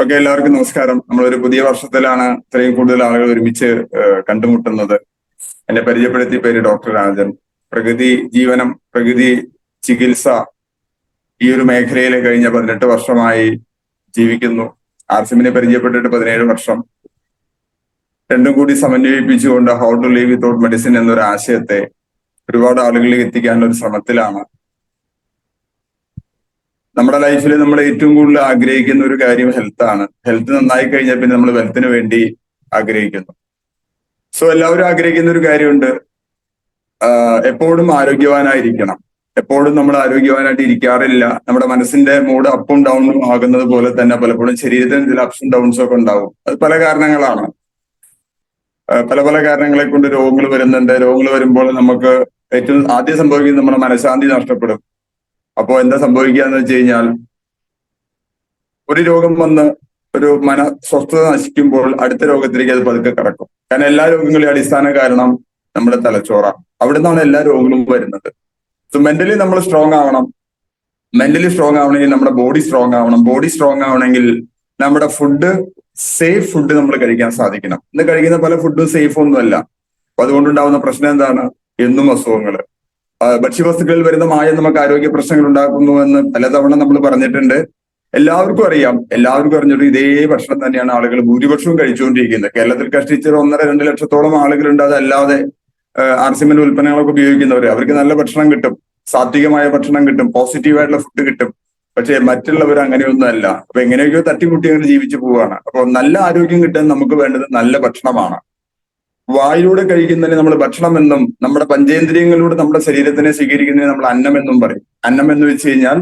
Okay, എല്ലാവർക്കും നമസ്കാരം. നമ്മളൊരു പുതിയ വർഷത്തിലാണ് ഇത്രയും കൂടുതൽ ആളുകൾ ഒരുമിച്ച് കണ്ടുമുട്ടുന്നത്. എന്നെ പരിചയപ്പെടുത്തിയ പേര് ഡോക്ടർ രാജൻ. പ്രകൃതി ജീവനം, പ്രകൃതി ചികിത്സ ഈ ഒരു മേഖലയിൽ കഴിഞ്ഞ 18 വർഷമായി ജീവിക്കുന്നു. ആർസിമിനെ പരിചയപ്പെട്ടിട്ട് 17 വർഷം. രണ്ടും കൂടി സമന്വയിപ്പിച്ചുകൊണ്ട് how to leave without medicine എന്നൊരു ആശയത്തെ ഒരുപാട് ആളുകളിലേക്ക് എത്തിക്കാനുള്ള ഒരു ശ്രമത്തിലാണ്. നമ്മുടെ ലൈഫിൽ നമ്മൾ ഏറ്റവും കൂടുതൽ ആഗ്രഹിക്കുന്ന ഒരു കാര്യം ഹെൽത്ത് ആണ്. ഹെൽത്ത് നന്നായി കഴിഞ്ഞാൽ പിന്നെ നമ്മൾ വെൽത്തിന് വേണ്ടി ആഗ്രഹിക്കുന്നു. സോ എല്ലാവരും ആഗ്രഹിക്കുന്ന ഒരു കാര്യമുണ്ട്, എപ്പോഴും ആരോഗ്യവാനായിരിക്കണം. എപ്പോഴും നമ്മൾ ആരോഗ്യവാനായിട്ട് ഇരിക്കാറില്ല. നമ്മുടെ മനസ്സിന്റെ മൂഡ് അപ്പും ഡൗണും ആകുന്നത് പോലെ തന്നെ പലപ്പോഴും ശരീരത്തിന് ചില അപ്സും ഡൗൺസും ഒക്കെ ഉണ്ടാവും. അത് പല കാരണങ്ങളാണ്. പല പല കാരണങ്ങളെ കൊണ്ട് രോഗങ്ങൾ വരുന്നുണ്ട്. രോഗങ്ങൾ വരുമ്പോൾ നമുക്ക് ഏറ്റവും ആദ്യം സംഭവിക്കുന്നത് നമ്മുടെ മനഃശാന്തി നഷ്ടപ്പെടും. അപ്പോ എന്താ സംഭവിക്കുക എന്ന് വെച്ച് കഴിഞ്ഞാൽ, ഒരു രോഗം വന്ന് ഒരു സ്വസ്ഥത നശിക്കുമ്പോൾ അടുത്ത രോഗത്തിലേക്ക് അത് പതുക്കെ കിടക്കും. കാരണം എല്ലാ രോഗങ്ങളുടെയും അടിസ്ഥാന കാരണം നമ്മുടെ തലച്ചോറ. അവിടെ നിന്നാണ് എല്ലാ രോഗങ്ങളും വരുന്നത്. സോ മെന്റലി നമ്മൾ സ്ട്രോങ് ആവണം. മെന്റലി സ്ട്രോങ് ആവണമെങ്കിൽ നമ്മുടെ ബോഡി സ്ട്രോങ് ആവണം. ബോഡി സ്ട്രോങ് ആവണമെങ്കിൽ നമ്മുടെ ഫുഡ്, സേഫ് ഫുഡ് നമ്മൾ കഴിക്കാൻ സാധിക്കണം. ഇന്ന് കഴിക്കുന്ന പല ഫുഡും സേഫ് ഒന്നുമല്ല. അപ്പൊ അതുകൊണ്ടുണ്ടാവുന്ന പ്രശ്നം എന്താണ്? എന്നും അസുഖങ്ങൾ. ഭക്ഷ്യവസ്തുക്കളിൽ വരുന്ന മായം നമുക്ക് ആരോഗ്യ പ്രശ്നങ്ങൾ ഉണ്ടാക്കുന്നു എന്ന് പലതവണ നമ്മൾ പറഞ്ഞിട്ടുണ്ട്. എല്ലാവർക്കും അറിഞ്ഞിട്ട് ഇതേ ഭക്ഷണം തന്നെയാണ് ആളുകൾ ഭൂരിപക്ഷവും കഴിച്ചുകൊണ്ടിരിക്കുന്നത്. കേരളത്തിൽ കഷ്ടിച്ച് 1.5-2 ലക്ഷത്തോളം ആളുകളുണ്ട്. അതല്ലാതെ ആർസിമെന്റ് ഉൽപ്പന്നങ്ങളൊക്കെ ഉപയോഗിക്കുന്നവര്. അവർക്ക് നല്ല ഭക്ഷണം കിട്ടും, സാത്വികമായ ഭക്ഷണം കിട്ടും, പോസിറ്റീവായിട്ടുള്ള ഫുഡ് കിട്ടും. പക്ഷെ മറ്റുള്ളവർ അങ്ങനെയൊന്നും അല്ല. അപ്പൊ എങ്ങനെയൊക്കെയോ തട്ടിമുട്ടി അങ്ങനെ ജീവിച്ചു പോവുകയാണ്. അപ്പൊ നല്ല ആരോഗ്യം കിട്ടാൻ നമുക്ക് വേണ്ടത് നല്ല ഭക്ഷണമാണ്. വായിലൂടെ കഴിക്കുന്നതിന് നമ്മൾ ഭക്ഷണം എന്നും, നമ്മുടെ പഞ്ചേന്ദ്രിയങ്ങളിലൂടെ നമ്മുടെ ശരീരത്തിനെ സ്വീകരിക്കുന്നതിന് നമ്മൾ അന്നം എന്നും പറയും. അന്നം എന്ന് വെച്ച് കഴിഞ്ഞാൽ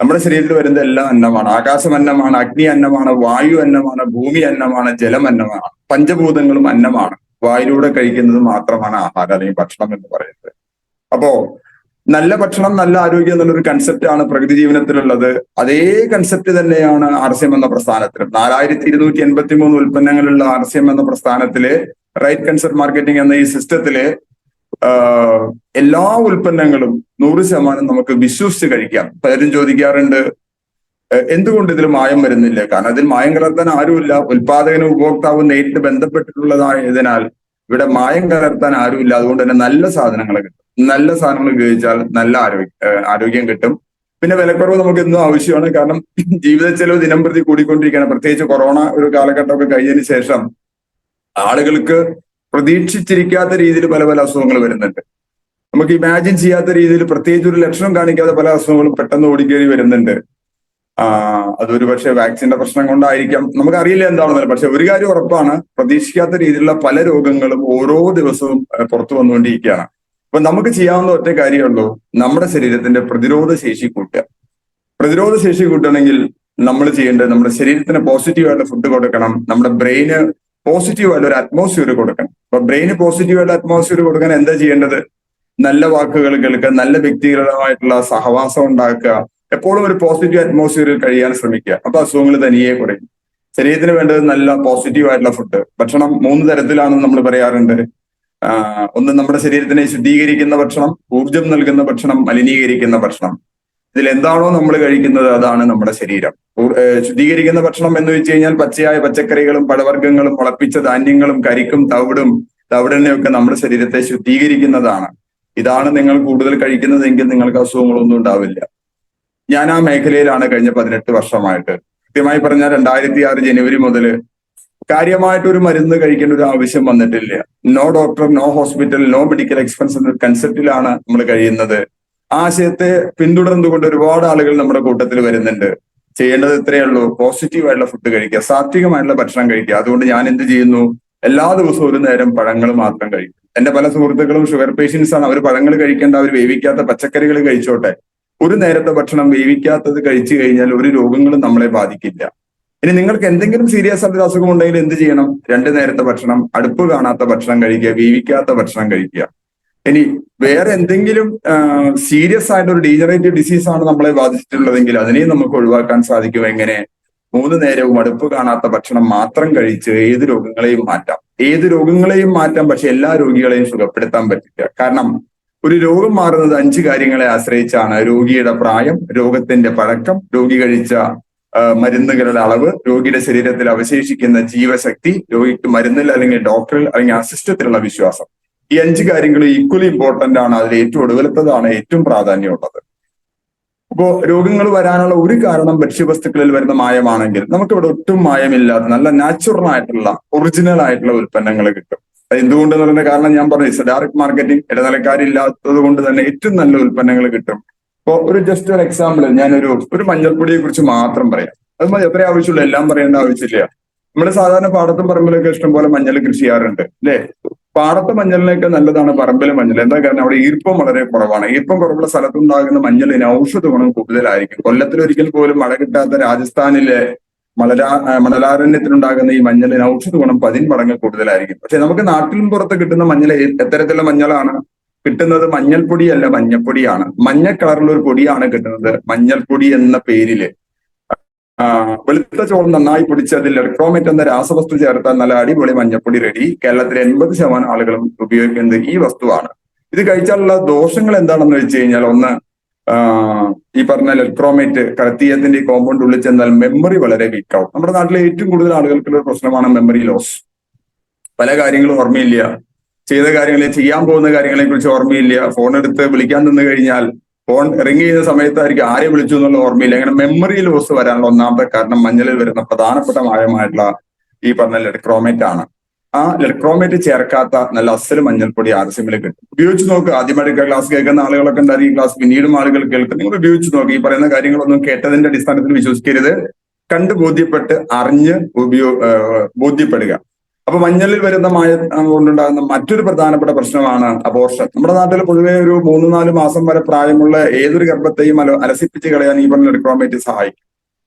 നമ്മുടെ ശരീരത്തിൽ വരുന്ന എല്ലാം അന്നമാണ്. ആകാശം അന്നമാണ്, അഗ്നി അന്നമാണ്, വായു അന്നമാണ്, ഭൂമി അന്നമാണ്, ജലം അന്നമാണ്. പഞ്ചഭൂതങ്ങളും അന്നമാണ്. വായിലൂടെ കഴിക്കുന്നത് മാത്രമാണ് ആഹാരം അല്ലെങ്കിൽ ഭക്ഷണം എന്ന് പറയുന്നത്. അപ്പോ നല്ല ഭക്ഷണം, നല്ല ആരോഗ്യം എന്നുള്ളൊരു കൺസെപ്റ്റ് ആണ് പ്രകൃതി ജീവനത്തിലുള്ളത്. അതേ കൺസെപ്റ്റ് തന്നെയാണ് ആർസിഎം എന്ന പ്രസ്ഥാനത്തിലും. 4283 ഉൽപ്പന്നങ്ങളുള്ള ആർസിഎം എന്ന പ്രസ്ഥാനത്തില്, റൈറ്റ് കൺസെപ്റ്റ് മാർക്കറ്റിംഗ് എന്ന ഈ സിസ്റ്റത്തില് എല്ലാ ഉൽപ്പന്നങ്ങളും 100% നമുക്ക് വിശ്വസിച്ച് കഴിക്കാം. പലരും ചോദിക്കാറുണ്ട്, എന്തുകൊണ്ട് ഇതിൽ മായം വരുന്നില്ല? കാരണം അതിൽ മായം കലർത്താൻ ആരുമില്ല. ഉൽപാദകനും ഉപഭോക്താവും നേരിട്ട് ബന്ധപ്പെട്ടിട്ടുള്ളതായതിനാൽ ഇവിടെ മായം കലർത്താൻ ആരുമില്ല. അതുകൊണ്ട് തന്നെ നല്ല സാധനങ്ങൾ കിട്ടും. നല്ല സാധനങ്ങൾ ഉപയോഗിച്ചാൽ നല്ല ആരോഗ്യം കിട്ടും. പിന്നെ വിലക്കുറവ് നമുക്ക് എന്നും ആവശ്യമാണ്. കാരണം ജീവിത ചെലവ് ദിനം പ്രതി കൂടിക്കൊണ്ടിരിക്കുകയാണ്. പ്രത്യേകിച്ച് കൊറോണ ഒരു കാലഘട്ടമൊക്കെ കഴിഞ്ഞതിന് ശേഷം ആളുകൾക്ക് പ്രതീക്ഷിച്ചിരിക്കാത്ത രീതിയിൽ പല പല അസുഖങ്ങൾ വരുന്നുണ്ട്. നമുക്ക് ഇമാജിൻ ചെയ്യാത്ത രീതിയിൽ, പ്രത്യേകിച്ച് ഒരു ലക്ഷണം കാണിക്കാതെ പല അസുഖങ്ങളും പെട്ടെന്ന് ഓടിക്കേറി വരുന്നുണ്ട്. അതൊരു പക്ഷേ വാക്സിന്റെ പ്രശ്നം കൊണ്ടായിരിക്കാം, നമുക്കറിയില്ല എന്താണെന്നല്ല. പക്ഷെ ഒരു കാര്യം ഉറപ്പാണ്, പ്രതീക്ഷിക്കാത്ത രീതിയിലുള്ള പല രോഗങ്ങളും ഓരോ ദിവസവും പുറത്തു വന്നുകൊണ്ടിരിക്കുകയാണ്. അപ്പൊ നമുക്ക് ചെയ്യാവുന്ന ഒറ്റ കാര്യമുള്ളൂ, നമ്മുടെ ശരീരത്തിന്റെ പ്രതിരോധ ശേഷി കൂട്ടുക. പ്രതിരോധ ശേഷി കൂട്ടണമെങ്കിൽ നമ്മൾ ചെയ്യേണ്ടത്, നമ്മുടെ ശരീരത്തിന് പോസിറ്റീവായിട്ടുള്ള ഫുഡ് കൊടുക്കണം. നമ്മുടെ ബ്രെയിന് പോസിറ്റീവായിട്ട് ഒരു അറ്റ്മോസ്ഫിയർ കൊടുക്കണം. അപ്പൊ ബ്രെയിന് പോസിറ്റീവായിട്ട് അറ്റ്മോസ്ഫിയർ കൊടുക്കാൻ എന്താ ചെയ്യേണ്ടത്? നല്ല വാക്കുകൾ കേൾക്കുക, നല്ല വ്യക്തികളുമായിട്ടുള്ള സഹവാസം ഉണ്ടാക്കുക, എപ്പോഴും ഒരു പോസിറ്റീവ് അറ്റ്മോസ്ഫിയറിൽ കഴിയാൻ ശ്രമിക്കുക. അപ്പൊ അസുഖങ്ങൾ തനിയെ കുറയും. ശരീരത്തിന് വേണ്ടത് നല്ല പോസിറ്റീവ് ആയിട്ടുള്ള ഫുഡ്. ഭക്ഷണം 3 തരത്തിലാണെന്ന് നമ്മൾ പറയാറുണ്ട്. ഒന്ന് നമ്മുടെ ശരീരത്തിനെ ശുദ്ധീകരിക്കുന്ന ഭക്ഷണം, ഊർജം നൽകുന്ന ഭക്ഷണം, മലിനീകരിക്കുന്ന ഭക്ഷണം. ഇതിൽ എന്താണോ നമ്മൾ കഴിക്കുന്നത് അതാണ് നമ്മുടെ ശരീരം. ശുദ്ധീകരിക്കുന്ന ഭക്ഷണം എന്ന് വെച്ച് കഴിഞ്ഞാൽ പച്ചയായ പച്ചക്കറികളും പഴവർഗ്ഗങ്ങളും മുളപ്പിച്ച ധാന്യങ്ങളും കരിക്കും തവിടെണ്ണയൊക്കെ നമ്മുടെ ശരീരത്തെ ശുദ്ധീകരിക്കുന്നതാണ്. ഇതാണ് നിങ്ങൾ കൂടുതൽ കഴിക്കുന്നതെങ്കിൽ നിങ്ങൾക്ക് അസുഖങ്ങളൊന്നും ഉണ്ടാവില്ല. ഞാൻ ആ മേഖലയിലാണ് കഴിഞ്ഞ 18 വർഷമായിട്ട്. കൃത്യമായി പറഞ്ഞാൽ 2006 ജനുവരി മുതൽ കാര്യമായിട്ടൊരു മരുന്ന് കഴിക്കേണ്ട ഒരു ആവശ്യം വന്നിട്ടില്ല. No doctor, no hospital, no medical expense എന്ന കൺസെപ്റ്റിലാണ് നമ്മൾ കഴിയുന്നത്. ആശയത്തെ പിന്തുടർന്നുകൊണ്ട് ഒരുപാട് ആളുകൾ നമ്മുടെ കൂട്ടത്തിൽ വരുന്നുണ്ട്. ചെയ്യേണ്ടത് ഇത്രയേ ഉള്ളൂ, പോസിറ്റീവ് ആയിട്ടുള്ള ഫുഡ് കഴിക്കുക, സാത്വികമായിട്ടുള്ള ഭക്ഷണം കഴിക്കുക. അതുകൊണ്ട് ഞാൻ എന്ത് ചെയ്യുന്നു? എല്ലാ ദിവസവും ഒരു നേരം പഴങ്ങൾ മാത്രം കഴിക്കും. എന്റെ പല സുഹൃത്തുക്കളും ഷുഗർ പേഷ്യൻസ് ആണ്. അവർ പഴങ്ങൾ കഴിക്കേണ്ട, അവർ വേവിക്കാത്ത പച്ചക്കറികൾ കഴിച്ചോട്ടെ. ഒരു നേരത്തെ ഭക്ഷണം വേവിക്കാത്തത് കഴിച്ചു കഴിഞ്ഞാൽ ഒരു രോഗങ്ങളും നമ്മളെ ബാധിക്കില്ല. ഇനി നിങ്ങൾക്ക് എന്തെങ്കിലും സീരിയസ് ആയിട്ടൊരു അസുഖം ഉണ്ടെങ്കിൽ എന്ത് ചെയ്യണം? 2 നേരത്തെ ഭക്ഷണം, അടുപ്പ് കാണാത്ത ഭക്ഷണം കഴിക്കുക, വേവിക്കാത്ത ഭക്ഷണം കഴിക്കുക. ഇനി വേറെ എന്തെങ്കിലും സീരിയസ് ആയിട്ടൊരു ഡീജനറേറ്റീവ് ഡിസീസ് ആണ് നമ്മളെ ബാധിച്ചിട്ടുള്ളതെങ്കിൽ അതിനെയും നമുക്ക് ഒഴിവാക്കാൻ സാധിക്കും. എങ്ങനെ? 3 നേരവും അടുപ്പ് കാണാത്ത ഭക്ഷണം മാത്രം കഴിച്ച് ഏത് രോഗങ്ങളെയും മാറ്റാം. ഏത് രോഗങ്ങളെയും മാറ്റാം, പക്ഷെ എല്ലാ രോഗികളെയും സുഖപ്പെടുത്താൻ പറ്റില്ല. കാരണം ഒരു രോഗം മാറുന്നത് 5 കാര്യങ്ങളെ ആശ്രയിച്ചാണ്. രോഗിയുടെ പ്രായം, രോഗത്തിന്റെ പഴക്കം, രോഗി കഴിച്ച മരുന്നുകളുടെ അളവ്, രോഗിയുടെ ശരീരത്തിൽ അവശേഷിക്കുന്ന ജീവശക്തി, രോഗിക്ക് മരുന്നിൽ അല്ലെങ്കിൽ ഡോക്ടറിൽ അല്ലെങ്കിൽ ആ സിസ്റ്റത്തിലുള്ള വിശ്വാസം, ഈ 5 കാര്യങ്ങൾ ഈക്വലി ഇമ്പോർട്ടന്റ് ആണ്. അതിൽ ഏറ്റവും ഒടുവിലത്തതാണ് ഏറ്റവും പ്രാധാന്യമുള്ളത്. അപ്പോ രോഗങ്ങൾ വരാനുള്ള ഒരു കാരണം ഭക്ഷ്യവസ്തുക്കളിൽ വരുന്ന മായമാണെങ്കിൽ നമുക്കിവിടെ ഒട്ടും മായമില്ലാത്ത നല്ല നാച്ചുറൽ ആയിട്ടുള്ള ഒറിജിനൽ ആയിട്ടുള്ള ഉൽപ്പന്നങ്ങൾ കിട്ടും. അത് എന്തുകൊണ്ടെന്ന് പറയുന്ന കാരണം ഞാൻ പറഞ്ഞു, ഡയറക്ട് മാർക്കറ്റിംഗ് ഇടനിലക്കാരില്ലാത്തത് കൊണ്ട് തന്നെ ഏറ്റവും നല്ല ഉൽപ്പന്നങ്ങൾ കിട്ടും. ഇപ്പോ ജസ്റ്റ് ഒരു എക്സാമ്പിൾ ഒരു മഞ്ഞൾപ്പൊടിയെ കുറിച്ച് മാത്രം പറയാം. അത് മതി, എത്ര ആവശ്യമുള്ളൂ, എല്ലാം പറയേണ്ട ആവശ്യമില്ല. നമ്മൾ സാധാരണ പാടത്തും പറമ്പിലൊക്കെ ഇഷ്ടംപോലെ മഞ്ഞൾ കൃഷി ചെയ്യാറുണ്ട് അല്ലെ. പാടത്തെ മഞ്ഞളിനൊക്കെ നല്ലതാണ് പറമ്പിലെ മഞ്ഞൾ. എന്താ കാരണം അവിടെ ഈർപ്പം വളരെ കുറവാണ്. ഈർപ്പം കുറവുള്ള സ്ഥലത്തുണ്ടാകുന്ന മഞ്ഞളിന് ഔഷധ ഗുണം കൂടുതലായിരിക്കും. കൊല്ലത്തിലൊരിക്കൽ പോലും മഴ കിട്ടാത്ത രാജസ്ഥാനിലെ മണലാരണ്യത്തിനുണ്ടാകുന്ന ഈ മഞ്ഞളിന് ഔഷധ ഗുണം 10 മടങ്ങ് കൂടുതലായിരിക്കും. പക്ഷെ നമുക്ക് നാട്ടിലും പുറത്ത് കിട്ടുന്ന മഞ്ഞൾ എത്തരത്തിലുള്ള മഞ്ഞളാണ് കിട്ടുന്നത്? മഞ്ഞൾപ്പൊടിയല്ല, മഞ്ഞപ്പൊടിയാണ്. മഞ്ഞ കളറുള്ള ഒരു പൊടിയാണ് കിട്ടുന്നത് മഞ്ഞൾപ്പൊടി എന്ന പേരില്. വെളുത്ത ചോളം നന്നായി പൊടിച്ച് അതിൽ ലെർക്രോമേറ്റ് എന്ന രാസവസ്തു ചേർത്താൽ നല്ല അടിപൊളി മഞ്ഞപ്പൊടി റെഡി. കേരളത്തിലെ 80% ആളുകളും ഉപയോഗിക്കുന്നത് ഈ വസ്തുവാണ്. ഇത് കഴിച്ചാലുള്ള ദോഷങ്ങൾ എന്താണെന്ന് വെച്ച് കഴിഞ്ഞാൽ, ഒന്ന്, ഈ പറഞ്ഞ ലെർക്രോമേറ്റ് കടത്തീയത്തിന്റെ ഈ കോമ്പൗണ്ട് ഉള്ളിൽ ചെന്നാൽ മെമ്മറി വളരെ വീക്കാവും. നമ്മുടെ നാട്ടിലെ ഏറ്റവും കൂടുതൽ ആളുകൾക്കുള്ള ഒരു പ്രശ്നമാണ് മെമ്മറി ലോസ്. പല കാര്യങ്ങളും ഓർമ്മയില്ല, ചെയ്ത കാര്യങ്ങളെ ചെയ്യാൻ പോകുന്ന കാര്യങ്ങളെ കുറിച്ച് ഓർമ്മയില്ല, ഫോൺ എടുത്ത് വിളിക്കാൻ നിന്ന് കഴിഞ്ഞാൽ ഫോൺ റിങ് ചെയ്യുന്ന സമയത്തായിരിക്കും ആരെ വിളിച്ചു എന്നുള്ള ഓർമ്മയില്ല. അങ്ങനെ മെമ്മറി ലോസ് വരാനുള്ള ഒന്നാമത്തെ കാരണം മഞ്ഞളിൽ വരുന്ന പ്രധാനപ്പെട്ട മായമായിട്ടുള്ള ഈ പറഞ്ഞ ലെർക്രോമേറ്റ് ആണ്. ആ ലെർക്രോമേറ്റ് ചേർക്കാത്ത നല്ല അസല് മഞ്ഞൾപ്പൊടി ആർസിഎമ്മിൽ കിട്ടും. ഉപയോഗിച്ച് നോക്കുക. ആദ്യമായിട്ട് ക്ലാസ് കേൾക്കുന്ന ആളുകളൊക്കെ ഉണ്ടാകും, ഈ ക്ലാസ് പിന്നീടും ആളുകൾ കേൾക്കും. നിങ്ങൾ ഉപയോഗിച്ച് നോക്കുക. ഈ പറയുന്ന കാര്യങ്ങളൊന്നും കേട്ടതിന്റെ അടിസ്ഥാനത്തിൽ വിശ്വസിക്കരുത്. കണ്ട് ബോധ്യപ്പെട്ട് അറിഞ്ഞ് ബോധ്യപ്പെടുക. അപ്പൊ മഞ്ഞളിൽ വരുന്ന മായം കൊണ്ടുണ്ടാകുന്ന മറ്റൊരു പ്രധാനപ്പെട്ട പ്രശ്നമാണ് അബോർഷൻ. നമ്മുടെ നാട്ടിൽ പൊതുവെ ഒരു 3-4 മാസം വരെ പ്രായമുള്ള ഏതൊരു ഗർഭത്തെയും അലസിപ്പിച്ച് കളയാൻ ഈ പറഞ്ഞ ലെർക്രോമേറ്റ് സഹായിക്കും.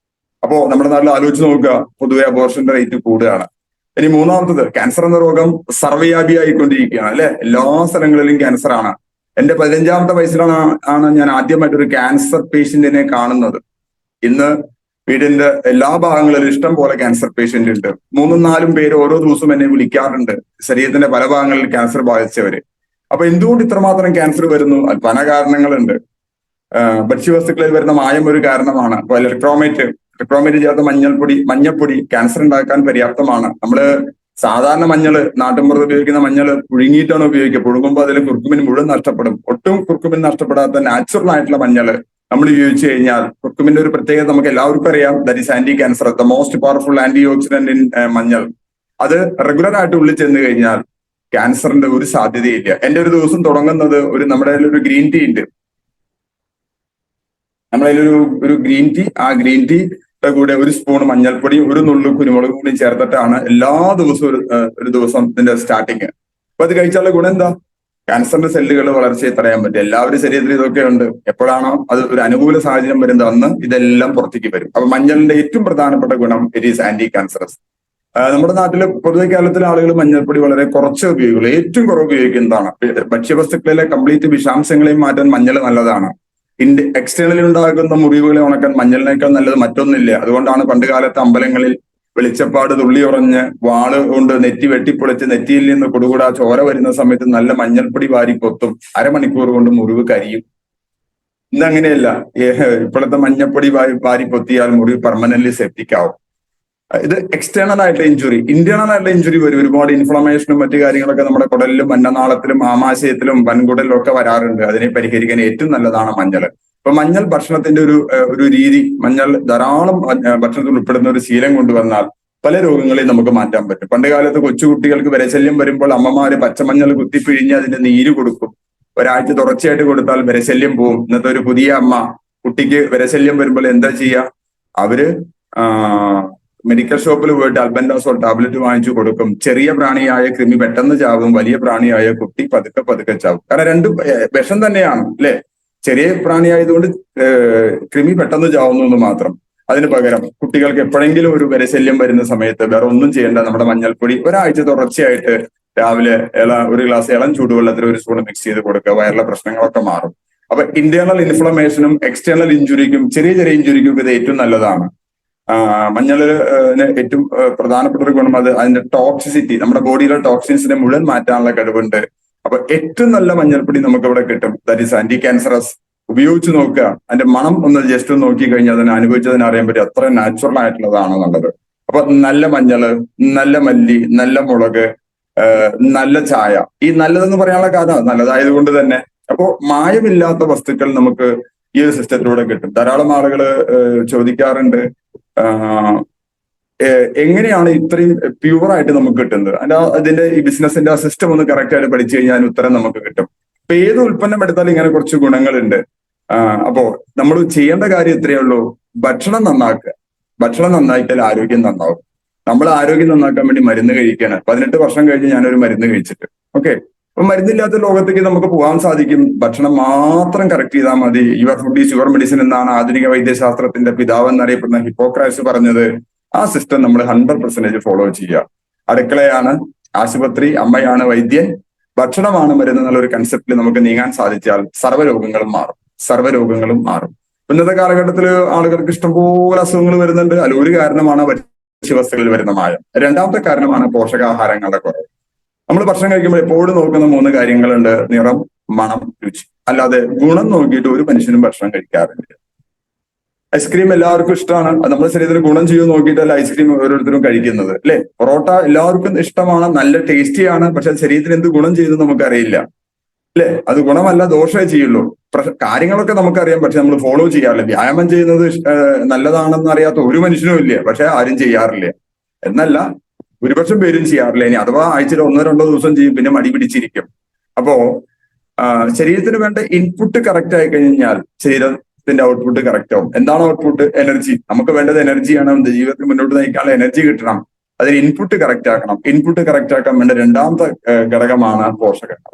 അപ്പോ നമ്മുടെ നാട്ടിൽ ആലോചിച്ച് നോക്കുക, പൊതുവെ അബോർഷന്റെ റേറ്റ് കൂടുകയാണ്. ഇനി മൂന്നാമത്തത്, ക്യാൻസർ എന്ന രോഗം സർവ്വവ്യാപിയായിക്കൊണ്ടിരിക്കുകയാണ് അല്ലെ. എല്ലാ സ്ഥലങ്ങളിലും ക്യാൻസർ ആണ്. എന്റെ 15ാമത്തെ വയസ്സിലാണ് ഞാൻ ആദ്യമായിട്ട് ഒരു ക്യാൻസർ പേഷ്യന്റിനെ കാണുന്നത്. ഇന്ന് വീടിന്റെ എല്ലാ ഭാഗങ്ങളിലും ഇഷ്ടം പോലെ ക്യാൻസർ പേഷ്യന്റ് ഉണ്ട്. 3-4 പേര് ഓരോ ദിവസവും എന്നെ വിളിക്കാറുണ്ട്, ശരീരത്തിന്റെ പല ഭാഗങ്ങളിൽ ക്യാൻസർ ബാധിച്ചവര്. അപ്പൊ എന്തുകൊണ്ട് ഇത്രമാത്രം ക്യാൻസർ വരുന്നു? പല കാരണങ്ങളുണ്ട്. ഭക്ഷ്യവസ്തുക്കളിൽ വരുന്ന മായം ഒരു കാരണമാണ്. അപ്പൊ ലെർക്രോമേറ്റ് ചേർത്ത മഞ്ഞപ്പൊടി ക്യാൻസർ ഉണ്ടാക്കാൻ പര്യാപ്തമാണ്. നമ്മള് സാധാരണ മഞ്ഞള്, നാട്ടിൻപുറത്ത് ഉപയോഗിക്കുന്ന മഞ്ഞള് പുഴുങ്ങിയിട്ടാണ് ഉപയോഗിക്കുക. പുഴുങ്ങുമ്പോൾ അതിൽ കുർക്കുമിൻ മുഴുവൻ നഷ്ടപ്പെടും. ഒട്ടും കുർക്കുമിൻ നഷ്ടപ്പെടാത്ത നാച്ചുറൽ ആയിട്ടുള്ള മഞ്ഞള് നമ്മൾ ഉപയോഗിച്ച് കഴിഞ്ഞാൽ, കുർക്കുമിന്റെ ഒരു പ്രത്യേകത നമുക്ക് എല്ലാവർക്കും അറിയാം, that is anticancer, the most powerful antioxidant in manjal. അത് റെഗുലർ ആയിട്ട് ഉള്ളിൽ ചെന്ന് കഴിഞ്ഞാൽ ക്യാൻസറിന്റെ ഒരു സാധ്യതയില്ല. എന്റെ ഒരു ദിവസം തുടങ്ങുന്നത് നമ്മുടെ ഒരു ഗ്രീൻ ടീ ഉണ്ട്. ഒരു ഗ്രീൻ ടീ, ആ ഗ്രീൻ ടീ കൂടെ ഒരു സ്പൂൺ മഞ്ഞൾപ്പൊടിയും ഒരു നുള്ളു കുരുമുളക് പൊടിയും ചേർത്തിട്ടാണ് എല്ലാ ദിവസവും ഒരു ദിവസത്തിന്റെ സ്റ്റാർട്ടിങ്. അപ്പൊ അത് കഴിച്ചാലുള്ള ഗുണം എന്താ? ക്യാൻസറിന്റെ സെല്ലുകൾ വളർച്ചയെ തടയാൻ പറ്റും. എല്ലാവരുടെ ശരീരത്തിൽ ഇതൊക്കെ ഉണ്ട്. എപ്പോഴാണോ അത് ഒരു അനുകൂല സാഹചര്യം വരുന്നത് അന്ന് ഇതെല്ലാം പുറത്തേക്ക് വരും. അപ്പൊ മഞ്ഞളിന്റെ ഏറ്റവും പ്രധാനപ്പെട്ട ഗുണം ഇറ്റ് ഈസ് ആന്റി ക്യാൻസറസ്. നമ്മുടെ നാട്ടില് പൊതുവെ കേരളത്തിലെ ആളുകൾ മഞ്ഞൾപ്പൊടി വളരെ കുറച്ച് ഉപയോഗിക്കുള്ളൂ. ഏറ്റവും കുറവ് ഉപയോഗിക്കുന്നതാണ്. ഭക്ഷ്യവസ്തുക്കളിലെ കംപ്ലീറ്റ് വിഷാംശങ്ങളെയും മാറ്റാൻ മഞ്ഞൾ നല്ലതാണ്. എക്സ്റ്റേണലിൽ ഉണ്ടാകുന്ന മുറിവുകളെ ഉണക്കാൻ മഞ്ഞളിനേക്കാൾ നല്ലത് മറ്റൊന്നില്ല. അതുകൊണ്ടാണ് പണ്ടുകാലത്ത് അമ്പലങ്ങളിൽ വെളിച്ചപ്പാട് തുള്ളി ഉറഞ്ഞ് വാള് കൊണ്ട് നെറ്റി വെട്ടിപ്പൊളിച്ച് നെറ്റിയിൽ നിന്ന് കുടുകൂടാ ചോര വരുന്ന സമയത്ത് നല്ല മഞ്ഞൾപ്പൊടി വാരി പൊത്തും. അരമണിക്കൂർ കൊണ്ട് മുറിവ് കരിയും. ഇന്നങ്ങനെയല്ല. ഇപ്പോഴത്തെ മഞ്ഞൾപ്പൊടി വാരി പൊത്തിയാൽ മുറിവ് പെർമനന്റ്ലി സെപ്റ്റിക് ആവും. ഇത് എക്സ്റ്റേണൽ ആയിട്ടുള്ള ഇഞ്ചുറി. ഇന്റേണൽ ആയിട്ടുള്ള ഇഞ്ചുറി വരും. ഒരുപാട് ഇൻഫ്ലമേഷനും മറ്റു കാര്യങ്ങളൊക്കെ നമ്മുടെ കുടലിലും അന്നനാളത്തിലും ആമാശയത്തിലും വൻകുടലിലും ഒക്കെ വരാറുണ്ട്. അതിനെ പരിഹരിക്കാൻ ഏറ്റവും നല്ലതാണ് മഞ്ഞൾ. അപ്പൊ മഞ്ഞൾ ഭക്ഷണത്തിന്റെ ഒരു രീതി, മഞ്ഞൾ ധാരാളം ഭക്ഷണത്തിൽ ഉൾപ്പെടുന്ന ഒരു ശീലം കൊണ്ടുവന്നാൽ പല രോഗങ്ങളെയും നമുക്ക് മാറ്റാൻ പറ്റും. പണ്ട് കാലത്ത് കൊച്ചുകുട്ടികൾക്ക് വിരശല്യം വരുമ്പോൾ അമ്മമാര് പച്ചമഞ്ഞൾ കുത്തിപ്പിഴിഞ്ഞ് അതിന്റെ നീര് കൊടുക്കും. ഒരാഴ്ച തുടർച്ചയായിട്ട് കൊടുത്താൽ വിരശല്യം പോവും. ഇന്നത്തെ ഒരു പുതിയ അമ്മ കുട്ടിക്ക് വിരശല്യം വരുമ്പോൾ എന്താ ചെയ്യുക? അവര് മെഡിക്കൽ ഷോപ്പിൽ പോയിട്ട് അൽബൻഡാസോൾ ടാബ്ലറ്റ് വാങ്ങിച്ചു കൊടുക്കും. ചെറിയ പ്രാണിയായ കൃമി പെട്ടെന്ന് ചാവും, വലിയ പ്രാണിയായ കുട്ടി പതുക്കെ ചാവും. കാരണം രണ്ടും വിഷം തന്നെയാണ് അല്ലെ. ചെറിയ പ്രാണിയായതുകൊണ്ട് കൃമി പെട്ടെന്ന് ചാവുന്നു എന്ന് മാത്രം. അതിന് പകരം കുട്ടികൾക്ക് എപ്പോഴെങ്കിലും ഒരു വിരശല്യം വരുന്ന സമയത്ത് വേറെ ഒന്നും ചെയ്യേണ്ട, നമ്മുടെ മഞ്ഞൾപ്പൊടി ഒരാഴ്ച തുടർച്ചയായിട്ട് രാവിലെ ഒരു ഗ്ലാസ് ഇളം ചൂടുവെള്ളത്തിൽ ഒരു സ്പൂൺ മിക്സ് ചെയ്ത് കൊടുക്കുക. വയറിലെ പ്രശ്നങ്ങളൊക്കെ മാറും. അപ്പൊ ഇന്റേണൽ ഇൻഫ്ലമേഷനും എക്സ്റ്റേണൽ ഇഞ്ചുറിക്കും ചെറിയ ഇഞ്ചുറിക്കും ഇത് ഏറ്റവും നല്ലതാണ്. മഞ്ഞളിന് ഏറ്റവും പ്രധാനപ്പെട്ട ഒരു ഗുണം അതിന്റെ ടോക്സിസിറ്റി, നമ്മുടെ ബോഡിയിലെ ടോക്സിൻസിനെ മുഴുവൻ മാറ്റാനുള്ള കഴിവുണ്ട്. അപ്പൊ ഏറ്റവും നല്ല മഞ്ഞൾപ്പൊടി നമുക്ക് ഇവിടെ കിട്ടും. ദാറ്റ് ഈസ് ആന്റി ക്യാൻസറസ്, ഉപയോഗിച്ച് നോക്കുക, അതിന്റെ മണം ഒന്ന് ജസ്റ്റ് ഒന്ന് നോക്കി കഴിഞ്ഞാൽ അതിനെ അനുഭവിച്ചതിന് അറിയാൻ പറ്റും അത്ര നാച്ചുറൽ ആയിട്ടുള്ളതാണെന്നുള്ളത്. അപ്പൊ നല്ല മഞ്ഞള്, നല്ല മല്ലി, നല്ല മുളക്, നല്ല ചായ, ഈ നല്ലതെന്ന് പറയാനുള്ള കാരണം നല്ലതായത് കൊണ്ട് തന്നെ. അപ്പോ മായമില്ലാത്ത വസ്തുക്കൾ നമുക്ക് ഈ ഒരു സിസ്റ്റത്തിലൂടെ കിട്ടും. ധാരാളം ആളുകൾ ചോദിക്കാറുണ്ട്, എങ്ങനെയാണ് ഇത്രയും പ്യുവറായിട്ട് നമുക്ക് കിട്ടുന്നത്? അതിന്റെ ഈ ബിസിനസിന്റെ ആ സിസ്റ്റം ഒന്ന് കറക്റ്റ് ആയിട്ട് പഠിച്ചു കഴിഞ്ഞാൽ ഉത്തരം നമുക്ക് കിട്ടും. ഇപ്പൊ ഏത് ഉൽപ്പന്നം എടുത്താലും ഇങ്ങനെ കുറച്ച് ഗുണങ്ങളുണ്ട്. അപ്പോ നമ്മൾ ചെയ്യേണ്ട കാര്യം ഇത്രയേ ഉള്ളൂ, ഭക്ഷണം നന്നാക്കുക. ഭക്ഷണം നന്നാക്കിയാൽ ആരോഗ്യം നന്നാവും. നമ്മൾ ആരോഗ്യം നന്നാക്കാൻ വേണ്ടി മരുന്ന് കഴിക്കുകയാണ്. 18 വർഷം കഴിഞ്ഞ് ഞാനൊരു മരുന്ന് കഴിച്ചിട്ട്. ഓക്കെ, അപ്പൊ മരുന്നില്ലാത്ത ലോകത്തേക്ക് നമുക്ക് പോകാൻ സാധിക്കും. ഭക്ഷണം മാത്രം കറക്റ്റ് ചെയ്താൽ മതി. Your food is your medicine എന്നാണ് ആധുനിക വൈദ്യശാസ്ത്രത്തിന്റെ പിതാവ് എന്നറിയപ്പെടുന്ന ഹിപ്പോക്രാറ്റ്സ് പറഞ്ഞത്. ആ സിസ്റ്റം നമ്മൾ 100% ഫോളോ ചെയ്യുക. അടുക്കളയാണ് ആശുപത്രി, അമ്മയാണ് വൈദ്യൻ, ഭക്ഷണമാണ് മരുന്ന് എന്നുള്ള ഒരു കൺസെപ്റ്റിൽ നമുക്ക് നീങ്ങാൻ സാധിച്ചാൽ സർവ്വരോഗങ്ങളും മാറും. സർവ്വരോഗങ്ങളും മാറും. ഇന്നത്തെ കാലഘട്ടത്തിൽ ആളുകൾക്ക് ഇഷ്ടംപോലെ അസുഖങ്ങൾ വരുന്നുണ്ട്. അതിൽ ഒരു കാരണമാണ് ഭക്ഷ്യവസ്തുക്കളിൽ വരുന്ന മായം. രണ്ടാമത്തെ കാരണമാണ് പോഷകാഹാരങ്ങളുടെ കുറവ്. നമ്മൾ ഭക്ഷണം കഴിക്കുമ്പോൾ എപ്പോഴും നോക്കുന്ന 3 കാര്യങ്ങളുണ്ട്: നിറം, മണം, രുചി. അല്ലാതെ ഗുണം നോക്കിയിട്ട് ഒരു മനുഷ്യനും ഭക്ഷണം കഴിക്കാറില്ല. ഐസ്ക്രീം എല്ലാവർക്കും ഇഷ്ടമാണ്, അത് നമ്മുടെ ശരീരത്തിന് ഗുണം ചെയ്യുമെന്ന് നോക്കിയിട്ടല്ല ഐസ്ക്രീം ഓരോരുത്തരും കഴിക്കുന്നത്, അല്ലെ? പൊറോട്ട എല്ലാവർക്കും ഇഷ്ടമാണ്, നല്ല ടേസ്റ്റിയാണ്, പക്ഷെ ശരീരത്തിന് എന്ത് ഗുണം ചെയ്തു നമുക്കറിയില്ല, അല്ലെ? അത് ഗുണമല്ല, ദോഷമേ ചെയ്യുള്ളൂ. കാര്യങ്ങളൊക്കെ നമുക്കറിയാം, പക്ഷെ നമ്മൾ ഫോളോ ചെയ്യാറില്ല. വ്യായാമം ചെയ്യുന്നത് നല്ലതാണെന്ന് അറിയാത്ത ഒരു മനുഷ്യനും ഇല്ല, പക്ഷെ ആരും ചെയ്യാറില്ല. എന്നല്ല, ഭൂരിപക്ഷം പേരും ചെയ്യാറില്ല. ഇനി അഥവാ ആഴ്ചയിൽ 1-2 ദിവസം ചെയ്യും, പിന്നെ മടി പിടിച്ചിരിക്കും. അപ്പോ ശരീരത്തിന് വേണ്ട ഇൻപുട്ട് കറക്റ്റ് ആയി കഴിഞ്ഞാൽ ശരീരത്തിന്റെ ഔട്ട്പുട്ട് കറക്റ്റ് ആവും. എന്താണ് ഔട്ട്പുട്ട്? എനർജി. നമുക്ക് വേണ്ടത് എനർജിയാണ്. ജീവിതത്തിൽ മുന്നോട്ട് നയിക്കാനുള്ള എനർജി കിട്ടണം. അതിന് ഇൻപുട്ട് കറക്റ്റ് ആക്കണം. ഇൻപുട്ട് കറക്റ്റ് ആക്കാൻ വേണ്ട രണ്ടാമത്തെ ഘടകമാണ് പോഷകങ്ങൾ.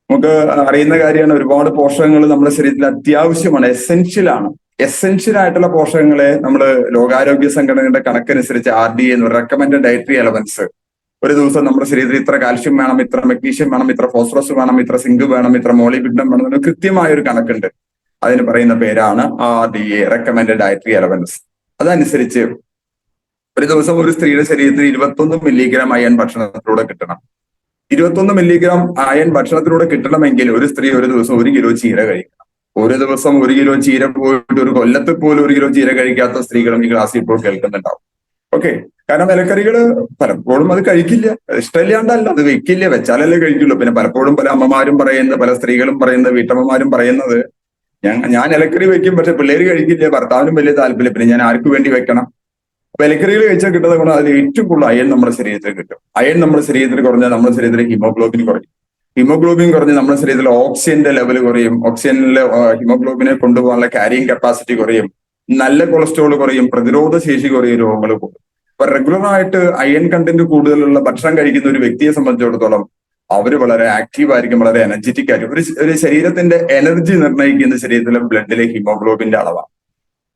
നമുക്ക് അറിയുന്ന കാര്യമാണ്, ഒരുപാട് പോഷകങ്ങൾ നമ്മുടെ ശരീരത്തിൽ അത്യാവശ്യമാണ്, എസെൻഷ്യലാണ്. എസെൻഷ്യൽ ആയിട്ടുള്ള പോഷകങ്ങളെ നമ്മൾ ലോകാരോഗ്യ സംഘടനയുടെ കണക്കനുസരിച്ച് RDA എന്ന് പറയുന്ന റെക്കമെൻഡഡ് ഡയറ്ററി എലമെന്റ്സ്, ഒരു ദിവസം നമ്മുടെ ശരീരത്തിൽ ഇത്ര കാൽഷ്യം വേണം, ഇത്ര മഗ്നീഷ്യം വേണം, ഇത്ര ഫോസ്ഫറസ് വേണം, ഇത്ര സിങ്ക് വേണം, ഇത്ര മോളിബിഡനം വേണം, എന്നൊരു കൃത്യമായ ഒരു കണക്കുണ്ട്. അതിന് പറയുന്ന പേരാണ് RDA, റെക്കമെൻഡഡ് ഡയറ്ററി എലമെന്റ്സ്. അതനുസരിച്ച് ഒരു ദിവസം ഒരു സ്ത്രീയുടെ ശരീരത്തിൽ 21 മില്ലിഗ്രാം അയൺ ഭക്ഷണത്തിലൂടെ കിട്ടണം. 21 മില്ലിഗ്രാം അയൺ ഭക്ഷണത്തിലൂടെ കിട്ടണമെങ്കിൽ ഒരു സ്ത്രീ ഒരു ദിവസം 1 കിലോ ചീര കഴിക്കണം. ഒരു ദിവസം 1 കിലോ ചീര പോയിട്ട് ഒരു കൊല്ലത്തിൽ പോലും 1 കിലോ ചീര കഴിക്കാത്ത സ്ത്രീകളും ഈ ക്ലാസ്സിൽ ഇപ്പോൾ കേൾക്കുന്നുണ്ടാവും. ഓക്കെ, കാരണം ഇലക്കറികൾ പലപ്പോഴും അത് കഴിക്കില്ല, ഇഷ്ടമില്ലാണ്ടല്ല, അത് വെക്കില്ല, വെച്ചാലല്ലേ കഴിക്കുള്ളൂ. പിന്നെ പലപ്പോഴും പല അമ്മമാരും പറയുന്നത്, പല സ്ത്രീകളും പറയുന്നത്, വീട്ടമ്മമാരും പറയുന്നത്, ഞാൻ ഇലക്കറി വെക്കും, പക്ഷെ പിള്ളേര് കഴിക്കില്ല, ഭർത്താവിനും വലിയ താല്പര്യം, പിന്നെ ഞാൻ ആർക്ക് വേണ്ടി വെക്കണം? അപ്പൊ ഇലക്കറികൾ കഴിച്ചാൽ കിട്ടുന്നത് കൊണ്ട് അതിൽ ഏറ്റവും കൂടുതൽ അയൺ നമ്മുടെ ശരീരത്തിൽ കിട്ടും. അയൺ നമ്മുടെ ശരീരത്തിൽ കുറഞ്ഞാൽ നമ്മുടെ ശരീരത്തിൽ ഹീമോഗ്ലോബിൻ കുറയും. ഹീമോഗ്ലോബിൻ കുറഞ്ഞ് നമ്മുടെ ശരീരത്തിൽ ഓക്സിജന്റെ ലെവൽ കുറയും. ഓക്സിജനിലെ ഹീമോഗ്ലോബിനെ കൊണ്ടുപോകാനുള്ള ക്യാരിയിങ് കപ്പാസിറ്റി കുറയും. നല്ല കൊളസ്ട്രോൾ കുറയും. പ്രതിരോധ ശേഷി കുറയും. രോഗങ്ങൾ കൂടും. അപ്പൊ റെഗുലർ ആയിട്ട് അയൺ കണ്ടന്റ് കൂടുതലുള്ള ഭക്ഷണം കഴിക്കുന്ന ഒരു വ്യക്തിയെ സംബന്ധിച്ചിടത്തോളം അവര് വളരെ ആക്റ്റീവ് ആയിരിക്കും, വളരെ എനർജറ്റിക് ആയിരിക്കും. ഒരു ശരീരത്തിന്റെ എനർജി നിർണ്ണയിക്കുന്ന ശരീരത്തിലെ ബ്ലഡിലെ ഹീമോഗ്ലോബിന്റെ അളവാണ്.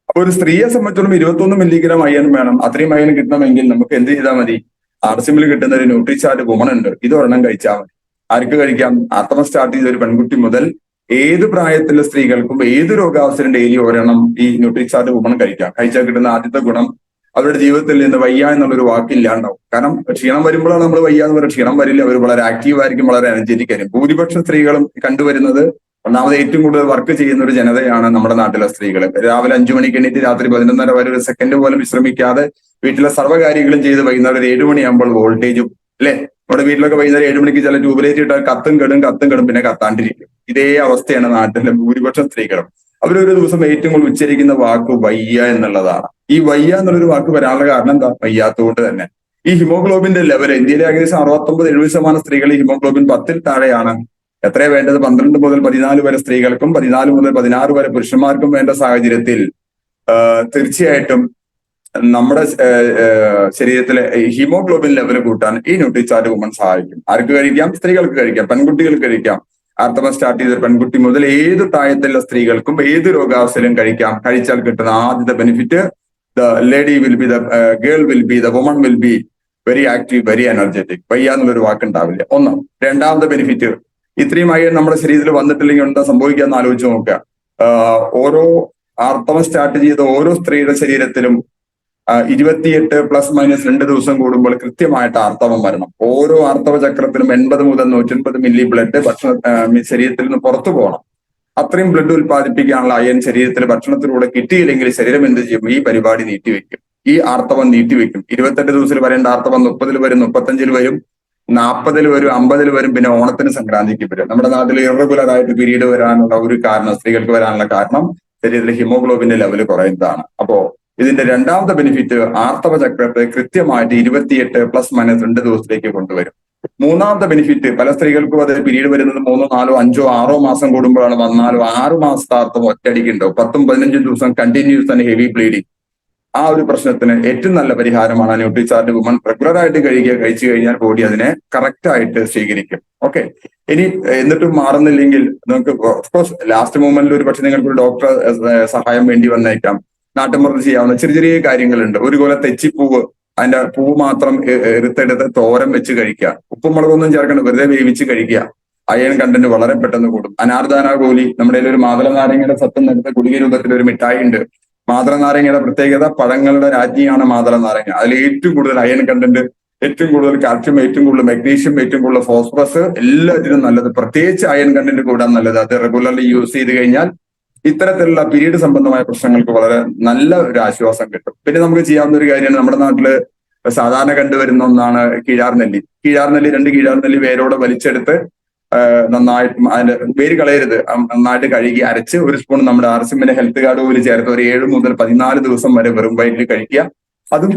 അപ്പൊ ഒരു സ്ത്രീയെ സംബന്ധിച്ചോളം 21 മില്ലിഗ്രാം അയൺ വേണം. അത്രയും അയൺ കിട്ടണമെങ്കിൽ നമുക്ക് എന്ത് ചെയ്താൽ മതി? RCMൽ കിട്ടുന്ന ഒരു ന്യൂട്രിചാർട്ട് വുമൺ ഉണ്ട്, ഇത് ഒരെണ്ണം കഴിച്ചാൽ മതി. ആർക്ക് കഴിക്കാം? ആർത്തവം സ്റ്റാർട്ട് ചെയ്ത ഒരു പെൺകുട്ടി മുതൽ ഏത് പ്രായത്തിലുള്ള സ്ത്രീകൾക്കും ഏത് രോഗാവസ്ഥയിലും ഡെയിലി ഒരെണ്ണം ഈ ന്യൂട്രിചാർട്ട് വുമൺ കഴിക്കാം. കഴിച്ചാൽ കിട്ടുന്ന ആദ്യത്തെ ഗുണം, അവരുടെ ജീവിതത്തിൽ നിന്ന് വയ്യ എന്നുള്ളൊരു വാക്കില്ലാണ്ടാവും. കാരണം ക്ഷീണം വരുമ്പോഴാണ് നമ്മൾ വയ്യ എന്ന് പറയുന്നത്. ക്ഷീണം വരില്ല, അവർ വളരെ ആക്റ്റീവ് ആയിരിക്കും, വളരെ എനർജറ്റിക് ആയിരിക്കും. ഭൂരിപക്ഷം സ്ത്രീകളും കണ്ടുവരുന്നത്, ഒന്നാമത് ഏറ്റവും കൂടുതൽ വർക്ക് ചെയ്യുന്ന ഒരു ജനതയാണ് നമ്മുടെ നാട്ടിലെ സ്ത്രീകൾ. രാവിലെ 5 മണിക്ക് എണീറ്റ് രാത്രി 11:30 വരെ ഒരു സെക്കൻഡ് പോലും വിശ്രമിക്കാതെ വീട്ടിലെ സർവ്വകാര്യങ്ങളും ചെയ്ത് വൈകുന്നേരം 7 മണിയാകുമ്പോൾ വോൾട്ടേജും, അല്ലെ? നമ്മുടെ വീട്ടിലൊക്കെ വൈകുന്നേരം 7 മണിക്ക് ചില ട്യൂബ്ലൈറ്റ് ഇട്ടാൽ കത്തും കെടും പിന്നെ കത്താണ്ടിരിക്കും. ഇതേ അവസ്ഥയാണ് നാട്ടിലെ ഭൂരിപക്ഷം സ്ത്രീകളും. അവരൊരു ദിവസം ഏറ്റവും കൂടുതൽ ഉച്ചരിക്കുന്ന വാക്ക് വയ്യ എന്നുള്ളതാണ്. ഈ വയ്യ എന്നുള്ളൊരു വാക്ക് വരാനുള്ള കാരണം എന്താ? വയ്യാത്തതുകൊണ്ട് തന്നെ. ഈ ഹിമോഗ്ലോബിന്റെ ലെവൽ ഇന്ത്യയിലെ ഏകദേശം 69-70% സ്ത്രീകൾ ഈ ഹിമോഗ്ലോബിൻ 10-ൽ താഴെയാണ്. എത്രയാണ് വേണ്ടത്? 12 മുതൽ 14 വരെ സ്ത്രീകൾക്കും 14 മുതൽ 16 വരെ പുരുഷന്മാർക്കും വേണ്ട സാഹചര്യത്തിൽ തീർച്ചയായിട്ടും നമ്മുടെ ശരീരത്തിലെ ഹീമോഗ്ലോബിൻ ലെവൽ കൂട്ടാൻ ഈ ന്യൂട്രിചാർട്ട് വുമൺ സഹായിക്കും. ആർക്ക് കഴിക്കാം? സ്ത്രീകൾക്ക് കഴിക്കാം, പെൺകുട്ടികൾക്ക് കഴിക്കാം. ആർത്തവം സ്റ്റാർട്ട് ചെയ്ത പെൺകുട്ടി മുതൽ ഏത് പ്രായത്തിലുള്ള സ്ത്രീകൾക്കും ഏത് രോഗാവസ്ഥയിലും കഴിക്കാം. കഴിച്ചാൽ കിട്ടുന്ന ആദ്യത്തെ benefit, the lady will be, the girl will be, the woman will be very active, very energetic. വയ്യ എന്നുള്ളൊരു വാക്കുണ്ടാവില്ല. ഒന്ന്. രണ്ടാമത്തെ ബെനിഫിറ്റ്, ഇത്രയും അയൺ നമ്മുടെ ശരീരത്തിൽ വന്നിട്ടില്ലെങ്കിൽ എന്താ സംഭവിക്കാന്ന് ആലോചിച്ച് നോക്കുക. ഓരോ ആർത്തവം സ്റ്റാർട്ട് ചെയ്ത ഓരോ സ്ത്രീയുടെ ശരീരത്തിലും 28 ± 2 ദിവസം കൂടുമ്പോൾ കൃത്യമായിട്ട് ആർത്തവം വരണം. ഓരോ ആർത്തവ ചക്രത്തിലും 80 മുതൽ 180 മില്ലി ബ്ലഡ് ശരീരത്തിൽ നിന്ന് പുറത്തു പോകണം. അത്രയും ബ്ലഡ് ഉൽപ്പാദിപ്പിക്കാനുള്ള അയൺ ശരീരത്തിൽ ഭക്ഷണത്തിലൂടെ കിട്ടിയില്ലെങ്കിൽ ശരീരം എന്ത് ചെയ്യും? ഈ പരിപാടി നീട്ടിവെക്കും, ഈ ആർത്തവം നീട്ടിവെക്കും. 28 ദിവസത്തിൽ വരേണ്ട ആർത്തവം 30-ൽ വരും, 35-ൽ വരും, 40-ൽ വരും, 50-ൽ വരും, പിന്നെ ഓണത്തിന് സംക്രാന്തിക്ക് വരും. നമ്മുടെ നാട്ടിൽ ഇറഗുലർ ആയിട്ട് പീരീഡ് വരാനുള്ള ഒരു കാരണം, സ്ത്രീകൾക്ക് വരാനുള്ള കാരണം ശരീരത്തിലെ ഹിമോഗ്ലോബിന്റെ ലെവൽ കുറയുന്നതാണ്. അപ്പോ ഇതിന്റെ രണ്ടാമത്തെ ബെനിഫിറ്റ് ആർത്തവ ചക്രത്തെ കൃത്യമായിട്ട് 28 ± 2 ദിവസത്തിലേക്ക് കൊണ്ടുവരും. മൂന്നാമത്തെ ബെനിഫിറ്റ്, പല സ്ത്രീകൾക്കും അത് പീരീഡ് വരുന്നത് 3, 4, 5, 6 മാസം കൂടുമ്പോഴാണ് വന്നാലും 6 മാസത്തെ ആർത്തവം ഒറ്റയടിക്ക് ഉണ്ടാവും. 10, 15 ദിവസം കണ്ടിന്യൂസ് തന്നെ ഹെവി ബ്ലീഡിങ്. ആ ഒരു പ്രശ്നത്തിന് ഏറ്റവും നല്ല പരിഹാരമാണ് ന്യൂട്രിചാർട്ട് വുമൺ. റെഗുലർ ആയിട്ട് കഴിച്ചു കഴിഞ്ഞാൽ ബോഡി അതിനെ കറക്റ്റ് ആയിട്ട് സ്വീകരിക്കും. ഓക്കെ, ഇനി എന്നിട്ടും മാറുന്നില്ലെങ്കിൽ നമുക്ക് ഓഫ്കോഴ്സ് ലാസ്റ്റ് മൊമെന്റിൽ ഒരു പക്ഷെ നിങ്ങൾക്ക് ഒരു ഡോക്ടർ സഹായം വേണ്ടി വന്നേക്കാം. നാട്ടുമരുന്ന് ചെയ്യാവുന്ന ചെറിയ ചെറിയ കാര്യങ്ങളുണ്ട്. ഒരു കൊല തെച്ചിപ്പൂവ്, അതിന്റെ പൂവ് മാത്രം എടുത്തെടുത്ത് തോരൻ വെച്ച് കഴിക്കുക. ഉപ്പും മുളകൊന്നും ചേർക്കണം, വെറുതെ വേവിച്ച് കഴിക്കുക. അയൺ കണ്ടന്റ് വളരെ പെട്ടെന്ന് കൂടും. അനാർദാന ഗോലി, നമ്മുടെ ഒരു മാതള നാരങ്ങയുടെ സത്തും എടുത്ത ഗുളിക രൂപത്തിൽ ഒരു മിഠായി ഉണ്ട്. മാതള നാരങ്ങയുടെ പ്രത്യേകത, പഴങ്ങളുടെ രാജ്ഞിയാണ് മാതള നാരങ്ങ. അതിൽ ഏറ്റവും കൂടുതൽ അയൺ കണ്ടന്റ്, ഏറ്റവും കൂടുതൽ കാൽഷ്യം, ഏറ്റവും കൂടുതൽ മഗ്നീഷ്യം, ഏറ്റവും കൂടുതൽ ഫോസ്ഫറസ്, എല്ലാത്തിനും നല്ലത്. പ്രത്യേകിച്ച് അയൺ കണ്ടന്റ് കൂടാൻ നല്ലത്. അത് റെഗുലർലി യൂസ് ചെയ്ത് കഴിഞ്ഞാൽ ഇത്തരത്തിലുള്ള പീരീഡ് സംബന്ധമായ പ്രശ്നങ്ങൾക്ക് വളരെ നല്ല ഒരു ആശ്വാസം കിട്ടും. പിന്നെ നമുക്ക് ചെയ്യാവുന്ന ഒരു കാര്യമാണ്, നമ്മുടെ നാട്ടില് സാധാരണ കണ്ടുവരുന്ന ഒന്നാണ് കീഴാർനെല്ലി. 2 കീഴാർനെല്ലി വേരോടെ വലിച്ചെടുത്ത് നന്നായിട്ട്, അതിന്റെ വേര് കളയരുത്, നന്നായിട്ട് കഴുകി അരച്ച് 1 സ്പൂൺ നമ്മുടെ ആർസിമ്മിന്റെ ഹെൽത്ത് കാർഡ് ഓയിൽ ചേർത്ത് ഒരു 7 മുതൽ 14 ദിവസം വരെ വെറും വയറ്റിൽ കഴിക്കുക. അതും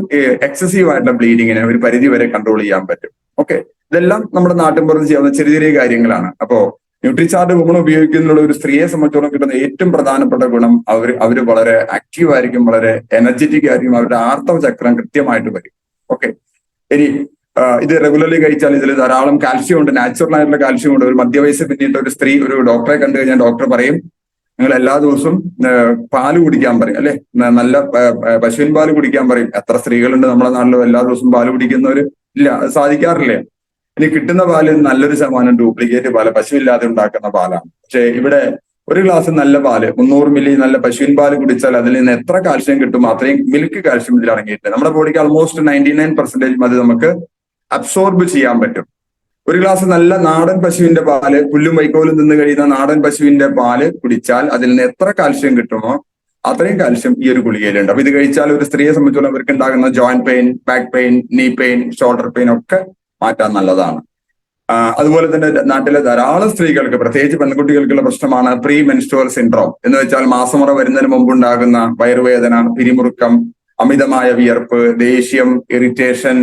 എക്സസീവ് ആയിട്ടുള്ള ബ്ലീഡിങ്ങിനെ ഒരു പരിധി വരെ കൺട്രോൾ ചെയ്യാൻ പറ്റും. ഓക്കെ, ഇതെല്ലാം നമ്മുടെ നാട്ടിൻപുറത്ത് ചെയ്യാവുന്ന ചെറിയ ചെറിയ കാര്യങ്ങളാണ്. അപ്പോ ന്യൂട്രിചാർട്ട് വുമൺ ഉപയോഗിക്കുന്നതിനുള്ള ഒരു സ്ത്രീയെ സംബന്ധിച്ചോളം കിട്ടുന്ന ഏറ്റവും പ്രധാനപ്പെട്ട ഗുണം, അവര് വളരെ ആക്റ്റീവ് ആയിരിക്കും, വളരെ എനർജറ്റിക് ആയിരിക്കും, അവരുടെ ആർത്തവ ചക്രം കൃത്യമായിട്ട് വരും. ഓക്കെ, ഇനി ഇത് റെഗുലർലി കഴിച്ചാൽ ഇതിൽ ധാരാളം കാൽഷ്യം ഉണ്ട്, നാച്ചുറൽ ആയിട്ടുള്ള കാൽഷ്യം ഉണ്ട്. ഒരു മധ്യവയസ്സ് പിന്നിട്ട് ഒരു സ്ത്രീ ഒരു ഡോക്ടറെ കണ്ടു കഴിഞ്ഞാൽ ഡോക്ടർ പറയും, നിങ്ങൾ എല്ലാ ദിവസവും പാല് കുടിക്കാൻ പറയും, അല്ലെ, നല്ല പശുവിൻ പാല് കുടിക്കാൻ പറയും. എത്ര സ്ത്രീകളുണ്ട് നമ്മുടെ നാട്ടിലും എല്ലാ ദിവസവും പാല് കുടിക്കുന്നവര്? ഇല്ല, അത് സാധിക്കാറില്ല. ഇനി കിട്ടുന്ന പാല് നല്ലൊരു ശതമാനം ഡ്യൂപ്ലിക്കേറ്റ് പാല്, പശുവില്ലാതെ ഉണ്ടാക്കുന്ന പാലാണ്. പക്ഷെ ഇവിടെ ഒരു ഗ്ലാസ് നല്ല പാല് 300 മില്ലി നല്ല പശുവിൻ പാല് കുടിച്ചാൽ അതിൽ നിന്ന് എത്ര കാൽഷ്യം കിട്ടും? അത്രയും മിൽക്ക് കാൽഷ്യം ഇതിൽ അടങ്ങിയിട്ടുണ്ട്. നമ്മുടെ ബോഡിക്ക് ആൾമോസ്റ്റ് 99% അത് നമുക്ക് അബ്സോർബ് ചെയ്യാൻ പറ്റും. ഒരു ഗ്ലാസ് നല്ല നാടൻ പശുവിന്റെ പാല്, പുല്ലും വൈക്കോലും നിന്ന് കഴിയുന്ന നാടൻ പശുവിന്റെ പാല് കുടിച്ചാൽ അതിൽ നിന്ന് എത്ര കാൽഷ്യം കിട്ടുമോ അത്രയും കാൽഷ്യം ഈ ഒരു ഗുളികയിലുണ്ട്. അപ്പൊ ഇത് കഴിച്ചാൽ ഒരു സ്ത്രീയെ സംബന്ധിച്ചോളം അവർക്ക് ഉണ്ടാകുന്ന ജോയിന്റ് പെയിൻ, ബാക്ക് പെയിൻ, നീ പെയിൻ, ഷോൾഡർ പെയിൻ ഒക്കെ മാറ്റാൻ നല്ലതാണ്. അതുപോലെ തന്നെ നാട്ടിലെ ധാരാളം സ്ത്രീകൾക്ക്, പ്രത്യേകിച്ച് പെൺകുട്ടികൾക്കുള്ള പ്രശ്നമാണ് പ്രീ മെൻസ്ട്രുവൽ സിൻഡ്രോം. എന്ന് വെച്ചാൽ മാസമുറ വരുന്നതിന് മുമ്പുണ്ടാകുന്ന വയറുവേദന, പിരിമുറുക്കം, അമിതമായ വിയർപ്പ്, ദേഷ്യം, ഇറിറ്റേഷൻ,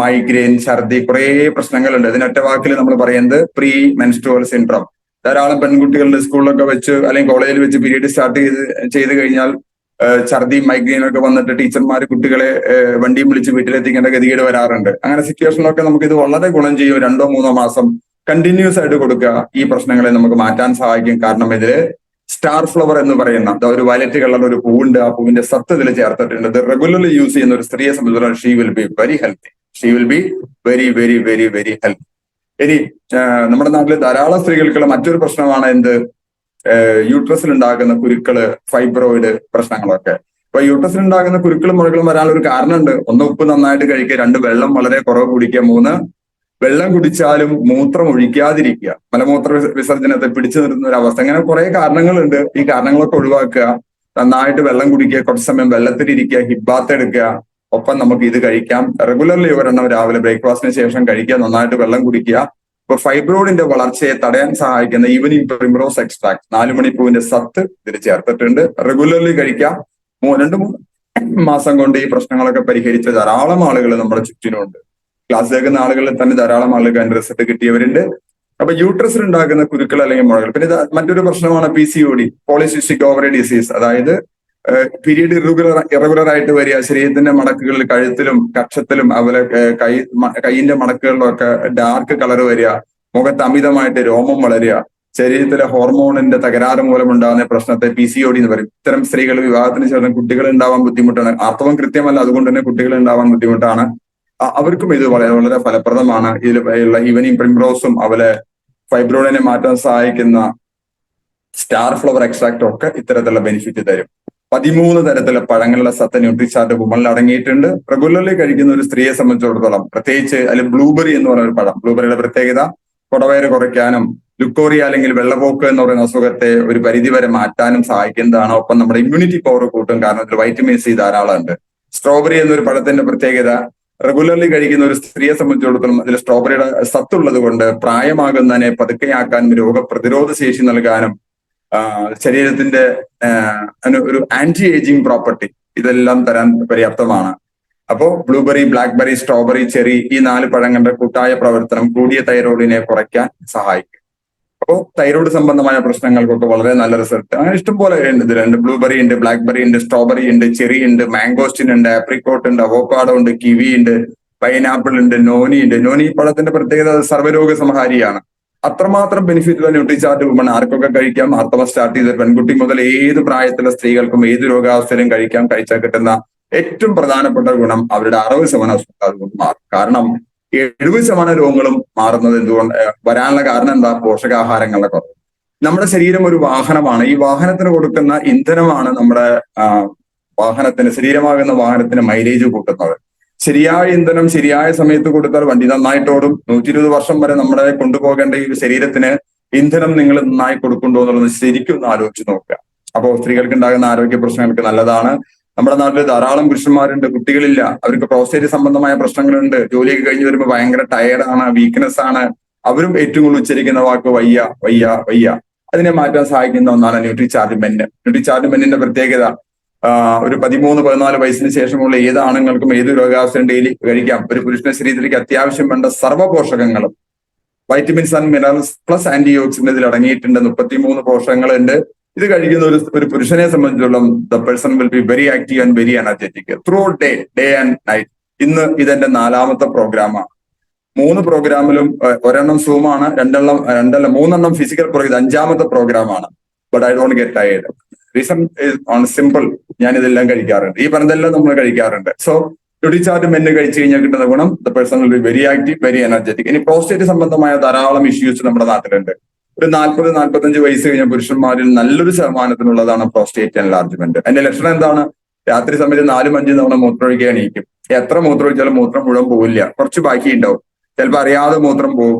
മൈഗ്രെയിൻ, ഛർദി, കുറേ പ്രശ്നങ്ങളുണ്ട്. ഇതിനൊറ്റ വാക്കിൽ നമ്മൾ പറയുന്നത് പ്രീ മെൻസ്ട്രുവൽ സിൻഡ്രോം. ധാരാളം പെൺകുട്ടികളുടെ സ്കൂളിലൊക്കെ വെച്ച് അല്ലെങ്കിൽ കോളേജിൽ വെച്ച് പീരീഡ് സ്റ്റാർട്ട് ചെയ്ത് കഴിഞ്ഞാൽ ഛർദി, മൈഗ്രെയിൻ ഒക്കെ വന്നിട്ട് ടീച്ചർമാർ കുട്ടികളെ വണ്ടിയും വിളിച്ച് വീട്ടിലെത്തിക്കേണ്ട ഗതികേട് വരാറുണ്ട്. അങ്ങനെ സിറ്റുവേഷനിലൊക്കെ നമുക്ക് ഇത് വളരെ ഗുണം ചെയ്യും. 2-3 മാസം കണ്ടിന്യൂസ് ആയിട്ട് കൊടുക്കുക ഈ പ്രശ്നങ്ങളെ നമുക്ക് മാറ്റാൻ സഹായിക്കും. കാരണം ഇതില് സ്റ്റാർ ഫ്ലവർ എന്ന് പറയുന്ന ഒരു വയലറ്റ് കളർ ഒരു പൂവുണ്ട്. ആ പൂവിന്റെ സത്ത് ഇതിൽ ചേർത്തിട്ടുണ്ട്. ഇത് റെഗുലർലി യൂസ് ചെയ്യുന്ന ഒരു സ്ത്രീയെ സംബന്ധിച്ചിടത്തോളം she will be very healthy. She will be very very very very healthy. ഇനി നമ്മുടെ നാട്ടിൽ ധാരാളം സ്ത്രീകൾക്കുള്ള മറ്റൊരു പ്രശ്നമാണ് എന്ത്? യൂട്രസിൽ ഉണ്ടാകുന്ന കുരുക്കള്, ഫൈബ്രോയിഡ് പ്രശ്നങ്ങളൊക്കെ. അപ്പൊ യൂട്രസിൽ ഉണ്ടാകുന്ന കുരുക്കളും മുഴകളും വരാനുള്ള ഒരു കാരണമുണ്ട്. 1, ഉപ്പ് നന്നായിട്ട് കഴിക്കുക. 2, വെള്ളം വളരെ കുറവ് കുടിക്കുക. 3, വെള്ളം കുടിച്ചാലും മൂത്രം ഒഴിക്കാതിരിക്കുക. മലമൂത്ര വിസർജനത്തെ പിടിച്ചു നിർത്തുന്ന ഒരു അവസ്ഥ. അങ്ങനെ കുറെ കാരണങ്ങളുണ്ട്. ഈ കാരണങ്ങളൊക്കെ ഒഴിവാക്കുക. നന്നായിട്ട് വെള്ളം കുടിക്കുക, കുറച്ച് സമയം വെള്ളത്തിലിരിക്കുക, ഹിബാത്ത് എടുക്കുക. ഒപ്പം നമുക്ക് ഇത് കഴിക്കാം. റെഗുലർലി 1 രാവിലെ ബ്രേക്ക്ഫാസ്റ്റിന് ശേഷം കഴിക്കുക. നന്നായിട്ട് വെള്ളം കുടിക്കുക. ഇപ്പൊ ഫൈബ്രോയിഡിന്റെ വളർച്ചയെ തടയാൻ സഹായിക്കുന്ന ഈവനിങ് പ്രിംറോസ് എക്സ്ട്രാക്ട്, 4 മണിപ്പൂവിന്റെ സത്ത് ഇതിൽ ചേർത്തിട്ടുണ്ട്. റെഗുലർലി കഴിക്കാം. 2-3 മാസം കൊണ്ട് ഈ പ്രശ്നങ്ങളൊക്കെ പരിഹരിച്ച ധാരാളം ആളുകൾ നമ്മുടെ ചുറ്റിനുമുണ്ട്. ക്ലാസ് കേൾക്കുന്ന ആളുകളിൽ തന്നെ ധാരാളം ആളുകൾക്ക് അതിന്റെ റിസൾട്ട് കിട്ടിയവരുണ്ട്. അപ്പൊ യൂട്രസിൽ ഉണ്ടാകുന്ന കുരുക്കൾ അല്ലെങ്കിൽ മുഴകൾ. പിന്നെ മറ്റൊരു പ്രശ്നമാണ് PCOD, പോളിസിസ്റ്റിക് ഓവറി ഡിസീസ്. അതായത് പീരീഡ് ഇറഗുലർ ആയിട്ട് വരിക, ശരീരത്തിന്റെ മടക്കുകളിൽ, കഴുത്തിലും കക്ഷത്തിലും അതുപോലെ കൈയിന്റെ മടക്കുകളിലും ഒക്കെ ഡാർക്ക് കളർ വരിക, മുഖത്ത് അമിതമായിട്ട് രോമം വളരുക, ശരീരത്തിലെ ഹോർമോണിന്റെ തകരാറ് മൂലമുണ്ടാകുന്ന പ്രശ്നത്തെ PCOD എന്ന് പറയും. ഇത്തരം സ്ത്രീകൾ വിവാഹത്തിന് ശേഷം കുട്ടികൾ ഉണ്ടാവാൻ ബുദ്ധിമുട്ടാണ്. ആർത്തവം കൃത്യമല്ല, അതുകൊണ്ട് തന്നെ കുട്ടികൾ ഉണ്ടാവാൻ ബുദ്ധിമുട്ടാണ്. അവർക്കും ഇത് വളരെ വളരെ ഫലപ്രദമാണ്. ഇതിലുള്ള ഈവനിങ് പ്രിംറോസും അതുപോലെ ഫൈബ്രോയിഡിനെ മാറ്റാൻ സഹായിക്കുന്ന സ്റ്റാർ ഫ്ലവർ എക്സ്ട്രാക്റ്റും ഒക്കെ ഇത്തരത്തിലുള്ള ബെനിഫിറ്റ് തരും. 13 തരത്തിലുള്ള പഴങ്ങളുടെ സത്ത് ന്യൂട്രിചാർട്ട് വുമണിൽ അടങ്ങിയിട്ടുണ്ട്. റെഗുലർലി കഴിക്കുന്ന ഒരു സ്ത്രീയെ സംബന്ധിച്ചിടത്തോളം, പ്രത്യേകിച്ച് അതിൽ ബ്ലൂബെറി എന്ന് പറയുന്ന ഒരു പഴം, ബ്ലൂബെറിയുടെ പ്രത്യേകത കുടവയറ് കുറയ്ക്കാനും ലുക്കോറിയ അല്ലെങ്കിൽ വെള്ളപ്പോക്ക് എന്ന് പറയുന്ന അസുഖത്തെ ഒരു പരിധിവരെ മാറ്റാനും സഹായിക്കുന്നതാണ്. ഒപ്പം നമ്മുടെ ഇമ്മ്യൂണിറ്റി പവർ കൂട്ടും, കാരണം ഇതിൽ വൈറ്റമിൻ സി ധാരാളം ഉണ്ട്. സ്ട്രോബെറി എന്നൊരു പഴത്തിന്റെ പ്രത്യേകത, റെഗുലർലി കഴിക്കുന്ന ഒരു സ്ത്രീയെ സംബന്ധിച്ചിടത്തോളം അതിൽ സ്ട്രോബെറിയുടെ സത്തുള്ളത് കൊണ്ട് പ്രായമാകുന്നതിനെ പതുക്കെയാക്കാനും രോഗപ്രതിരോധ ശേഷി നൽകാനും ശരീരത്തിന്റെ ഒരു ആന്റി ഏജിങ് പ്രോപ്പർട്ടി ഇതെല്ലാം തരാൻ പര്യാപ്തമാണ്. അപ്പോ ബ്ലൂബെറി, ബ്ലാക്ക്ബെറി, സ്ട്രോബെറി, ചെറി ഈ 4 പഴങ്ങളുടെ കൂട്ടായ പ്രവർത്തനം കൂടിയ തൈറോയിഡിനെ കുറയ്ക്കാൻ സഹായിക്കും. അപ്പോൾ തൈറോയ്ഡ് സംബന്ധമായ പ്രശ്നങ്ങൾക്കൊക്കെ വളരെ നല്ല റിസൾട്ട്. അങ്ങനെ ഇഷ്ടംപോലെ ഉണ്ട് ഇതിലുണ്ട്. ബ്ലൂബെറി ഉണ്ട്, ബ്ലാക്ക്ബെറി ഉണ്ട്, സ്ട്രോബെറി ഉണ്ട്, ചെറി ഉണ്ട്, മാംഗോസ്റ്റിൻ ഉണ്ട്, ആപ്രിക്കോട്ട് ഉണ്ട്, അവോക്കാഡോ ഉണ്ട്, കിവി ഉണ്ട്, പൈനാപ്പിൾ ഉണ്ട്, നോനി ഉണ്ട്. നോനി പഴത്തിന്റെ പ്രത്യേകത സർവ്വരോഗ സംഹാരിയാണ്. അത്രമാത്രം ബെനിഫിറ്റ് ഉള്ള ന്യൂട്രിചാർട്ട് വുമൺ ആർക്കൊക്കെ കഴിക്കാം. ആർത്തവം സ്റ്റാർട്ട് ചെയ്ത പെൺകുട്ടി മുതൽ ഏത് പ്രായത്തിലുള്ള സ്ത്രീകൾക്കും ഏത് രോഗാവസ്ഥയിലും കഴിക്കാം. കഴിച്ചാൽ കിട്ടുന്ന ഏറ്റവും പ്രധാനപ്പെട്ട ഗുണം അവരുടെ 60% അസുഖം അതുകൊണ്ട് മാറും. കാരണം 70% രോഗങ്ങളും മാറുന്നത് എന്തുകൊണ്ട് വരാനുള്ള കാരണം എന്താ? പോഷകാഹാരങ്ങളുടെ കുറവ്. നമ്മുടെ ശരീരം ഒരു വാഹനമാണ്. ഈ വാഹനത്തിന് കൊടുക്കുന്ന ഇന്ധനമാണ് നമ്മുടെ വാഹനത്തിന്, ശരീരമാകുന്ന വാഹനത്തിന് മൈലേജ് കൂട്ടുന്നത്. ശരിയായ ഇന്ധനം ശരിയായ സമയത്ത് കൊടുത്താൽ വണ്ടി നന്നായിട്ട് ഓടും. 120 വർഷം വരെ നമ്മളെ കൊണ്ടുപോകേണ്ട ഈ ശരീരത്തിന് ഇന്ധനം നിങ്ങൾ നന്നായി കൊടുക്കുന്നുണ്ടോ എന്നുള്ളത് ശരിക്കും ഒന്ന് ആലോചിച്ച് നോക്കുക. അപ്പോൾ സ്ത്രീകൾക്ക് ഉണ്ടാകുന്ന ആരോഗ്യ പ്രശ്നങ്ങൾക്ക് നല്ലതാണ്. നമ്മുടെ നാട്ടിൽ ധാരാളം പുരുഷന്മാരുണ്ട്, കുട്ടികളില്ല, അവർക്ക് പ്രോസ്റ്റേറ്റ് സംബന്ധമായ പ്രശ്നങ്ങളുണ്ട്, ജോലിയൊക്കെ കഴിഞ്ഞ് വരുമ്പോൾ ഭയങ്കര ടയർഡാണ്, വീക്ക്നെസ് ആണ്. അവരും ഏറ്റവും കൂടുതൽ ഉച്ചരിക്കുന്ന വാക്ക് വയ്യ വയ്യ വയ്യ. അതിനെ മാറ്റാൻ സഹായിക്കുന്ന ഒന്നാണ് ന്യൂട്രിചാർജ് മെന്ന്. ന്യൂട്രിചാർജ് മെന്നിന്റെ പ്രത്യേകത ഒരു 13-14 വയസ്സിന് ശേഷമുള്ള ഏത് ആണുങ്ങൾക്കും ഏത് രോഗാവസ്ഥയും ഡെയിലി കഴിക്കാം. ഒരു പുരുഷന്റെ ശരീരത്തിലേക്ക് അത്യാവശ്യം വേണ്ട സർവ്വ പോഷകങ്ങളും vitamins and minerals plus anti oxidant ഇതിൽ അടങ്ങിയിട്ടുണ്ട്. 33 പോഷകങ്ങളുണ്ട്. ഇത് കഴിക്കുന്ന ഒരു പുരുഷനെ സംബന്ധിച്ചിടത്തോളം the person will be very active and very energetic through day and night. ഇന്ന് ഇതെന്റെ 4ാമത്തെ പ്രോഗ്രാമാണ്. 3 പ്രോഗ്രാമിലും ഒരെണ്ണം സൂമാണ്, 3 ഫിസിക്കൽ പ്രോഗ്രാം, 5ാമത്തെ പ്രോഗ്രാമാണ്. But I don't get tired. Reason on simple, ഞാൻ ഇതെല്ലാം കഴിക്കാറുണ്ട്. ഈ പറഞ്ഞതെല്ലാം നമ്മൾ കഴിക്കാറുണ്ട്. സോ ന്യൂട്രിചാർട്ട് മെന്ന് കഴിച്ചു കഴിഞ്ഞാൽ കിട്ടുന്ന ഗുണം the person will be very active, very energetic. ഇനി പ്രോസ്റ്റേറ്റ് സംബന്ധമായ ധാരാളം ഇഷ്യൂസ് നമ്മുടെ നാട്ടിലുണ്ട്. ഒരു 40-45 വയസ്സ് കഴിഞ്ഞ പുരുഷന്മാരിൽ നല്ലൊരു ശതമാനത്തിനുള്ളതാണ് പ്രോസ്റ്റേറ്റ് എൻലാർജ്മെന്റ്. അതിന്റെ ലക്ഷണം എന്താണ്? രാത്രി സമയത്ത് 4-5 തവണ മൂത്രമൊഴിക്കാൻ എണീക്കും. എത്ര മൂത്രമൊഴിച്ചാലും മൂത്രം മുഴുവൻ പോവില്ല, കുറച്ച് ബാക്കി ഉണ്ടാവും. ചിലപ്പോൾ അറിയാതെ മൂത്രം പോകും.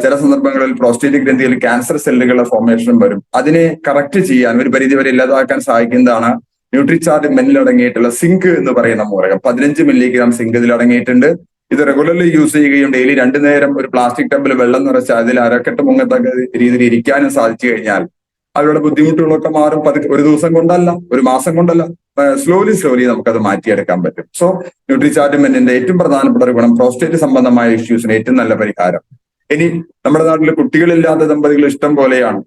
ചില സന്ദർഭങ്ങളിൽ പ്രോസ്റ്റേറ്റ് ഗ്രന്ഥിയിൽ ക്യാൻസർ സെല്ലുകളുടെ ഫോർമേഷൻ വരും. അതിനെ കറക്റ്റ് ചെയ്യാൻ, ഒരു പരിധിവരെ ഇല്ലാതാക്കാൻ സഹായിക്കുന്നതാണ് ന്യൂട്രിചാർട്ട് മെന്നിൽ അടങ്ങിയിട്ടുള്ള സിങ്ക് എന്ന് പറയുന്ന മൂലകം. 15 മില്ലിഗ്രാം സിങ്ക് ഇതിൽ അടങ്ങിയിട്ടുണ്ട്. ഇത് റെഗുലർലി യൂസ് ചെയ്യുകയും ഡെയിലി 2 നേരം ഒരു പ്ലാസ്റ്റിക് ടബിൽ വെള്ളം നിറച്ച് അതിൽ അരക്കെട്ട് മുങ്ങത്തക്ക രീതിയിൽ ഇരിക്കാനും സാധിച്ചു കഴിഞ്ഞാൽ അവരുടെ ബുദ്ധിമുട്ടുകളൊക്കെ മാറും. ഒരു ദിവസം കൊണ്ടല്ല, ഒരു മാസം കൊണ്ടല്ല, സ്ലോലി നമുക്കത് മാറ്റിയെടുക്കാൻ പറ്റും. സോ ന്യൂട്രിചാർട്ട് മെന്നിന്റെ ഏറ്റവും പ്രധാനപ്പെട്ട ഒരു ഗുണം പ്രോസ്റ്റേറ്റ് സംബന്ധമായ ഇഷ്യൂസിന് ഏറ്റവും നല്ല പരിഹാരം. ഇനി നമ്മുടെ നാട്ടിൽ കുട്ടികളില്ലാത്ത ദമ്പതികൾ ഇഷ്ടം പോലെയാണ്.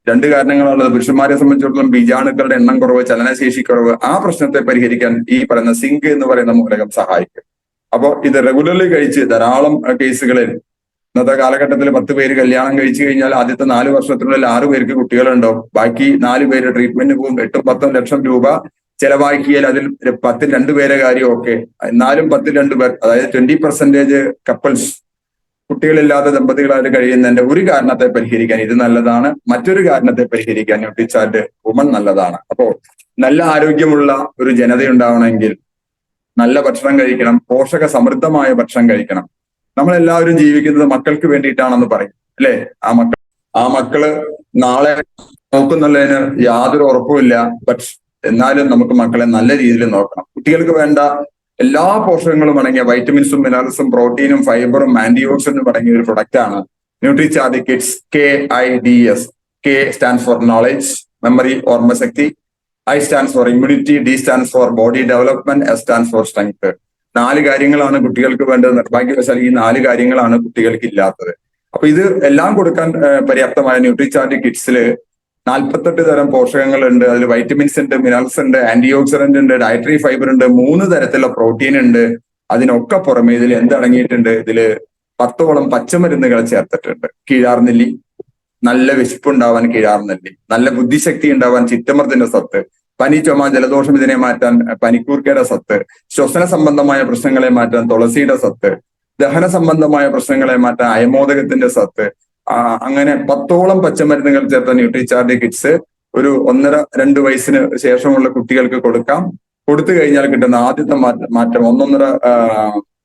2 കാരണങ്ങളാണുള്ളത്. പുരുഷന്മാരെ സംബന്ധിച്ചിടത്തോളം ബീജാണുക്കളുടെ എണ്ണം കുറവ്, ചലനശേഷി കുറവ്. ആ പ്രശ്നത്തെ പരിഹരിക്കാൻ ഈ പറയുന്ന സിങ്ക് എന്ന് പറയുന്ന മൂലകം സഹായിക്കും. അപ്പോൾ ഇത് റെഗുലർലി കഴിച്ച് ധാരാളം കേസുകളിൽ ഇന്നത്തെ കാലഘട്ടത്തിൽ 10 പേര് കല്യാണം കഴിച്ചു കഴിഞ്ഞാൽ ആദ്യത്തെ 4 വർഷത്തിനുള്ളിൽ 6 പേർക്ക് കുട്ടികളുണ്ടാവും. ബാക്കി 4 പേര് ട്രീറ്റ്മെന്റ് പോകും. 8-10 ലക്ഷം രൂപ ചെലവാക്കിയാൽ അതിൽ 10-ൽ 2 പേരെ കാര്യമൊക്കെ. എന്നാലും 10-ൽ 2 പേർ, അതായത് 20% കപ്പിൾസ് കുട്ടികളില്ലാത്ത ദമ്പതികളായിട്ട് കഴിയുന്നതിന്റെ ഒരു കാരണത്തെ പരിഹരിക്കാൻ ഇത് നല്ലതാണ്. മറ്റൊരു കാരണത്തെ പരിഹരിക്കാൻ ന്യൂട്രിചാർട്ട് വുമൺ നല്ലതാണ്. അപ്പോൾ നല്ല ആരോഗ്യമുള്ള ഒരു ജനതയുണ്ടാവണമെങ്കിൽ നല്ല ഭക്ഷണം കഴിക്കണം, പോഷക സമൃദ്ധമായ ഭക്ഷണം കഴിക്കണം. നമ്മളെല്ലാവരും ജീവിക്കുന്നത് മക്കൾക്ക് വേണ്ടിയിട്ടാണെന്ന് പറയും, അല്ലെ? ആ മക്കള് നാളെ നോക്കുന്നുള്ളതിന് യാതൊരു ഉറപ്പുമില്ല. ബട്ട് എന്നാലും നമുക്ക് മക്കളെ നല്ല രീതിയിൽ നോക്കണം. കുട്ടികൾക്ക് വേണ്ട എല്ലാ പോഷകങ്ങളും അടങ്ങിയ വൈറ്റമിൻസും മിനറൽസും പ്രോട്ടീനും ഫൈബറും ആന്റി ഓക്സിഡന്റും അടങ്ങിയ ഒരു പ്രൊഡക്റ്റാണ് ന്യൂട്രിചാർട്ട് kids. KIDS. K stands for knowledge, memory, ഓർമ്മശക്തി. I stands for immunity, D stands for body development, S stands for strength. 4 കാര്യങ്ങളാണ് കുട്ടികൾക്ക് വേണ്ടത്. നിർഭാഗ്യവശാൽ ഈ 4 കാര്യങ്ങളാണ് കുട്ടികൾക്ക് ഇല്ലാത്തത്. അപ്പൊ ഇത് എല്ലാം കൊടുക്കാൻ പര്യാപ്തമായ ന്യൂട്രിചാർട്ട് കിഡ്സില് 48 തരം പോഷകങ്ങളുണ്ട്. അതിൽ വൈറ്റമിൻസ് ഉണ്ട്, മിനറൽസ് ഉണ്ട്, ആന്റി ഓക്സിഡന്റ് ഉണ്ട്, ഡയറ്ററി ഫൈബർ ഉണ്ട്, 3 തരത്തിലുള്ള പ്രോട്ടീൻ ഉണ്ട്. അതിനൊക്കെ പുറമെ ഇതിൽ എന്തടങ്ങിയിട്ടുണ്ട്? ഇതില് 10ഓളം പച്ചമരുന്നുകൾ ചേർത്തിട്ടുണ്ട്. കീഴാർനെല്ലി, നല്ല വിശപ്പുണ്ടാവാൻ കീഴാർനെല്ലി, നല്ല ബുദ്ധിശക്തി ഉണ്ടാവാൻ ചിറ്റമൃതിന്റെ സത്ത്, പനി, ചുമ, ജലദോഷം ഇതിനെ മാറ്റാൻ പനിക്കൂർക്കയുടെ സത്ത്, ശ്വസന സംബന്ധമായ പ്രശ്നങ്ങളെ മാറ്റാൻ തുളസിയുടെ സത്ത്, ദഹന സംബന്ധമായ പ്രശ്നങ്ങളെ മാറ്റാൻ അയമോദകത്തിന്റെ സത്ത്. അങ്ങനെ 10ഓളം പച്ചമരുന്നുകൾ ചേർത്ത ന്യൂട്രിചാർട്ട് കിഡ്സ് ഒരു 1.5-2 വയസ്സിന് ശേഷമുള്ള കുട്ടികൾക്ക് കൊടുക്കാം. കൊടുത്തു കഴിഞ്ഞാൽ കിട്ടുന്ന ആദ്യത്തെ മാറ്റം 1.5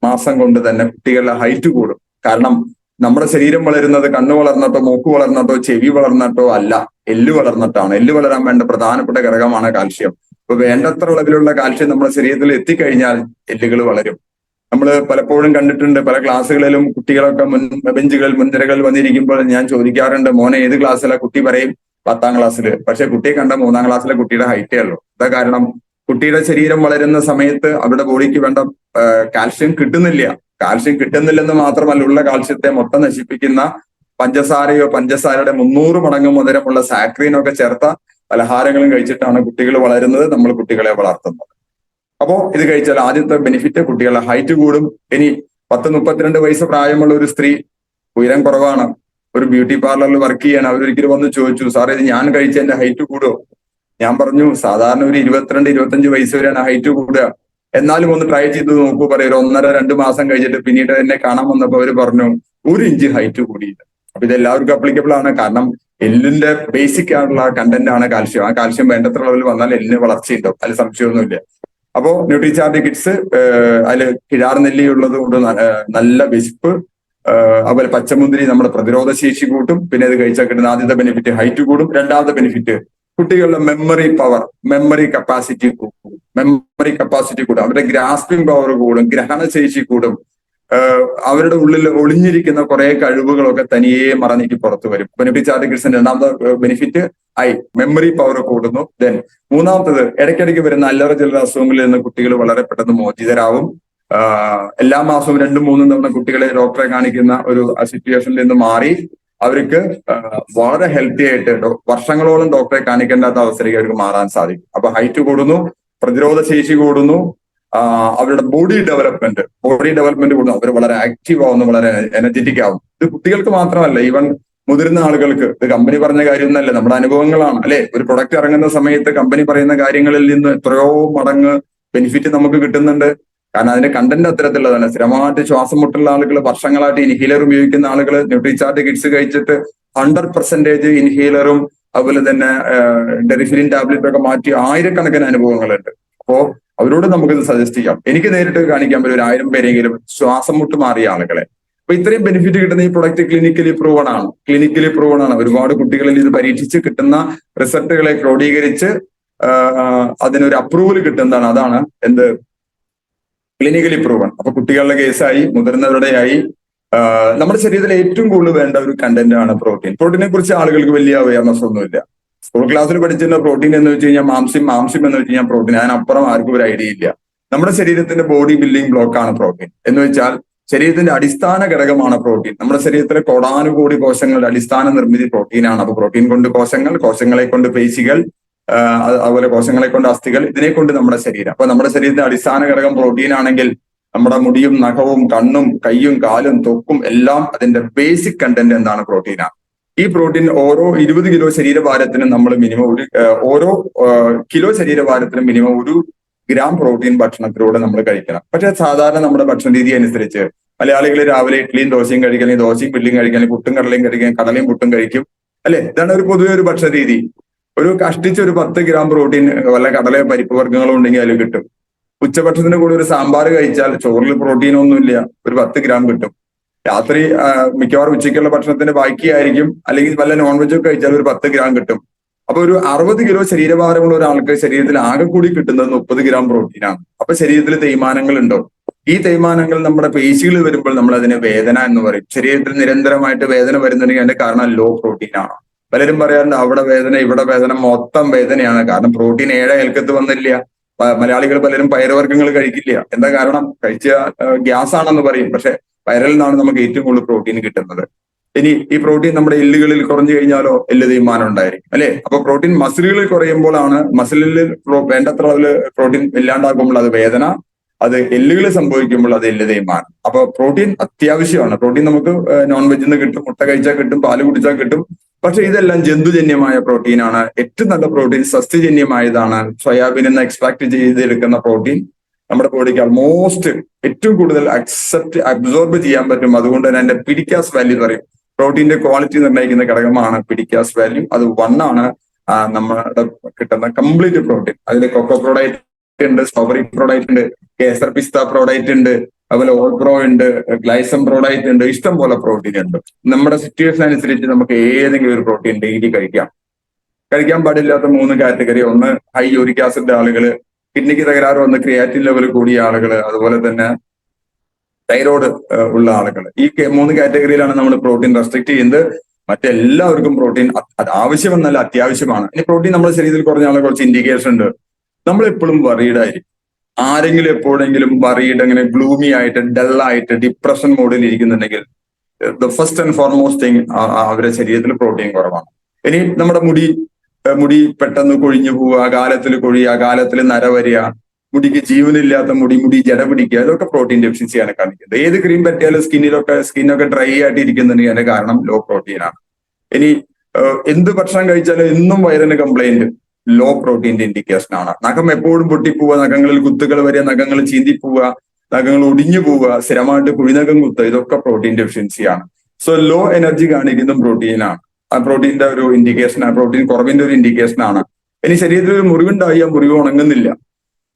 മാസം കൊണ്ട് തന്നെ കുട്ടികളുടെ ഹൈറ്റ് കൂടും. കാരണം നമ്മുടെ ശരീരം വളരുന്നത് കണ്ണ് വളർന്നിട്ടോ മൂക്ക് വളർന്നിട്ടോ ചെവി വളർന്നിട്ടോ അല്ല, എല്ല് വളർന്നിട്ടാണ്. എല്ല് വളരാൻ വേണ്ട പ്രധാനപ്പെട്ട ഘടകമാണ് കാൽഷ്യം. അപ്പൊ വേണ്ടത്ര അളവിലുള്ള കാൽഷ്യം നമ്മുടെ ശരീരത്തിൽ എത്തിക്കഴിഞ്ഞാൽ എല്ലുകൾ വളരും. നമ്മൾ പലപ്പോഴും കണ്ടിട്ടുണ്ട്, പല ക്ലാസ്സുകളിലും കുട്ടികളൊക്കെ ബെഞ്ചുകളിൽ മുൻനിരകളിൽ വന്നിരിക്കുമ്പോൾ ഞാൻ ചോദിക്കാറുണ്ട്, മോനെ ഏത് ക്ലാസ്സിലാണ്? കുട്ടി പറയും 10ാം ക്ലാസ്സിൽ. പക്ഷെ കുട്ടിയെ കണ്ട 3ാം ക്ലാസ്സിലെ കുട്ടിയുടെ ഹൈറ്റേ ഉള്ളൂ. എന്താ കാരണം? കുട്ടിയുടെ ശരീരം വളരുന്ന സമയത്ത് അവരുടെ ബോഡിക്ക് വേണ്ട കാൽഷ്യം കിട്ടുന്നില്ല. കാൽഷ്യം കിട്ടുന്നില്ലെന്ന് മാത്രമല്ല, ഉള്ള കാൽഷ്യത്തെ മൊത്തം നശിപ്പിക്കുന്ന പഞ്ചസാരയുടെ 300 മടങ്ങ് മധുരമുള്ള സാക്രീനൊക്കെ ചേർത്ത പലഹാരങ്ങളും കഴിച്ചിട്ടാണ് കുട്ടികൾ വളരുന്നത്, നമ്മൾ കുട്ടികളെ വളർത്തുന്നത്. അപ്പോ ഇത് കഴിച്ചാൽ ആദ്യത്തെ ബെനിഫിറ്റ്, കുട്ടികളുടെ ഹൈറ്റ് കൂടും. ഇനി 10-32 വയസ്സ് പ്രായമുള്ള ഒരു സ്ത്രീ, ഉയരം കുറവാണ്, ഒരു ബ്യൂട്ടി പാർലറിൽ വർക്ക് ചെയ്യാണ്. അവരൊരിക്കലും വന്ന് ചോദിച്ചു, സാറേ ഇത് ഞാൻ കഴിച്ച എന്റെ ഹൈറ്റ് കൂടുമോ? ഞാൻ പറഞ്ഞു, സാധാരണ ഒരു 22-25 വയസ്സ് വരെയാണ് ഹൈറ്റ് കൂടുക. എന്നാലും ഒന്ന് ട്രൈ ചെയ്ത് നോക്കൂ. പറയും 1.5-2 മാസം കഴിഞ്ഞിട്ട് പിന്നീട് എന്നെ കാണാൻ വന്നപ്പോൾ അവർ പറഞ്ഞു 1 ഇഞ്ച് ഹൈറ്റ് കൂടിയില്ല. അപ്പൊ ഇത് എല്ലാവർക്കും അപ്ലിക്കബിൾ ആണ്. കാരണം എല്ലിന്റെ ബേസിക് ആയിട്ടുള്ള കണ്ടന്റ് ആണ് കാൽഷ്യം. ആ കാൽഷ്യം വേണ്ടത്ര അളവിൽ വന്നാൽ എല്ലിന് വളർച്ചയുണ്ടാവും, അതിൽ സംശയമൊന്നുമില്ല. അപ്പോ ന്യൂട്രിചാർജ് കിഡ്സ്, അതിൽ കിഴാർ നെല്ലി ഉള്ളത് കൊണ്ട് നല്ല വിശപ്പ്, അതുപോലെ പച്ചമുന്തിരി നമ്മുടെ പ്രതിരോധ ശേഷി കൂട്ടും. പിന്നെ ഇത് കഴിച്ചാൽ കിട്ടുന്ന ആദ്യത്തെ ബെനിഫിറ്റ് ഹൈറ്റ് കൂടും. രണ്ടാമത്തെ ബെനിഫിറ്റ്, കുട്ടികളുടെ മെമ്മറി പവർ, മെമ്മറി കപ്പാസിറ്റി കൂടും. അവരുടെ ഗ്രാസ്പിംഗ് പവർ കൂടും, ഗ്രഹണശേഷി കൂടും. അവരുടെ ഉള്ളിൽ ഒളിഞ്ഞിരിക്കുന്ന കുറെ കഴിവുകളൊക്കെ തനിയെ മറന്നിട്ട് പുറത്തു വരും. ന്യൂട്രിചാർജ് കിഡ്സിന്റെ രണ്ടാമത്തെ ബെനിഫിറ്റ് മെമ്മറി പവർ കൂടുന്നു. ദെൻ മൂന്നാമത്തത്, ഇടയ്ക്കിടയ്ക്ക് വരുന്ന അല്ലറ ചില്ലറ അസുഖങ്ങളിൽ നിന്ന് കുട്ടികൾ വളരെ പെട്ടെന്ന് മോചിതരാവും. എല്ലാ മാസവും 2-3 തവണ കുട്ടികളെ ഡോക്ടറെ കാണിക്കുന്ന ഒരു സിറ്റുവേഷനിൽ നിന്ന് മാറി അവർക്ക് വളരെ ഹെൽത്തി ആയിട്ട് വർഷങ്ങളോളം ഡോക്ടറെ കാണിക്കേണ്ടാത്ത അവസ്ഥയിലേക്ക് അവർക്ക് മാറാൻ സാധിക്കും. അപ്പൊ ഹൈറ്റ് കൂടുന്നു, പ്രതിരോധ ശേഷി കൂടുന്നു, അവരുടെ ബോഡി ഡെവലപ്മെന്റ് കൂടുന്നു. അവർ വളരെ ആക്റ്റീവ് ആവുന്നു, വളരെ എനർജറ്റിക് ആവും. ഇത് കുട്ടികൾക്ക് മാത്രമല്ല, ഈവൻ മുതിർന്ന ആളുകൾക്ക്. ഇത് കമ്പനി പറഞ്ഞ കാര്യമൊന്നുമല്ല, നമ്മുടെ അനുഭവങ്ങളാണ് അല്ലെ. ഒരു പ്രൊഡക്റ്റ് ഇറങ്ങുന്ന സമയത്ത് കമ്പനി പറയുന്ന കാര്യങ്ങളിൽ നിന്ന് എത്രയോ മടങ്ങ് ബെനിഫിറ്റ് നമുക്ക് കിട്ടുന്നുണ്ട്. കാരണം അതിന്റെ കണ്ടന്റ് അത്തരത്തിലുള്ളതാണ്. സ്ഥിരമായിട്ട് ശ്വാസം മുട്ടുള്ള ആളുകൾ, വർഷങ്ങളായിട്ട് ഇൻഹീലർ ഉപയോഗിക്കുന്ന ആളുകൾ ന്യൂട്രിചാർജ് കിഡ്സ് കഴിച്ചിട്ട് 100% ഇൻഹീലറും അതുപോലെ തന്നെ ഡെറിഫിലിൻ ടാബ്ലറ്റ് ഒക്കെ മാറ്റി ആയിരക്കണക്കിന് അനുഭവങ്ങളുണ്ട്. അപ്പോ അവരോട് നമുക്കിത് സജസ്റ്റ് ചെയ്യാം. എനിക്ക് നേരിട്ട് കാണിക്കാൻ പറ്റും 1000 പേരെങ്കിലും ശ്വാസം മുട്ട് മാറിയ ആളുകളെ. അപ്പൊ ഇത്രയും ബെനിഫിറ്റ് കിട്ടുന്ന ഈ പ്രൊഡക്റ്റ് ക്ലിനിക്കലി പ്രൂവൺ ആണ്. ഒരുപാട് കുട്ടികളിൽ ഇത് പരീക്ഷിച്ച് കിട്ടുന്ന റിസൾട്ടുകളെ ക്രോഡീകരിച്ച് അതിനൊരു അപ്രൂവൽ കിട്ടുന്നതാണ്. അതാണ് എന്ത് ക്ലിനിക്കലി പ്രൂവൺ. അപ്പൊ കുട്ടികളുടെ കേസായി, മുതിർന്നവരുടെ ആയി. നമ്മുടെ ശരീരത്തിൽ ഏറ്റവും കൂടുതൽ വേണ്ട ഒരു കണ്ടന്റ് ആണ് പ്രോട്ടീൻ. പ്രോട്ടീനെ കുറിച്ച് ആളുകൾക്ക് വലിയ അവയർനെസ് ഒന്നുമില്ല. സ്കൂൾ ക്ലാസ്സിൽ പഠിച്ചിരുന്ന പ്രോട്ടീൻ എന്ന് വെച്ച് കഴിഞ്ഞാൽ മാംസ്യം എന്ന് വെച്ച് കഴിഞ്ഞാൽ പ്രോട്ടീൻ. അതിനപ്പുറം ആർക്കും ഒരു ഐഡിയ ഇല്ല. നമ്മുടെ ശരീരത്തിന്റെ ബോഡി ബിൽഡിംഗ് ബ്ലോക്കാണ് പ്രോട്ടീൻ. എന്ന് വെച്ചാൽ ശരീരത്തിന്റെ അടിസ്ഥാന ഘടകമാണ് പ്രോട്ടീൻ. നമ്മുടെ ശരീരത്തിലെ കോടാനുകോടി കോശങ്ങളുടെ അടിസ്ഥാന നിർമ്മിതി പ്രോട്ടീനാണ്. അപ്പൊ പ്രോട്ടീൻ കൊണ്ട് കോശങ്ങളെ കൊണ്ട് പേശികൾ, അതുപോലെ കോശങ്ങളെ കൊണ്ട് അസ്ഥികൾ, ഇതിനെ കൊണ്ട് നമ്മുടെ ശരീരം. അപ്പൊ നമ്മുടെ ശരീരത്തിന്റെ അടിസ്ഥാന ഘടകം പ്രോട്ടീൻ ആണെങ്കിൽ നമ്മുടെ മുടിയും നഖവും കണ്ണും കയ്യും കാലും തൊക്കും എല്ലാം അതിന്റെ ബേസിക് കണ്ടന്റ് എന്താണ്? പ്രോട്ടീനാണ്. ഈ പ്രോട്ടീൻ ഓരോ 20 കിലോ ശരീരഭാരത്തിനും നമ്മൾ മിനിമം ഓരോ കിലോ ശരീരഭാരത്തിനും മിനിമം 1 ഗ്രാം പ്രോട്ടീൻ ഭക്ഷണത്തിലൂടെ നമ്മൾ കഴിക്കണം. പക്ഷെ സാധാരണ നമ്മുടെ ഭക്ഷണ രീതി അനുസരിച്ച് മലയാളികൾ രാവിലെ ഇഡ്ഡലിയും ദോശയും കഴിക്കാൻ, അല്ലെങ്കിൽ ദോശയും ഇഡ്ഡലിയും കഴിക്കാൻ, അല്ലെങ്കിൽ പുട്ടും കടലയും കഴിക്കാൻ, കടലയും പുട്ടും കഴിക്കും അല്ലെ. ഇതാണ് ഒരു പൊതുവെ ഒരു ഭക്ഷണ രീതി. ഒരു കഷ്ടിച്ച് ഒരു 10 ഗ്രാം പ്രോട്ടീൻ വല്ല കടലയോ പരിപ്പ് വർഗ്ഗങ്ങളോ ഉണ്ടെങ്കിൽ അതിൽ കിട്ടും. ഉച്ചഭക്ഷണത്തിന് കൂടെ ഒരു സാമ്പാർ കഴിച്ചാൽ ചോറിൽ പ്രോട്ടീൻ ഒന്നുമില്ല, ഒരു 10 ഗ്രാം കിട്ടും. രാത്രി മിക്കവാറും ഉച്ചയ്ക്കുള്ള ഭക്ഷണത്തിന്റെ ബാക്കിയായിരിക്കും, അല്ലെങ്കിൽ വല്ല നോൺ വെജൊക്കെ കഴിച്ചാൽ ഒരു 10 ഗ്രാം കിട്ടും. അപ്പൊ ഒരു 60 കിലോ ശരീരഭാരമുള്ള ഒരാൾക്ക് ശരീരത്തിൽ ആകെ കൂടി കിട്ടുന്നത് 30 ഗ്രാം പ്രോട്ടീനാണ്. അപ്പൊ ശരീരത്തിൽ തേയ്മാനങ്ങൾ ഉണ്ടോ? ഈ തേയ്മാനങ്ങൾ നമ്മുടെ പേശികളിൽ വരുമ്പോൾ നമ്മൾ അതിനെ വേദന എന്ന് പറയും. ശരീരത്തിൽ നിരന്തരമായിട്ട് വേദന വരുന്നുണ്ടെങ്കിൽ അതിന്റെ കാരണം ലോ പ്രോട്ടീൻ ആണ്. പലരും പറയാറുണ്ട് അവിടെ വേദന ഇവിടെ വേദന, മൊത്തം വേദനയാണ്. കാരണം പ്രോട്ടീൻ അയൽക്കത്ത് വന്നില്ല. മലയാളികൾ പലരും പയറുവർഗ്ഗങ്ങൾ കഴിക്കില്ല. എന്താ കാരണം? കഴിച്ച ഗ്യാസ് ആണെന്ന് പറയും. പക്ഷെ പയറിൽ നിന്നാണ് നമുക്ക് ഏറ്റവും കൂടുതൽ പ്രോട്ടീൻ കിട്ടുന്നത്. ഇനി ഈ പ്രോട്ടീൻ നമ്മുടെ എല്ലുകളിൽ കുറഞ്ഞു കഴിഞ്ഞാലോ എല്ല് തേയ്മാനം ഉണ്ടായിരിക്കും അല്ലെ. അപ്പൊ പ്രോട്ടീൻ മസിലുകളിൽ കുറയുമ്പോഴാണ്, മസിലിൽ വേണ്ടത്ര അളവിൽ പ്രോട്ടീൻ ഇല്ലാണ്ടാകുമ്പോൾ അത് വേദന, അത് എല്ലുകളിൽ സംഭവിക്കുമ്പോൾ അത് എല്ല് തേയ്മാനം. അപ്പൊ പ്രോട്ടീൻ അത്യാവശ്യമാണ്. പ്രോട്ടീൻ നമുക്ക് നോൺ വെജിൽ നിന്ന് കിട്ടും, മുട്ട കഴിച്ചാൽ കിട്ടും, പാല് കുടിച്ചാൽ കിട്ടും. പക്ഷെ ഇതെല്ലാം ജന്തുജന്യമായ പ്രോട്ടീനാണ്. ഏറ്റവും നല്ല പ്രോട്ടീൻ സസ്യജന്യമായതാണ്. സോയാബീൻ എന്ന് എക്സ്ട്രാക്ട് ചെയ്തെടുക്കുന്ന പ്രോട്ടീൻ നമ്മുടെ ബോഡിക്ക് ആൾമോസ്റ്റ് ഏറ്റവും കൂടുതൽ അബ്സോർബ് ചെയ്യാൻ പറ്റും. അതുകൊണ്ട് തന്നെ അതിന്റെ പിഡിക്കാസ് വാല്യൂ എന്ന് പറയും. പ്രോട്ടീന്റെ ക്വാളിറ്റി നിർണ്ണയിക്കുന്ന ഘടകമാണ് പിഡിക്കാസ് വാല്യൂ. അത് 1 ആണ് നമ്മുടെ കിട്ടുന്ന കംപ്ലീറ്റ് പ്രോട്ടീൻ. അതിൽ കൊക്കോ പ്രോഡക്റ്റ് ഉണ്ട്, സ്ട്രോബെറി പ്രോഡക്റ്റ് ഉണ്ട്, കേസർ പിസ്ത പ്രോഡക്റ്റ് ഉണ്ട്, അതുപോലെ ഓൾപ്രോ ഉണ്ട്, ഗ്ലൈസം പ്രോഡക്റ്റ് ഉണ്ട്, ഇഷ്ടം പോലെ പ്രോട്ടീൻ ഉണ്ട്. നമ്മുടെ സിറ്റുവേഷൻ അനുസരിച്ച് നമുക്ക് ഏതെങ്കിലും ഒരു പ്രോട്ടീൻ ഡെയിലി കഴിക്കാം. കഴിക്കാൻ പാടില്ലാത്ത 3 കാറ്റഗറി: ഒന്ന് ഹൈ യൂറിക് ആസിഡ് ആളുകള്, കിഡ്നിക്ക് തകരാറ് വന്ന് ക്രിയാറ്റിൻ ലെവൽ കൂടിയ ആളുകള്, അതുപോലെ തന്നെ തൈറോയ്ഡ് ഉള്ള ആളുകൾ. ഈ 3 കാറ്റഗറിയിലാണ് നമ്മൾ പ്രോട്ടീൻ റെസ്ട്രിക്ട് ചെയ്യുന്നത്. മറ്റെല്ലാവർക്കും പ്രോട്ടീൻ ആവശ്യമെന്നല്ല, അത്യാവശ്യമാണ്. ഇനി പ്രോട്ടീൻ നമ്മുടെ ശരീരത്തിൽ കുറഞ്ഞ ആളെ കുറച്ച് ഇൻഡിക്കേഷൻ ഉണ്ട്. നമ്മൾ എപ്പോഴും വറീഡ് ആയിരിക്കും. ആരെങ്കിലും എപ്പോഴെങ്കിലും വറീഡ്, അങ്ങനെ ഗ്ലൂമി ആയിട്ട്, ഡള്ളായിട്ട്, ഡിപ്രഷൻ മോഡിൽ ഇരിക്കുന്നുണ്ടെങ്കിൽ the first and foremost thing, അവരുടെ ശരീരത്തിൽ പ്രോട്ടീൻ കുറവാണ്. ഇനി നമ്മുടെ മുടി പെട്ടെന്ന് കൊഴിഞ്ഞു പോവുക, അകാലത്തിൽ കൊഴിയുക, അകാലത്തിൽ നര വരിക, മുടിക്ക് ജീവനില്ലാത്ത മുടി ജട പിടിക്കുക, ഇതൊക്കെ പ്രോട്ടീൻ ഡെഫിഷ്യൻസിയാണ് കാണിക്കുന്നത്. ഏത് ക്രീം പറ്റിയാലും സ്കിന്നൊക്കെ ഡ്രൈ ആയിട്ട് ഇരിക്കുന്നുണ്ടെങ്കിൽ അതിന്റെ കാരണം ലോ പ്രോട്ടീൻ ആണ്. ഇനി എന്ത് ഭക്ഷണം കഴിച്ചാലും എന്നും വയറിന് കംപ്ലൈന്റ് ലോ പ്രോട്ടീന്റെ ഇൻഡിക്കേഷൻ ആണ്. നഖം എപ്പോഴും പൊട്ടിപ്പോവുക, നഖങ്ങളിൽ കുത്തുകൾ വരിക, നഖങ്ങൾ ചീന്തിപ്പോവുക, നഖങ്ങൾ ഒടിഞ്ഞു പോവുക, സ്ഥിരമായിട്ട് കുഴിനഖം കുത്തുക, ഇതൊക്കെ പ്രോട്ടീൻ ഡെഫിഷ്യൻസിയാണ്. സോ ലോ എനർജി കാണിക്കുന്ന പ്രോട്ടീനാണ്. ആ പ്രോട്ടീന്റെ ഒരു ഇൻഡിക്കേഷൻ, ആ പ്രോട്ടീൻ കുറവിന്റെ ഒരു ഇൻഡിക്കേഷൻ ആണ്. ഇനി ശരീരത്തിൽ ഒരു മുറിവുണ്ടായി, ആ മുറിവ് ഉണങ്ങുന്നില്ല,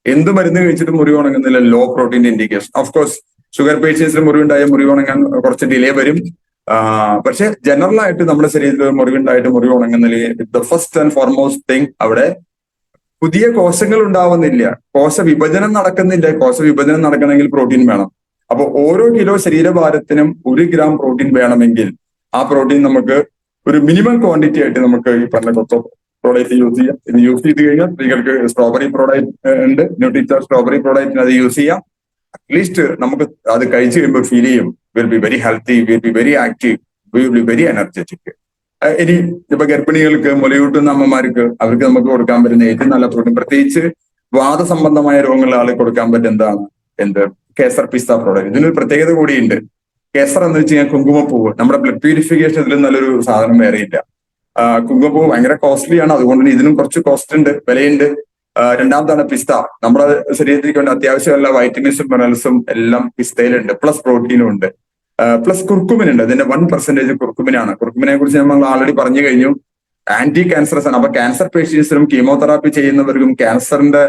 എന്ത് മരുന്ന് കഴിച്ചിട്ട് മുറിവ് ഉണങ്ങുന്നില്ല, ലോ പ്രോട്ടീന്റെ ഇൻഡിക്കേഷൻ. ഓഫ്കോഴ്സ് ഷുഗർ പേഷ്യൻസിന് മുറിവുണ്ടായ മുറിവ് ഉണങ്ങാൻ കുറച്ച് ഡിലേ വരും. പക്ഷെ ജനറൽ ആയിട്ട് നമ്മുടെ ശരീരത്തിൽ മുറിവുണ്ടായിട്ട് മുറിവ് ഉണങ്ങുന്നില്ല, the first and foremost thing, അവിടെ പുതിയ കോശങ്ങൾ ഉണ്ടാവുന്നില്ല, കോശ വിഭജനം നടക്കുന്നില്ല. കോശ വിഭജനം നടക്കണമെങ്കിൽ പ്രോട്ടീൻ വേണം. അപ്പൊ ഓരോ കിലോ ശരീരഭാരത്തിനും 1 ഗ്രാം പ്രോട്ടീൻ വേണമെങ്കിൽ ആ പ്രോട്ടീൻ നമുക്ക് ഒരു മിനിമം ക്വാണ്ടിറ്റി ആയിട്ട് നമുക്ക് ഈ പറഞ്ഞ കൊക്കോ പ്രോഡക്റ്റ് യൂസ് ചെയ്യാം. ഇത് യൂസ് ചെയ്ത് കഴിഞ്ഞാൽ സ്ത്രീകൾക്ക് സ്ട്രോബെറി പ്രോഡക്റ്റ് ഉണ്ട്, ന്യൂട്രിചാർജ് സ്ട്രോബെറി പ്രോഡക്റ്റിന് അത് യൂസ് ചെയ്യാം. അറ്റ്ലീസ്റ്റ് നമുക്ക് അത് കഴിച്ചു കഴിയുമ്പോൾ ഫീൽ ചെയ്യും, will be very healthy, will be very active, will be very energetic. ഇനി ഇപ്പൊ ഗർഭിണികൾക്ക്, മുലയൂട്ടുന്ന അമ്മമാർക്ക്, അവർക്ക് നമുക്ക് കൊടുക്കാൻ പറ്റുന്ന ഏറ്റവും നല്ല പ്രോട്ടീൻ, പ്രത്യേകിച്ച് വാദസംബന്ധമായ രോഗങ്ങളുള്ള ആളെ കൊടുക്കാൻ പറ്റുന്ന കേസർ പിസ്ത പ്രോഡക്റ്റ്. ഇതിനൊരു പ്രത്യേകത കൂടിയുണ്ട്. കേസർ എന്ന് വെച്ച് കഴിഞ്ഞാൽ കുങ്കുമപ്പൂവ്. നമ്മുടെ ബ്ലഡ് പ്യൂരിഫിക്കേഷൻ ഇതിലും നല്ലൊരു സാധനം വേറെയില്ല. കുങ്കുമപ്പൂവ് ഭയങ്കര കോസ്റ്റ്ലി ആണ്, അതുകൊണ്ട് തന്നെ ഇതിനും കുറച്ച് കോസ്റ്റ് ഉണ്ട്, വിലയുണ്ട്. രണ്ടാമതാണ് പിസ്ത. നമ്മുടെ ശരീരത്തിലേക്ക് വേണ്ട അത്യാവശ്യമുള്ള വൈറ്റമിൻസും മിനറൽസും എല്ലാം പിസ്തയിലുണ്ട്, പ്ലസ് പ്രോട്ടീനും ഉണ്ട്, പ്ലസ് കുർക്കുമിൻ ഉണ്ട്. അതിന്റെ 1% കുർക്കുമിനാണ്. കുർക്കുമിനെ കുറിച്ച് നമ്മൾ ആൾറെഡി പറഞ്ഞു കഴിഞ്ഞു. ആന്റി ക്യാൻസറസ് ആണ്. അപ്പൊ ക്യാൻസർ പേഷ്യൻസിനും കീമോതെറാപ്പി ചെയ്യുന്നവർക്കും ക്യാൻസറിന്റെ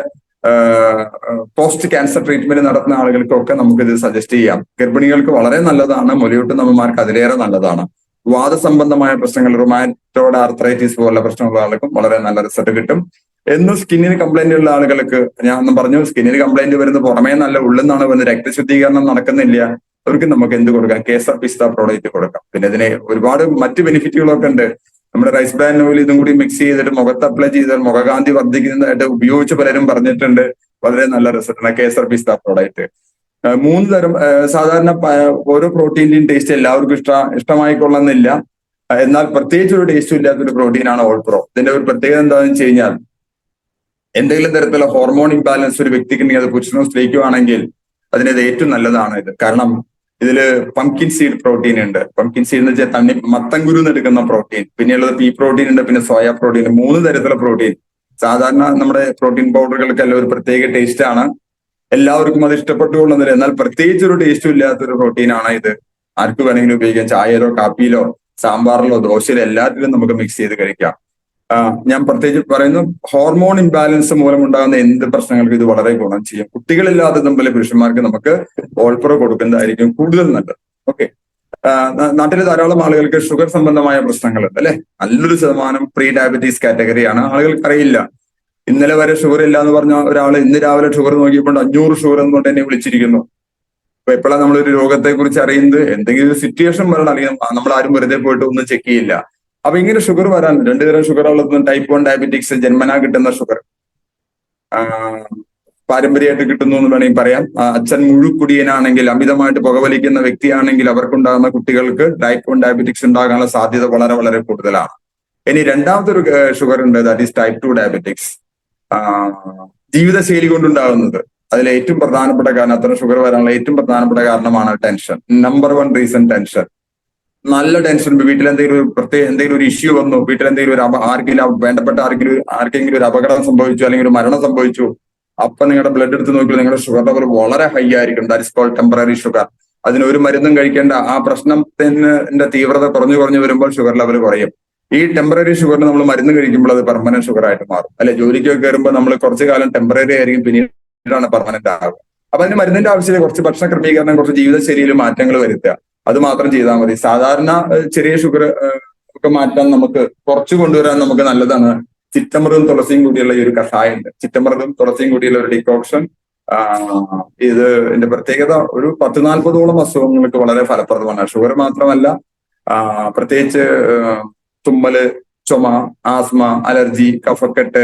പോസ്റ്റ് ക്യാൻസർ ട്രീറ്റ്മെന്റ് നടത്തുന്ന ആളുകൾക്കും ഒക്കെ നമുക്കിത് സജസ്റ്റ് ചെയ്യാം. ഗർഭിണികൾക്ക് വളരെ നല്ലതാണ്, മുലയൂട്ടുന്ന അമ്മമാർക്ക് അതിലേറെ നല്ലതാണ്. വാദസംബന്ധമായ പ്രശ്നങ്ങൾ, റുമാറ്റോയ്ഡ് ആർത്രൈറ്റിസ് പോലുള്ള പ്രശ്നമുള്ള ആൾക്കും വളരെ നല്ല റിസൾട്ട് കിട്ടും. എന്നും സ്കിന്നിന് കംപ്ലൈന്റ് ഉള്ള ആളുകൾക്ക് ഞാൻ ഒന്നും പറഞ്ഞു, സ്കിന്നിന് കംപ്ലൈന്റ് വരുന്നത് പുറമേ നല്ല, ഉള്ളിൽ വരുന്നത്, രക്തശുദ്ധീകരണം നടക്കുന്നില്ല, അവർക്ക് നമുക്ക് എന്ത് കൊടുക്കാം? കേസർ പിസ്ത പ്രോഡക്റ്റ് കൊടുക്കാം. പിന്നെ ഇതിന് ഒരുപാട് മറ്റ് ബെനിഫിറ്റുകളൊക്കെ ഉണ്ട്. നമ്മുടെ റൈസ് ബ്രാൻ ഓയിൽ ഇതും കൂടി മിക്സ് ചെയ്തിട്ട് മുഖത്ത് അപ്ലൈ ചെയ്താൽ മുഖകാന്തി വർദ്ധിക്കുന്നതായിട്ട് ഉപയോഗിച്ച് പലരും പറഞ്ഞിട്ടുണ്ട്. വളരെ നല്ല റിസൾട്ടാണ് കേസർ പിസ്ത പ്രോഡക്റ്റ്. 3 തരം സാധാരണ ഓരോ പ്രോട്ടീന്റെയും ടേസ്റ്റ് എല്ലാവർക്കും ഇഷ്ടമായിക്കൊള്ളുന്നില്ല. എന്നാൽ പ്രത്യേകിച്ച് ഒരു ടേസ്റ്റും ഇല്ലാത്തൊരു പ്രോട്ടീനാണ് ഓൾപ്രോ. ഇതിന്റെ ഒരു പ്രത്യേകത എന്താണെന്ന് വെച്ച് കഴിഞ്ഞാൽ, എന്തെങ്കിലും തരത്തിലുള്ള ഹോർമോൺ ഇംബാലൻസ് ഒരു വ്യക്തിക്കുണ്ടെങ്കിൽ, അത് പുരുഷനോ സ്ത്രീക്കോ ആണെങ്കിൽ അതിനത് ഏറ്റവും നല്ലതാണ് ഇത്. കാരണം ഇതില് പംകിൻ സീഡ് പ്രോട്ടീൻ ഉണ്ട്. പംകിൻ സീഡ് എന്ന് വെച്ചാൽ മത്തൻകുരു എടുക്കുന്ന പ്രോട്ടീൻ. പിന്നെയുള്ളത് പീ പ്രോട്ടീൻ ഉണ്ട്, പിന്നെ സോയ പ്രോട്ടീൻ. 3 തരത്തിലുള്ള പ്രോട്ടീൻ. സാധാരണ നമ്മുടെ പ്രോട്ടീൻ പൗഡറുകൾക്കെല്ലാം ഒരു പ്രത്യേക ടേസ്റ്റ് ആണ്, എല്ലാവർക്കും അത് ഇഷ്ടപ്പെട്ടുകൊള്ളുന്നില്ല. എന്നാൽ പ്രത്യേകിച്ച് ഒരു ടേസ്റ്റും ഇല്ലാത്തൊരു പ്രോട്ടീനാണ് ഇത്. ആർക്ക് വേണമെങ്കിലും ഉപയോഗിക്കാം. ചായയിലോ കാപ്പിയിലോ സാമ്പാറിലോ ദോശയിലോ എല്ലാത്തിലും നമുക്ക് മിക്സ് ചെയ്ത് കഴിക്കാം. ഞാൻ പ്രത്യേകിച്ച് പറയുന്നു, ഹോർമോൺ ഇംബാലൻസ് മൂലമുണ്ടാകുന്ന എന്ത് പ്രശ്നങ്ങൾക്കും ഇത് വളരെ ഗുണം ചെയ്യും. കുട്ടികളില്ലാതെ തമ്മിലെ പുരുഷന്മാർക്ക് നമുക്ക് ഓൾപ്രോ കൊടുക്കുന്നതായിരിക്കും കൂടുതൽ നല്ലത്. ഓക്കെ. നാട്ടിലെ ധാരാളം ആളുകൾക്ക് ഷുഗർ സംബന്ധമായ പ്രശ്നങ്ങളുണ്ട് അല്ലെ. നല്ലൊരു ശതമാനം പ്രീ ഡയബറ്റീസ് കാറ്റഗറിയാണ്. ആളുകൾക്ക് അറിയില്ല. ഇന്നലെ വരെ ഷുഗർ ഇല്ല എന്ന് പറഞ്ഞ ഒരാൾ ഇന്ന് രാവിലെ ഷുഗർ നോക്കിയപ്പോൾ 500 ഷുഗർ എന്നുകൊണ്ട് എന്നെ വിളിച്ചിരിക്കുന്നു. അപ്പൊ എപ്പോഴാണ് നമ്മളൊരു രോഗത്തെ കുറിച്ച് അറിയുന്നത്? എന്തെങ്കിലും ഒരു സിറ്റുവേഷൻ വരണം, അല്ലെങ്കിൽ നമ്മൾ ആരും വെറുതെ പോയിട്ട് ഒന്നും ചെക്ക് ചെയ്യില്ല. അപ്പൊ ഇങ്ങനെ ഷുഗർ വരാൻ 2 തരം ഷുഗർ ഉള്ളത്: ടൈപ്പ് 1 ഡയബറ്റിക്സ്, ജന്മനാ കിട്ടുന്ന ഷുഗർ, പാരമ്പര്യമായിട്ട് കിട്ടുന്നു എന്ന് വേണമെങ്കിൽ പറയാം. അച്ഛൻ മുഴുക്കുടിയനാണെങ്കിൽ, അമിതമായിട്ട് പുകവലിക്കുന്ന വ്യക്തിയാണെങ്കിൽ അവർക്കുണ്ടാകുന്ന കുട്ടികൾക്ക് ടൈപ്പ് 1 ഡയബറ്റിക്സ് ഉണ്ടാകാനുള്ള സാധ്യത വളരെ വളരെ കൂടുതലാണ്. ഇനി രണ്ടാമത്തെ ഒരു ഷുഗർ ഉണ്ട്, ദാറ്റ് ഈസ് ടൈപ്പ് 2 ഡയബറ്റിക്സ്. ജീവിതശൈലി കൊണ്ടുണ്ടാകുന്നത്. അതിൽ ഏറ്റവും പ്രധാനപ്പെട്ട കാരണം, അത്തരം ഷുഗർ വരാനുള്ള ഏറ്റവും പ്രധാനപ്പെട്ട കാരണമാണ് ടെൻഷൻ. Number 1 reason tension. നല്ല ടെൻഷൻ. വീട്ടിൽ എന്തെങ്കിലും ഒരു ഇഷ്യൂ വന്നു, വീട്ടിൽ എന്തെങ്കിലും ഒരു വേണ്ടപ്പെട്ട ആർക്കെങ്കിലും ഒരു അപകടം സംഭവിച്ചു, അല്ലെങ്കിൽ ഒരു മരണം സംഭവിച്ചു, അപ്പൊ നിങ്ങളുടെ ബ്ലഡ് എടുത്ത് നോക്കിയാൽ നിങ്ങളുടെ ഷുഗർ ലെവൽ വളരെ ഹൈ ആയിരിക്കും. That is called temporary sugar. അതിന് ഒരു മരുന്നും കഴിക്കേണ്ട. ആ പ്രശ്നത്തിന്റെ തീവ്രത കുറഞ്ഞു വരുമ്പോൾ ഷുഗർ ലെവൽ കുറയും. ഈ ടെമ്പററി ഷുഗറിന് നമ്മൾ മരുന്ന് കഴിക്കുമ്പോൾ അത് പെർമനന്റ് ഷുഗർ ആയിട്ട് മാറും. അല്ലെ, ജോലിക്കൊക്കെ കയറുമ്പോൾ നമ്മൾ കുറച്ചു കാലം ടെമ്പററി ആയിരിക്കും, പിന്നീടാണ് പെർമനന്റ് ആകുക. അപ്പൊ അതിന് മരുന്നിന്റെ ആവശ്യമില്ല, കുറച്ച് ഭക്ഷണ ക്രമീകരണം, കുറച്ച് ജീവിതശൈലിയിൽ മാറ്റങ്ങൾ വരുത്തുക, അത് മാത്രം ചെയ്താൽ മതി. സാധാരണ ചെറിയ ഷുഗർ ഒക്കെ മാറ്റാൻ നമുക്ക് കുറച്ച് കൊണ്ടുവരാൻ നമുക്ക് നല്ലതാണ് ചിറ്റമൃതം തുളസിയും കൂടിയുള്ള ഈ ഒരു കഷായം ഉണ്ട്. ചിറ്റമൃതം തുളസിയും കൂടിയുള്ള ഒരു ഡിക്കോക്ഷൻ, ഇത് ഇതിന്റെ പ്രത്യേകത ഒരു 10-40ഓളം അസുഖങ്ങൾക്ക് വളരെ ഫലപ്രദമാണ്. ഷുഗർ മാത്രമല്ല, പ്രത്യേകിച്ച് തുമ്മല്, ചുമ, ആസ്മ, അലർജി, കഫക്കെട്ട്,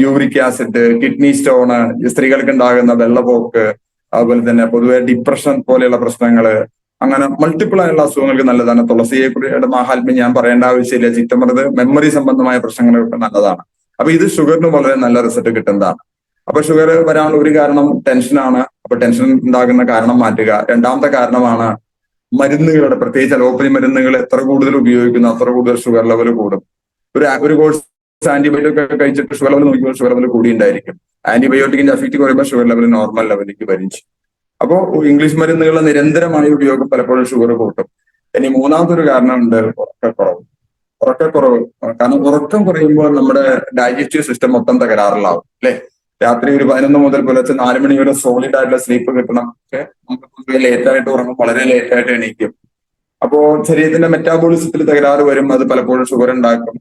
യൂറിക് ആസിഡ്, കിഡ്നി സ്റ്റോണ്, സ്ത്രീകൾക്ക് ഉണ്ടാകുന്ന വെള്ളപ്പോക്ക്, അതുപോലെ തന്നെ പൊതുവെ ഡിപ്രഷൻ പോലെയുള്ള പ്രശ്നങ്ങള്, അങ്ങനെ മൾട്ടിപ്പിൾ ആയുള്ള അസുഖങ്ങൾക്ക് നല്ലതാണ്. തുളസിയുടെ മാഹാത്മ്യം ഞാൻ പറയേണ്ട ആവശ്യമില്ല. ചിറ്റമൃത് മെമ്മറി സംബന്ധമായ പ്രശ്നങ്ങൾക്ക് നല്ലതാണ്. അപ്പൊ ഇത് ഷുഗറിന് വളരെ നല്ല റിസൾട്ട് കിട്ടുന്നതാണ്. അപ്പൊ ഷുഗർ വരാനുള്ള ഒരു കാരണം ടെൻഷനാണ്. അപ്പൊ ടെൻഷൻ ഉണ്ടാകുന്ന കാരണം മാറ്റുക. രണ്ടാമത്തെ കാരണമാണ് മരുന്നുകളുടെ, പ്രത്യേകിച്ച് അലോപ്പതി മരുന്നുകൾ എത്ര കൂടുതൽ ഉപയോഗിക്കുന്നു അത്ര കൂടുതൽ ഷുഗർ ലെവൽ കൂടും. ഒരു കോഴ്സ് ആന്റിബയോട്ടിക് ഒക്കെ കഴിച്ചിട്ട് ഷുഗർ ലെവൽ നോക്കിയപ്പോൾ ഷുഗർ ലെവൽ കൂടിയുണ്ടായിരിക്കും. ആന്റിബയോട്ടിക്കിന്റെ എഫക്ട് കുറയുമ്പോൾ ഷുഗർ ലെവൽ നോർമൽ ലെവലിലേക്ക് വരും. അപ്പോൾ ഇംഗ്ലീഷ് മരുന്നുകളുടെ നിരന്തരമായ ഉപയോഗം പലപ്പോഴും ഷുഗർ കൂട്ടും. ഇനി മൂന്നാമത്തെ ഒരു കാരണമുണ്ട്, ഉറക്കക്കുറവ്. ഉറക്കക്കുറവ് കാരണം ഉറക്കം കുറയുമ്പോൾ നമ്മുടെ ഡൈജസ്റ്റീവ് സിസ്റ്റം മൊത്തം തകരാറിലാവും അല്ലെ. രാത്രി ഒരു 11 മുതൽ പുലർച്ചെ 4 മണി വരെ സോളിഡ് ആയിട്ടുള്ള സ്ലീപ്പ് കിട്ടണം. പക്ഷെ നമുക്ക് ലേറ്റ് ആയിട്ട് ഉറങ്ങും, വളരെ ലേറ്റ് ആയിട്ട് എണീക്കും. അപ്പോ ശരീരത്തിന്റെ മെറ്റാബോളിസത്തിൽ തകരാറ് വരും, അത് പലപ്പോഴും ഷുഗർ ഉണ്ടാക്കും.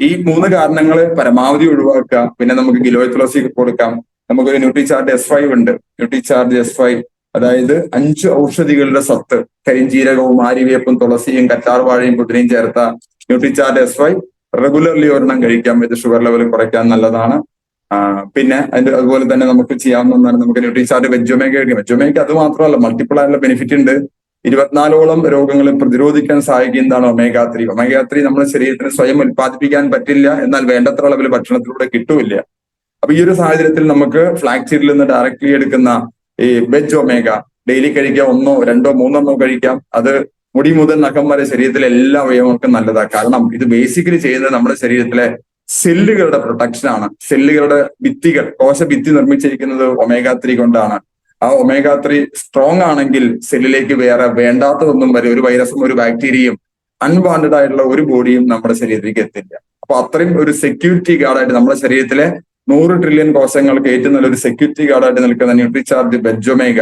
ഈ 3 കാരണങ്ങൾ പരമാവധി ഒഴിവാക്കുക. പിന്നെ നമുക്ക് ഗിലോയ് തുളസി കൊടുക്കാം. നമുക്കൊരു ന്യൂട്രിചാർജ് S5 ഉണ്ട്. ന്യൂട്രിചാർജ് S5 അതായത് 5 ഔഷധികളുടെ സത്ത്, കരിഞ്ചീരകവും ആര്യവേപ്പും തുളസിയും കറ്റാർവാഴയും പുതിനയും ചേർത്ത ന്യൂട്രിചാർജ് S5 റെഗുലർലി ഒരെണ്ണം കഴിക്കാം. ഇത് ഷുഗർ ലെവൽ കുറയ്ക്കാൻ നല്ലതാണ്. പിന്നെ അതുപോലെ തന്നെ നമുക്ക് ചെയ്യാവുന്ന ഒന്നാണ് നമുക്ക് ന്യൂട്രിചാർജ് വെജൊമേഗ കഴിക്കാം. വെജൊമേഗ അത് മാത്രമല്ല, മൾട്ടിപ്പിൾ ആയിട്ടുള്ള ബെനിഫിറ്റ് ഉണ്ട്. 24ഓളം രോഗങ്ങളെ പ്രതിരോധിക്കാൻ സഹായിക്കുന്നതാണ് ഒമേഗ 3. ഒമേഗ 3 നമ്മുടെ ശരീരത്തിന് സ്വയം ഉൽപ്പാദിപ്പിക്കാൻ പറ്റില്ല, എന്നാൽ വേണ്ടത്ര അളവിൽ ഭക്ഷണത്തിലൂടെ കിട്ടൂല്ല. അപ്പൊ ഈ ഒരു സാഹചര്യത്തിൽ നമുക്ക് ഫ്ലാക്സ് സീഡിൽ നിന്ന് ഡയറക്റ്റ്ലി എടുക്കുന്ന ഈ വെജ് ഒമേഗ ഡെയിലി കഴിക്കാം. 1, 2, 3 കഴിക്കാം. അത് മുടി മുതൽ നഖം വരെ ശരീരത്തിലെ എല്ലാ അവയവങ്ങൾക്കും നല്ലതാണ്. കാരണം ഇത് ബേസിക്കലി ചെയ്യുന്നത് നമ്മുടെ ശരീരത്തിലെ സെല്ലുകളുടെ പ്രൊട്ടക്ഷൻ ആണ്. സെല്ലുകളുടെ ഭിത്തികൾ, കോശഭിത്തി നിർമ്മിച്ചിരിക്കുന്നത് ഒമേഗ 3 കൊണ്ടാണ്. ആ ഒമേഗ 3 സ്ട്രോങ് ആണെങ്കിൽ സെല്ലിലേക്ക് വേറെ വേണ്ടാത്തതൊന്നും വരും, ഒരു വൈറസും ഒരു ബാക്ടീരിയയും അൺവാണ്ടഡ് ആയിട്ടുള്ള ഒരു ബോഡിയും നമ്മുടെ ശരീരത്തിലേക്ക് എത്തില്ല. അപ്പൊ അത്രയും ഒരു സെക്യൂരിറ്റി ഗാർഡായിട്ട് നമ്മുടെ ശരീരത്തിലെ 100 ട്രില്യൺ കോശങ്ങൾക്ക് ഏറ്റവും നല്ലൊരു സെക്യൂരിറ്റി ഗാർഡായിട്ട് നിൽക്കുന്ന ന്യൂട്രിചാർജ് വെജൊമേഗ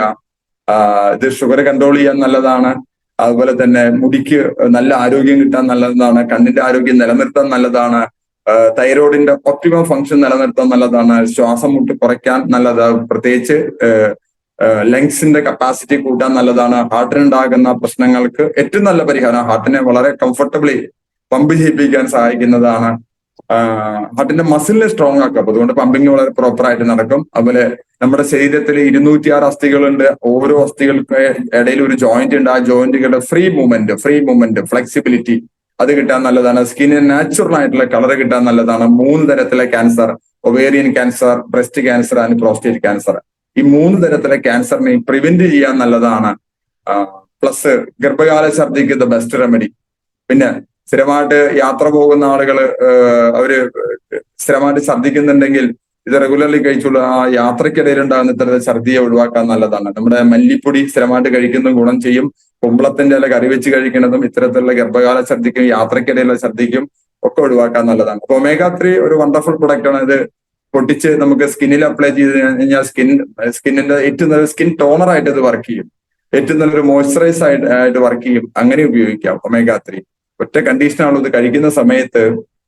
ഇത് ഷുഗർ കൺട്രോൾ ചെയ്യാൻ നല്ലതാണ്. അതുപോലെ തന്നെ മുടിക്ക് നല്ല ആരോഗ്യം കിട്ടാൻ നല്ലതാണ്. കണ്ണിന്റെ ആരോഗ്യം നിലനിർത്താൻ നല്ലതാണ്. തൈറോയിഡിന്റെ ഒപ്റ്റിമം ഫംഗ്ഷൻ നിലനിർത്താൻ നല്ലതാണ്. ശ്വാസം മുട്ട് കുറയ്ക്കാൻ നല്ലതാണ്. പ്രത്യേകിച്ച് ലങ്സിന്റെ കപ്പാസിറ്റി കൂട്ടാൻ നല്ലതാണ്. ഹാർട്ടിനുണ്ടാകുന്ന പ്രശ്നങ്ങൾക്ക് ഏറ്റവും നല്ല പരിഹാരം, ഹാർട്ടിനെ വളരെ കംഫർട്ടബിളി പമ്പ് ചെയ്യിപ്പിക്കാൻ സഹായിക്കുന്നതാണ്. ഹാർട്ടിന്റെ മസിലിനെ സ്ട്രോങ് ആക്കുക. അപ്പൊ അതുകൊണ്ട് പമ്പിങ് വളരെ പ്രോപ്പർ ആയിട്ട് നടക്കും. അതുപോലെ നമ്മുടെ ശരീരത്തിൽ 206 അസ്ഥികളുണ്ട്. ഓരോ അസ്ഥികൾക്ക് ഇടയിൽ ഒരു ജോയിന്റ് ഉണ്ട്. ആ ജോയിന്റുകളുടെ ഫ്രീ മൂവ്മെന്റ്, ഫ്ലെക്സിബിലിറ്റി അത് കിട്ടാൻ നല്ലതാണ്. സ്കിന്നിന് നാച്ചുറൽ ആയിട്ടുള്ള കളർ കിട്ടാൻ നല്ലതാണ്. 3 തരത്തിലെ cancer, ovarian cancer, breast cancer and prostate cancer, ഈ 3 തരത്തിലെ ക്യാൻസറിനെ പ്രിവെന്റ് ചെയ്യാൻ നല്ലതാണ്. പ്ലസ് ഗർഭകാല ഛർദിക്ക് ദ ബെസ്റ്റ് റെമഡി. പിന്നെ സ്ഥിരമായിട്ട് യാത്ര പോകുന്ന ആളുകള് അവര് സ്ഥിരമായിട്ട് ഛർദിക്കുന്നുണ്ടെങ്കിൽ ഇത് റെഗുലർലി കഴിച്ചുള്ള ആ യാത്രക്കിടയിൽ ഉണ്ടാകുന്ന ഇത്തരത്തിൽ ഛർദിയെ ഒഴിവാക്കാൻ നല്ലതാണ്. നമ്മുടെ മല്ലിപ്പൊടി സ്ഥിരമായിട്ട് കഴിക്കുന്നതും ഗുണം ചെയ്യും. കുമ്പളത്തിന്റെ ഇല കറി വെച്ച് കഴിക്കുന്നതും ഇത്തരത്തിലുള്ള ഗർഭകാല ഛർദിക്കും യാത്രക്കിടയിലുള്ള ഛർദിക്കും ഒക്കെ ഒഴിവാക്കാൻ നല്ലതാണ്. അപ്പൊ ഒമേഗ 3 ഒരു വണ്ടർഫുൾ പ്രൊഡക്റ്റ് ആണ്. ഇത് പൊട്ടിച്ച് നമുക്ക് സ്കിന്നിൽ അപ്ലൈ ചെയ്ത് കഴിഞ്ഞാൽ സ്കിന്നിന്റെ ഏറ്റവും നല്ല സ്കിൻ ടോണർ ആയിട്ട് ഇത് വർക്ക് ചെയ്യും. ഏറ്റവും നല്ലൊരു മോയ്സ്ചറൈസ് ആയിട്ട് വർക്ക് ചെയ്യും. അങ്ങനെ ഉപയോഗിക്കാം ഒമേഗ 3. ഒറ്റ കണ്ടീഷനാണല്ലോ, ഇത് കഴിക്കുന്ന സമയത്ത്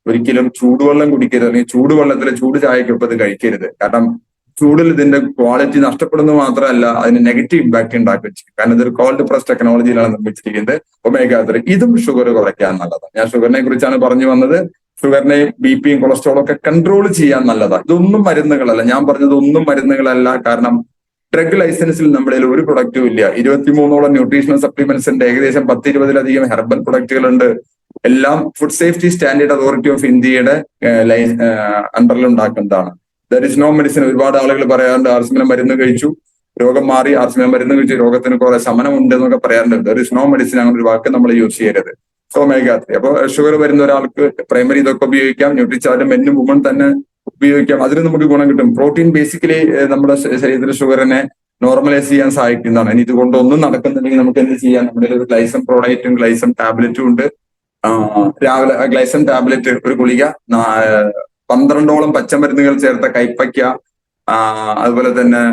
ഒരിക്കലും ചൂടുവെള്ളം കുടിക്കരുത്, അല്ലെങ്കിൽ ചൂടുവെള്ളത്തിലെ ചൂട് ചായക്കൊപ്പം ഇത് കഴിക്കരുത്. കാരണം ചൂടിൽ ഇതിന്റെ ക്വാളിറ്റി നഷ്ടപ്പെടുന്നത് മാത്രമല്ല, അതിന് നെഗറ്റീവ് ഇമ്പാക്ട് ഉണ്ടാക്കുകയും ചെയ്യും. കാരണം ഇതൊരു കോൾഡ് പ്രസ് ടെക്നോളജിയിലാണ് നിർമ്മിച്ചിരിക്കുന്നത്. ഒമേഗ 3 ഇതും ഷുഗർ കുറയ്ക്കാൻ നല്ലതാണ്. ഞാൻ ഷുഗറിനെ കുറിച്ചാണ് പറഞ്ഞു വന്നത്. ഷുഗറിനെയും ബിപിയും കൊളസ്ട്രോളും ഒക്കെ കൺട്രോൾ ചെയ്യാൻ നല്ലതാണ്. ഇതൊന്നും മരുന്നുകളല്ല, ഞാൻ പറഞ്ഞത് ഒന്നും മരുന്നുകളല്ല. കാരണം ഡ്രഗ് ലൈസൻസിൽ നമ്മുടെ ഒരു പ്രൊഡക്റ്റും ഇല്ല. 23ഓളം ന്യൂട്രീഷണൽ സപ്ലിമെന്റ്സ് ഉണ്ട്. ഏകദേശം 10-20ലധികം ഹെർബൽ പ്രൊഡക്റ്റുകൾ ഉണ്ട്. എല്ലാം food safety standard authority of ഇന്ത്യയുടെ അണ്ടറിൽ ഉണ്ടാക്കുന്നതാണ്. There is no medicine. ഒരുപാട് ആളുകൾ പറയാറുണ്ട് ആർസിമിനെ മരുന്ന് കഴിച്ചു രോഗം മാറി, ആർസിമിനെ മരുന്ന് കഴിച്ചു രോഗത്തിന് കുറെ ശമനം ഉണ്ട് എന്നൊക്കെ പറയാറുണ്ട്. ദർ ഇസ് നോ മെഡിസിൻ, അങ്ങനെ ഒരു വാക്ക് നമ്മൾ യൂസ് ചെയ്യരുത്. ഒമേഗ 3 അപ്പൊ ഷുഗർ വരുന്ന ഒരാൾക്ക് പ്രൈമറി ഇതൊക്കെ ഉപയോഗിക്കാം. ന്യൂട്രിചാർജ് മെന്നും വുമൺ തന്നെ ഉപയോഗിക്കാം. അതിന് നമുക്ക് ഗുണം കിട്ടും. പ്രോട്ടീൻ ബേസിക്കലി നമ്മുടെ ശരീരത്തിലെ ഷുഗറിനെ നോർമലൈസ് ചെയ്യാൻ സഹായിക്കുന്നതാണ്. ഇനി ഇതുകൊണ്ട് ഒന്നും നടക്കുന്നുണ്ടെങ്കിൽ നമുക്ക് എന്ത് ചെയ്യാം? നമ്മുടെ ഒരു ഗ്ലൈസം പ്രോഡക്റ്റും ഗ്ലൈസം ടാബ്ലറ്റും ഉണ്ട്. രാവിലെ ഗ്ലൈസം ടാബ്ലറ്റ് ഒരു ഗുളിക, 12ഓളം പച്ചമരുന്നുകൾ ചേർത്ത കൈപ്പയ്ക്ക, അതുപോലെ തന്നെ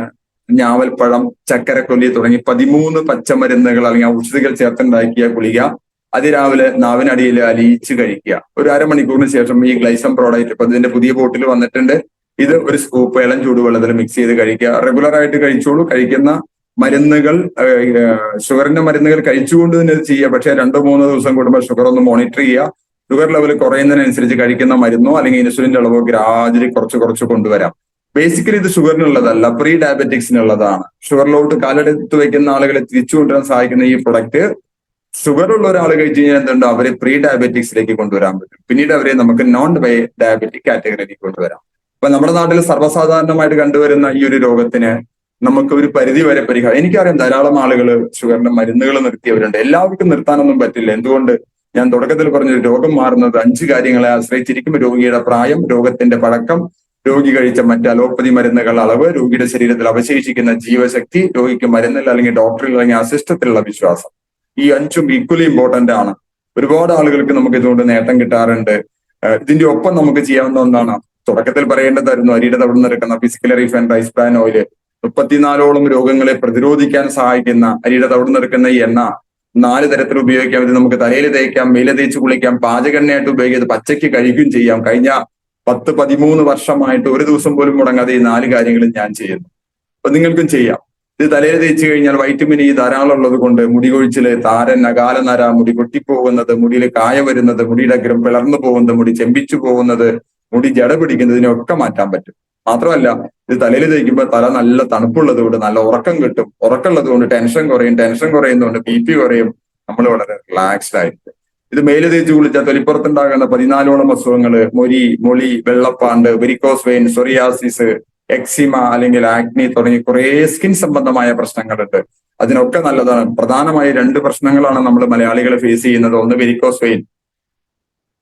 ഞാവൽപ്പഴം, ചക്കരക്കൊല്ലി തുടങ്ങി 13 പച്ചമരുന്നുകൾ അല്ലെങ്കിൽ ഔഷധികൾ ചേർത്തുണ്ടാക്കിയ ഗുളിക അതിരാവിലെ നാവിനടിയിൽ അലിയിച്ച് കഴിക്കുക. ഒരു അരമണിക്കൂറിന് ശേഷം ഈ ഗ്ലൈസം പ്രോഡക്റ്റ്, ഇപ്പൊ ഇതിന്റെ പുതിയ ബോട്ടിൽ വന്നിട്ടുണ്ട്, ഇത് ഒരു സ്കൂപ്പ് ഇളം ചൂടുവെള്ളത്തിൽ മിക്സ് ചെയ്ത് കഴിക്കുക. റെഗുലർ ആയിട്ട് കഴിച്ചോളൂ. കഴിക്കുന്ന മരുന്നുകൾ, ഷുഗറിന്റെ മരുന്നുകൾ കഴിച്ചുകൊണ്ട് തന്നെ ഇത് ചെയ്യുക. പക്ഷേ 2-3 ദിവസം കൂടുമ്പോൾ ഷുഗർ ഒന്ന് മോണിറ്റർ ചെയ്യുക. ഷുഗർ ലെവൽ കുറയുന്നതിനനുസരിച്ച് കഴിക്കുന്ന മരുന്നോ അല്ലെങ്കിൽ ഇൻസുലിന്റെ അളവോ ഗ്രാജുവലി കുറച്ച് കൊണ്ടുവരാം. ബേസിക്കലി ഇത് ഷുഗറിനുള്ളതല്ല, പ്രീ ഡയബറ്റിക്സിനുള്ളതാണ്. ഷുഗറിലോട്ട് കാലെടുത്ത് വെക്കുന്ന ആളുകളെ തിരിച്ചു കൊണ്ടുവരാൻ സഹായിക്കുന്ന ഈ പ്രൊഡക്റ്റ് ഷുഗർ ഉള്ള ഒരാൾ കഴിച്ചു കഴിഞ്ഞാൽ എന്തുണ്ടോ അവരെ പ്രീ ഡയബറ്റിക്സിലേക്ക് കൊണ്ടുവരാൻ പറ്റും. പിന്നീട് അവരെ നമുക്ക് നോൺ ഡയബറ്റിക് കാറ്റഗറിയിലേക്ക് കൊണ്ടുവരാം. അപ്പൊ നമ്മുടെ നാട്ടിൽ സർവ്വസാധാരണമായിട്ട് കണ്ടുവരുന്ന ഈ ഒരു രോഗത്തിന് നമുക്ക് ഒരു പരിധി വരെ പരിഹാരം. എനിക്കറിയാം ധാരാളം ആളുകൾ ഷുഗറിന്റെ മരുന്നുകൾ നിർത്തിയവരുണ്ട്. എല്ലാവർക്കും നിർത്താനൊന്നും പറ്റില്ല. എന്തുകൊണ്ട്? ഞാൻ തുടക്കത്തിൽ പറഞ്ഞ രോഗം മാറുന്നത് 5 കാര്യങ്ങളെ ആശ്രയിച്ചിരിക്കും. രോഗിയുടെ പ്രായം, രോഗത്തിന്റെ പഴക്കം, രോഗി കഴിച്ച മറ്റ് അലോപ്പതി മരുന്നുകളുടെ അളവ്, രോഗിയുടെ ശരീരത്തിൽ അവശേഷിക്കുന്ന ജീവശക്തി, രോഗിക്ക് മരുന്നിൽ അല്ലെങ്കിൽ ഡോക്ടറിൽ അല്ലെങ്കിൽ ആ സിസ്റ്റത്തിലുള്ള വിശ്വാസം. ഈ 5ഉം ഈക്വലി ഇമ്പോർട്ടന്റ് ആണ്. ഒരുപാട് ആളുകൾക്ക് നമുക്ക് ഇതുകൊണ്ട് നേട്ടം കിട്ടാറുണ്ട്. ഇതിന്റെ ഒപ്പം നമുക്ക് ചെയ്യാവുന്ന ഒന്നാണ്, തുടക്കത്തിൽ പറയേണ്ടതായിരുന്നു, അരിയുടെ തവിടുന്ന് എടുക്കുന്ന physically refined rice bran oil. 34ഓളം രോഗങ്ങളെ പ്രതിരോധിക്കാൻ സഹായിക്കുന്ന അരിയുടെ തവിടുന്ന് എടുക്കുന്ന ഈ എണ്ണ 4 തരത്തിൽ ഉപയോഗിക്കാം. ഇത് നമുക്ക് തലയിൽ തേക്കാം, മേലെ തേച്ച് കുളിക്കാം, പാചകെണ്ണയായിട്ട് ഉപയോഗിക്കാം, പച്ചയ്ക്ക് കഴിക്കുകയും ചെയ്യാം. കഴിഞ്ഞ 10-13 വർഷമായിട്ട് ഒരു ദിവസം പോലും മുടങ്ങാതെ ഈ 4 കാര്യങ്ങളും ഞാൻ ചെയ്യുന്നു. അപ്പൊ നിങ്ങൾക്കും ചെയ്യാം. ഇത് തലയിൽ തേച്ച് കഴിഞ്ഞാൽ വൈറ്റമിൻ ഇ ധാരാളം ഉള്ളത് കൊണ്ട് മുടി കൊഴിച്ചില്, താരൻ, അകാല നര, മുടി പൊട്ടിപ്പോകുന്നത്, മുടിയിൽ കായ വരുന്നത്, മുടിയുടെ അഗ്രം പിളർന്നു പോകുന്നത്, മുടി ചെമ്പിച്ചു പോകുന്നത്, മുടി ജട പിടിക്കുന്നതിനൊക്കെ മാറ്റാൻ പറ്റും. മാത്രമല്ല ഇത് തലയിൽ തേക്കുമ്പോൾ തല നല്ല തണുപ്പുള്ളത് കൊണ്ട് നല്ല ഉറക്കം കിട്ടും. ഉറക്കമുള്ളത് കൊണ്ട് ടെൻഷൻ കുറയും. ടെൻഷൻ കുറയുന്നതുകൊണ്ട് BP കുറയും. നമ്മൾ വളരെ റിലാക്സ്ഡ് ആയിരിക്കും. ഇത് മേല് തേച്ച് കുളിച്ചാൽ തൊലിപ്പുറത്തുണ്ടാകുന്ന 14ഓളം അസുഖങ്ങള്, Moly, വെള്ളപ്പാണ്ട്, varicose vein, psoriasis, eczema അല്ലെങ്കിൽ ആക്നി തുടങ്ങി കുറെ സ്കിൻ സംബന്ധമായ പ്രശ്നങ്ങളുണ്ട്. അതിനൊക്കെ നല്ലതാണ്. പ്രധാനമായി 2 പ്രശ്നങ്ങളാണ് നമ്മൾ മലയാളികൾ ഫേസ് ചെയ്യുന്നത്. ഒന്ന് വെരിക്കോസ് വെയിൻ.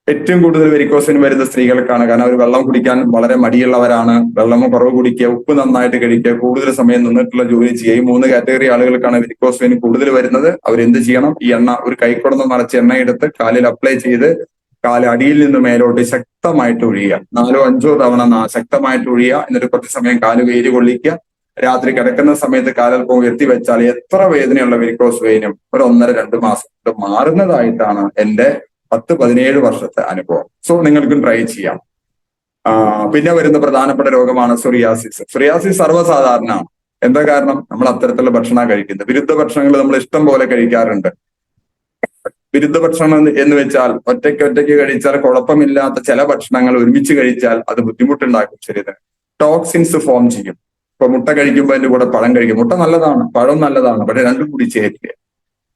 ഏറ്റവും കൂടുതൽ വെരിക്കോസ് വെയിൻ വരുന്ന സ്ത്രീകൾക്കാണ്. കാരണം അവർ വെള്ളം കുടിക്കാൻ വളരെ മടിയുള്ളവരാണ്. വെള്ളം കുറവ് കുടിക്കുക, ഉപ്പ് നന്നായിട്ട് കഴിക്കുക, കൂടുതൽ സമയം നിന്നിട്ടുള്ള ജോലി ചെയ്യുക. ഈ 3 കാറ്റഗറി ആളുകൾക്കാണ് വെരിക്കോസ് വെയിൻ കൂടുതൽ വരുന്നത്. അവരെന്ത് ചെയ്യണം? ഈ എണ്ണ ഒരു കൈക്കുടന്ന് നിറച്ച് എണ്ണയെടുത്ത് കാലിൽ അപ്ലൈ ചെയ്ത് കാല് അടിയിൽ നിന്ന് മേലോട്ട് ശക്തമായിട്ട് ഒഴിയുക. 4-5 തവണ ശക്തമായിട്ട് ഒഴിയുക. എന്നിട്ട് കുറച്ച് സമയം കാല് വെയിൽ കൊള്ളിക്കുക. രാത്രി കിടക്കുന്ന സമയത്ത് കാലൽപ്പം ഉയർത്തി വെച്ചാൽ എത്ര വേദനയുള്ള വെരിക്കോസ് വെയിനും ഒരു 1-2 മാസം കൊണ്ട് മാറുന്നതായിട്ടാണ് എന്റെ 10-17 വർഷത്തെ അനുഭവം. സോ നിങ്ങൾക്കും ട്രൈ ചെയ്യാം. പിന്നെ വരുന്ന പ്രധാനപ്പെട്ട രോഗമാണ് സൊറിയാസിസ്. സൊറിയാസിസ് സർവ്വസാധാരണമാണ്. എന്താ കാരണം? നമ്മൾ അത്തരത്തിലുള്ള ഭക്ഷണം കഴിക്കുന്നത്. വിരുദ്ധ ഭക്ഷണങ്ങൾ നമ്മൾ ഇഷ്ടം പോലെ കഴിക്കാറുണ്ട്. വിരുദ്ധ ഭക്ഷണം എന്ന് വെച്ചാൽ ഒറ്റയ്ക്ക് കഴിച്ചാൽ കുഴപ്പമില്ലാത്ത ചില ഭക്ഷണങ്ങൾ ഒരുമിച്ച് കഴിച്ചാൽ അത് ബുദ്ധിമുട്ടുണ്ടാക്കും ശരീരത്തിന്. ടോക്സിൻസ് ഫോം ചെയ്യും. ഇപ്പൊ മുട്ട കഴിക്കുമ്പോൾ അതിന്റെ കൂടെ പഴം കഴിക്കും. മുട്ട നല്ലതാണ്, പഴം നല്ലതാണ്, പക്ഷെ രണ്ടും കൂടി ചേരില്ല.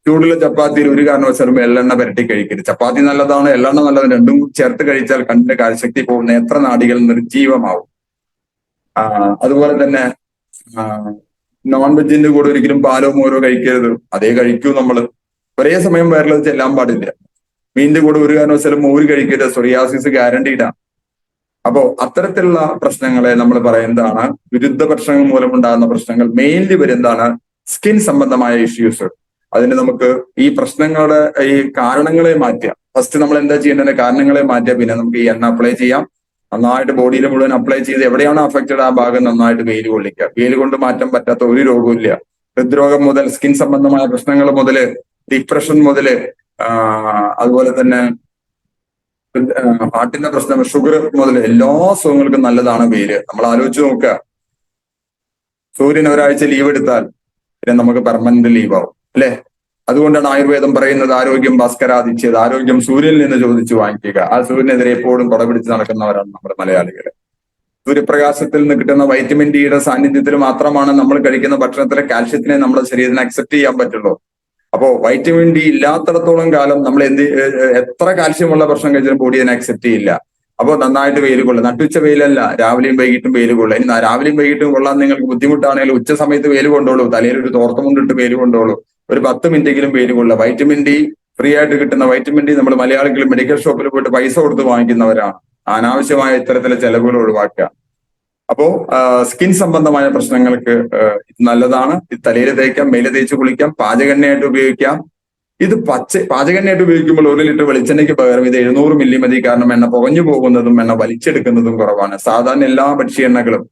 ചൂടുള്ള ചപ്പാത്തിയിൽ ഒരു കാരണവശാലും എള്ളെണ്ണ പുരട്ടി കഴിക്കരുത്. ചപ്പാത്തി നല്ലതാണ്, എള്ളെണ്ണ നല്ലതാണ്. രണ്ടും ചേർത്ത് കഴിച്ചാൽ കണ്ണിന്റെ കാഴ്ചശക്തി പോകും, നേത്രനാടികൾ നിർജീവമാവും. അതുപോലെ തന്നെ നോൺ വെജിന്റെ കൂടെ ഒരിക്കലും പാലോ മോരോ കഴിക്കരുത്. അതേ കഴിക്കൂ നമ്മള്. ഒരേ സമയം വയറിലത് ചെല്ലാൻ പാടില്ല. മീനിന്റെ കൂടെ ഒരു കാരണവശാലും മോര് കഴിക്കരുത്. സൊറിയാസിസ് ഗ്യാരണ്ടീഡാണ്. അപ്പോ അത്തരത്തിലുള്ള പ്രശ്നങ്ങളെ നമ്മൾ പറയുന്നതാണ് വിരുദ്ധ ഭക്ഷണങ്ങൾ മൂലമുണ്ടാകുന്ന പ്രശ്നങ്ങൾ. മെയിൻലി വരുന്നതാണ് സ്കിൻ സംബന്ധമായ ഇഷ്യൂസ്. അതിന് നമുക്ക് ഈ പ്രശ്നങ്ങളുടെ ഈ കാരണങ്ങളെ മാറ്റുക. ഫസ്റ്റ് നമ്മൾ എന്താ ചെയ്യേണ്ടത്? കാരണങ്ങളെ മാറ്റുക. പിന്നെ നമുക്ക് ഈ എണ്ണ അപ്ലൈ ചെയ്യാം. നന്നായിട്ട് ബോഡിയിൽ മുഴുവൻ അപ്ലൈ ചെയ്ത് എവിടെയാണോ അഫക്റ്റഡ് ആ ഭാഗം നന്നായിട്ട് വെയിൽ കൊള്ളിക്കുക. വെയിൽ കൊണ്ട് മാറ്റാൻ പറ്റാത്ത ഒരു രോഗവും ഇല്ല. ഹൃദ്രോഗം മുതൽ സ്കിൻ സംബന്ധമായ പ്രശ്നങ്ങൾ മുതല് ഡിപ്രഷൻ മുതല് അതുപോലെ തന്നെ ഹാർട്ടിന്റെ പ്രശ്നം, ഷുഗർ മുതൽ എല്ലാ അസുഖങ്ങൾക്കും നല്ലതാണ് വെയില്. നമ്മൾ ആലോചിച്ച് നോക്കുക. സൂര്യൻ ഒരാഴ്ച ലീവ് എടുത്താൽ പിന്നെ നമുക്ക് പെർമനന്റ് ലീവ് ആവും, അല്ലെ? അതുകൊണ്ടാണ് ആയുർവേദം പറയുന്നത് ആരോഗ്യം ഭാസ്കരാദിച്ചത്. ആരോഗ്യം സൂര്യനിൽ നിന്ന് ചോദിച്ചു വാങ്ങിക്കുക. ആ സൂര്യനെതിരെ എപ്പോഴും കൊട പിടിച്ച് നടക്കുന്നവരാണ് നമ്മുടെ മലയാളികൾ. സൂര്യപ്രകാശത്തിൽ നിന്ന് കിട്ടുന്ന വൈറ്റമിൻ ഡിയുടെ സാന്നിധ്യത്തിൽ മാത്രമാണ് നമ്മൾ കഴിക്കുന്ന ഭക്ഷണത്തിലെ കാൽഷ്യത്തിനെ നമ്മുടെ ശരീരത്തിന് അക്സെപ്റ്റ് ചെയ്യാൻ പറ്റുള്ളൂ. അപ്പോ വൈറ്റമിൻ ഡി ഇല്ലാത്തിടത്തോളം കാലം നമ്മൾ എത്ര കാൽഷ്യമുള്ള ഭക്ഷണം കഴിച്ചാലും ബോഡി അതിനെ അക്സെപ്റ്റ് ചെയ്യില്ല. അപ്പോൾ നന്നായിട്ട് വെയിൽ കൊള്ളുക. നട്ടുച്ച വെയിലല്ല, രാവിലെയും വൈകിട്ടും വെയിൽ കൊള്ളുക. ഇനി രാവിലെയും വൈകിട്ടും കൊള്ളാൻ നിങ്ങൾക്ക് ബുദ്ധിമുട്ടാണെങ്കിൽ ഉച്ച സമയത്ത് വെയിൽ കൊണ്ടോളൂ. തലയിൽ ഒരു തോർത്തുമുണ്ടിട്ട് വെയിൽ കൊണ്ടോളൂ. ഒരു 10 മിനിറ്റെങ്കിലും വെയിൽ കൊള്ളുക. വൈറ്റമിൻ ഡി ഫ്രീ ആയിട്ട് കിട്ടുന്ന വൈറ്റമിൻ ഡി നമ്മൾ മലയാളികൾ മെഡിക്കൽ ഷോപ്പിൽ പോയിട്ട് പൈസ കൊടുത്ത് വാങ്ങിക്കുന്നവരാണ്. അനാവശ്യമായ ഇത്തരത്തിലെ ചെലവുകൾ ഒഴിവാക്കുക. അപ്പോ സ്കിൻ സംബന്ധമായ പ്രശ്നങ്ങൾക്ക് ഇത് നല്ലതാണ്. ഇത് തലയിൽ തേക്കാം, മേലെ തേച്ച് കുളിക്കാം, പാചകെണ്ണയായിട്ട് ഉപയോഗിക്കാം. ഇത് പാചകെണ്ണയായിട്ട് ഉപയോഗിക്കുമ്പോൾ 1 ലിറ്റർ വെളിച്ചെണ്ണയ്ക്ക് പകരം ഇത് 700 മില്ലി മതി. കാരണം എണ്ണ പുകഞ്ഞു പോകുന്നതും എണ്ണ വലിച്ചെടുക്കുന്നതും കുറവാണ്. സാധാരണ എല്ലാ ഭക്ഷ്യ എണ്ണകളും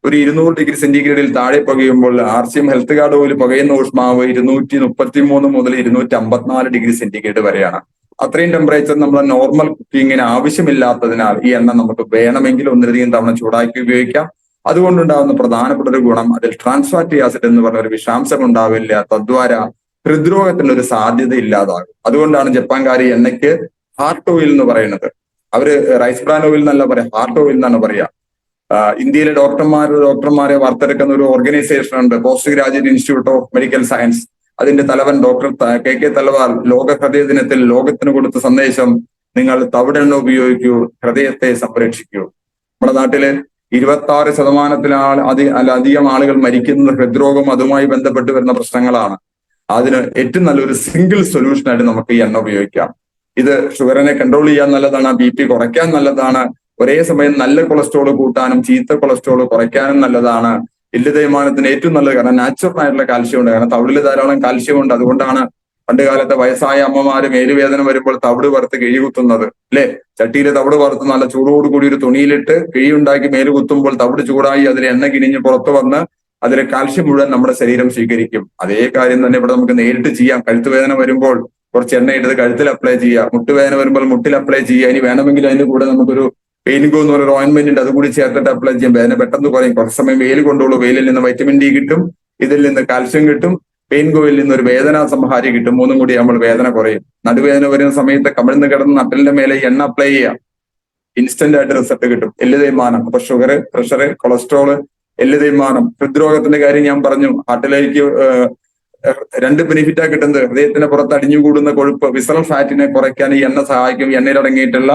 ഒരു 200°C താഴെ പുകയുമ്പോൾ RCM ഹെൽത്ത് കാർഡ് ഓയിൽ പുകയുന്ന ഊഷ്മാവ് 233 മുതൽ 254°C വരെയാണ്. അത്രയും ടെമ്പറേച്ചർ നമ്മുടെ നോർമൽ കുക്കിങ്ങിന് ആവശ്യമില്ലാത്തതിനാൽ ഈ എണ്ണ നമുക്ക് വേണമെങ്കിൽ ഒന്നിലധികം തവണ ചൂടാക്കി ഉപയോഗിക്കാം. അതുകൊണ്ടുണ്ടാകുന്ന പ്രധാനപ്പെട്ട ഒരു ഗുണം അതിൽ ട്രാൻസ്ഫാറ്റി ആസിഡ് എന്ന് പറഞ്ഞ ഒരു വിഷാംശം ഉണ്ടാവില്ല. തദ്വാര ഹൃദ്രോഗത്തിന് ഒരു സാധ്യത ഇല്ലാതാകും. അതുകൊണ്ടാണ് ജപ്പാൻകാർ ഈ എണ്ണയ്ക്ക് ഹാർട്ട് ഓയിൽ എന്ന് പറയുന്നത്. അവര് റൈസ് ബ്രാൻ ഓയിൽ എന്നല്ല പറയാ, ഹാർട്ട് ഓയിൽ എന്നാണ് പറയാ. ഇന്ത്യയിലെ ഡോക്ടർമാരെ വാർത്തെടുക്കുന്ന ഒരു ഓർഗനൈസേഷൻ ഉണ്ട്, post graduate institute of medical science. അതിന്റെ തലവൻ ഡോക്ടർ KK തലവാർ ലോക ഹൃദയ ദിനത്തിൽ ലോകത്തിന് കൊടുത്ത സന്ദേശം, നിങ്ങൾ തവിടെണ്ണ ഉപയോഗിക്കൂ, ഹൃദയത്തെ സംരക്ഷിക്കൂ. നമ്മുടെ നാട്ടില് 26% അധികം ആളുകൾ മരിക്കുന്നത് ഹൃദ്രോഗം അതുമായി ബന്ധപ്പെട്ട് വരുന്ന പ്രശ്നങ്ങളാണ്. അതിന് ഏറ്റവും നല്ലൊരു സിംഗിൾ സൊല്യൂഷൻ ആയിട്ട് നമുക്ക് ഈ എണ്ണ ഉപയോഗിക്കാം. ഇത് ഷുഗറിനെ കൺട്രോൾ ചെയ്യാൻ നല്ലതാണ്, BP കുറയ്ക്കാൻ നല്ലതാണ്, ഒരേ സമയം നല്ല കൊളസ്ട്രോൾ കൂട്ടാനും ചീത്ത കൊളസ്ട്രോൾ കുറയ്ക്കാനും നല്ലതാണ്. എല്ല് തേയ്മാനത്തിന് ഏറ്റവും നല്ലത്, കാരണം നാച്ചുറൽ ആയിട്ടുള്ള കാൽഷ്യം ഉണ്ട്. കാരണം തവിടിൽ ധാരാളം കാൽഷ്യം ഉണ്ട്. അതുകൊണ്ടാണ് പണ്ട് കാലത്തെ വയസ്സായ അമ്മമാര് മേലുവേദന വരുമ്പോൾ തവിട് വറുത്ത് കിഴി കുത്തുന്നത്, അല്ലെ? ചട്ടിയിൽ തവിട് വറുത്ത് നല്ല ചൂടോട് കൂടി ഒരു തുണിയിലിട്ട് കിഴി ഉണ്ടാക്കി മേല് കുത്തുമ്പോൾ തവിട് ചൂടായി അതിൽ എണ്ണ കിനിഞ്ഞ് പുറത്തു വന്ന് അതിലെ കാൽഷ്യം മുഴുവൻ നമ്മുടെ ശരീരം സ്വീകരിക്കും. അതേ കാര്യം തന്നെ ഇവിടെ നമുക്ക് നേരിട്ട് ചെയ്യാം. കഴുത്തുവേദന വരുമ്പോൾ കുറച്ച് എണ്ണ എടുത്ത് കഴുത്തിൽ അപ്ലൈ ചെയ്യുക, മുട്ടുവേദന വരുമ്പോൾ മുട്ടിൽ അപ്ലൈ ചെയ്യുക. ഇനി വേണമെങ്കിൽ അതിന്റെ കൂടെ നമുക്കൊരു പെയിൻഗോ എന്ന് പറയുന്ന ഓയിൻമെന്റ് ഉണ്ട്, അതുകൂടി ചേർത്തിട്ട് അപ്ലൈ ചെയ്യാം. വേദന പെട്ടെന്ന് കുറയും. കുറച്ച് സമയം വെയിൽ കൊണ്ടുള്ളൂ. വെയിലിൽ നിന്ന് വൈറ്റമിൻ D കിട്ടും, ഇതിൽ നിന്ന് കാൽഷ്യം കിട്ടും, പെയിൻഗോയിൽ നിന്ന് ഒരു വേദന സംഹാരി കിട്ടും. മൂന്നും കൂടി നമ്മൾ വേദന കുറയും. നടുവേദന വരുന്ന സമയത്ത് കമിഴ്ന്ന് കിടന്ന് നട്ടലിന്റെ മേലെ എണ്ണ അപ്ലൈ ചെയ്യാം, ഇൻസ്റ്റന്റ് ആയിട്ട് റിസൾട്ട് കിട്ടും. എല്ല് തേയ്മാനം, അപ്പൊ ഷുഗർ, പ്രഷർ, കൊളസ്ട്രോള്, എല്ല് തേയ്മാനം, ഹൃദ്രോഗത്തിന്റെ കാര്യം ഞാൻ പറഞ്ഞു. ഹാർട്ടിലേക്ക് രണ്ട് ബെനിഫിറ്റാ കിട്ടുന്നത്. ഹൃദയത്തിന് പുറത്ത് അടിഞ്ഞുകൂടുന്ന കൊഴുപ്പ്, വിസറൽ ഫാറ്റിനെ കുറയ്ക്കാൻ ഈ എണ്ണ സഹായിക്കും. എണ്ണയിൽ അടങ്ങിയിട്ടുള്ള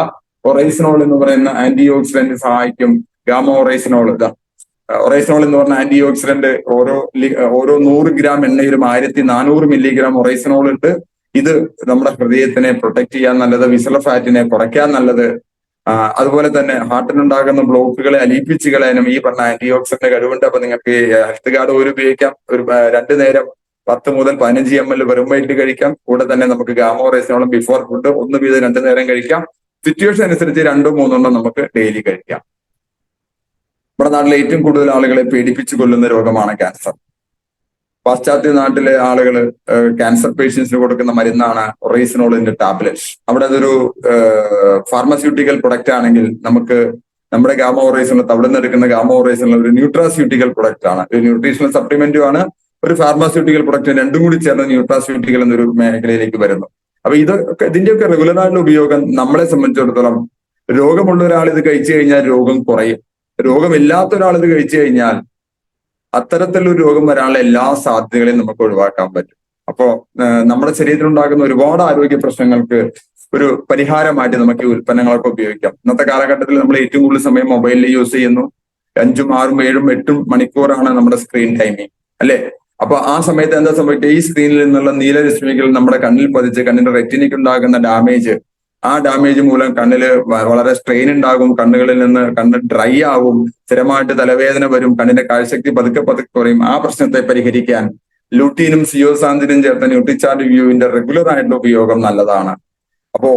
ഒറൈസിനോൾ എന്ന് പറയുന്ന ആന്റി ഓക്സിഡന്റ് സഹായിക്കും. ഗാമ ഒറൈസിനോൾ, ഒറൈസിനോൾ എന്ന് പറഞ്ഞ ആന്റി ഓക്സിഡന്റ് ഓരോ 100 ഗ്രാം എണ്ണയിലും 1400 മില്ലിഗ്രാം ഒറൈസിനോൾ ഉണ്ട്. ഇത് നമ്മുടെ ഹൃദയത്തിനെ പ്രൊട്ടക്ട് ചെയ്യാൻ നല്ലത്, വിസറൽ ഫാറ്റിനെ കുറയ്ക്കാൻ നല്ലത്. അതുപോലെ തന്നെ ഹാർട്ടിനുണ്ടാകുന്ന ബ്ലോക്കുകളെ അലിയിപ്പിച്ച് കളയാനും ഈ പറഞ്ഞ ആന്റി ഓക്സിഡന്റ് കഴിവുണ്ട്. അപ്പൊ നിങ്ങൾക്ക് ഹെൽത്ത് കാർഡ് ഓയിൽ ഉപയോഗിക്കാം. ഒരു 2 നേരം 10 മുതൽ 15 ml വെറും വയറ്റിൽ കഴിക്കാം. കൂടെ തന്നെ നമുക്ക് ഗാമ ഒറൈസിനോളും ബിഫോർ ഫുഡ് 1 വീതം 2 നേരം കഴിക്കാം. സിറ്റുവേഷൻ അനുസരിച്ച് 2-3 നമുക്ക് ഡെയിലി കഴിക്കാം. നമ്മുടെ നാട്ടിലെ ഏറ്റവും കൂടുതൽ ആളുകളെ പേടിപ്പിച്ചു കൊല്ലുന്ന രോഗമാണ് ക്യാൻസർ. പാശ്ചാത്യ നാട്ടിലെ ആളുകൾ ക്യാൻസർ പേഷ്യൻസിന് കൊടുക്കുന്ന മരുന്നാണ് ഒറൈസിനോളിന്റെ ടാബ്ലറ്റ്സ്. അവിടെ അതൊരു ഫാർമസ്യൂട്ടിക്കൽ പ്രൊഡക്റ്റ് ആണെങ്കിൽ നമുക്ക് നമ്മുടെ ഗാമ ഒറൈസിനോൾ, അവിടെ നിന്ന് എടുക്കുന്ന ഗാമ ഒറൈസിനോൾ ഒരു ന്യൂട്രാസ്യൂട്ടിക്കൽ പ്രൊഡക്റ്റ് ആണ്, ഒരു ന്യൂട്രീഷണൽ സപ്ലിമെന്റും ആണ്, ഒരു ഫാർമസ്യൂട്ടിക്കൽ പ്രൊഡക്റ്റ്. രണ്ടും കൂടി ചേർന്ന് ന്യൂട്രാസ്യൂട്ടിക്കൽ എന്നൊരു മേഖലയിലേക്ക് വരുന്നു. അപ്പൊ ഇതിന്റെയൊക്കെ റെഗുലർ ആയിട്ടുള്ള ഉപയോഗം നമ്മളെ സംബന്ധിച്ചിടത്തോളം, രോഗമുള്ള ഒരാൾ ഇത് കഴിച്ചു കഴിഞ്ഞാൽ രോഗം കുറയും. രോഗമില്ലാത്ത ഒരാൾ ഇത് കഴിച്ചു കഴിഞ്ഞാൽ അത്തരത്തിലൊരു രോഗം വരാനുള്ള എല്ലാ സാധ്യതകളെയും നമുക്ക് ഒഴിവാക്കാൻ പറ്റും. അപ്പോ നമ്മുടെ ശരീരത്തിലുണ്ടാകുന്ന ഒരുപാട് ആരോഗ്യ പ്രശ്നങ്ങൾക്ക് ഒരു പരിഹാരമായിട്ട് നമുക്ക് ഈ ഉൽപ്പന്നങ്ങളൊക്കെ ഉപയോഗിക്കാം. ഇന്നത്തെ കാലഘട്ടത്തിൽ നമ്മൾ ഏറ്റവും കൂടുതൽ സമയം മൊബൈലിൽ യൂസ് ചെയ്യുന്നു. 5, 6, 7, 8 മണിക്കൂറാണ് നമ്മുടെ സ്ക്രീൻ ടൈമിങ്, അല്ലെ? അപ്പൊ ആ സമയത്ത് എന്താ സംഭവിക്കുക? ഈ സ്ക്രീനിൽ നിന്നുള്ള നീലരശ്മികൾ നമ്മുടെ കണ്ണിൽ പതിച്ച് കണ്ണിന്റെ റെറ്റിനയ്ക്ക് ഉണ്ടാകുന്ന ഡാമേജ്, ആ ഡാമേജ് മൂലം കണ്ണില് വളരെ സ്ട്രെയിൻ ഉണ്ടാകും. കണ്ണുകളിൽ നിന്ന് കണ്ണ് ഡ്രൈ ആവും, സ്ഥിരമായിട്ട് തലവേദന വരും, കണ്ണിന്റെ കാഴ്ചശക്തി പതുക്കെ കുറയും. ആ പ്രശ്നത്തെ പരിഹരിക്കാൻ ലൂട്ടീനും സിയോസാന്തിനും ചേർത്ത ന്യൂട്രിചാർജ് വ്യൂവിന്റെ റെഗുലർ ആയിട്ടുള്ള ഉപയോഗം നല്ലതാണ്. അപ്പോ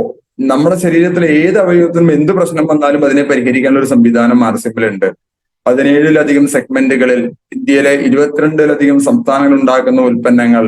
നമ്മുടെ ശരീരത്തിലെ ഏത് അവയവത്തിനും എന്ത് പ്രശ്നം വന്നാലും അതിനെ പരിഹരിക്കാനുള്ള ഒരു സംവിധാനം RCMൽ ഉണ്ട്. 17ലധികം സെഗ്മെന്റുകളിൽ ഇന്ത്യയിലെ 22ലധികം സംസ്ഥാനങ്ങൾ ഉണ്ടാക്കുന്ന ഉൽപ്പന്നങ്ങൾ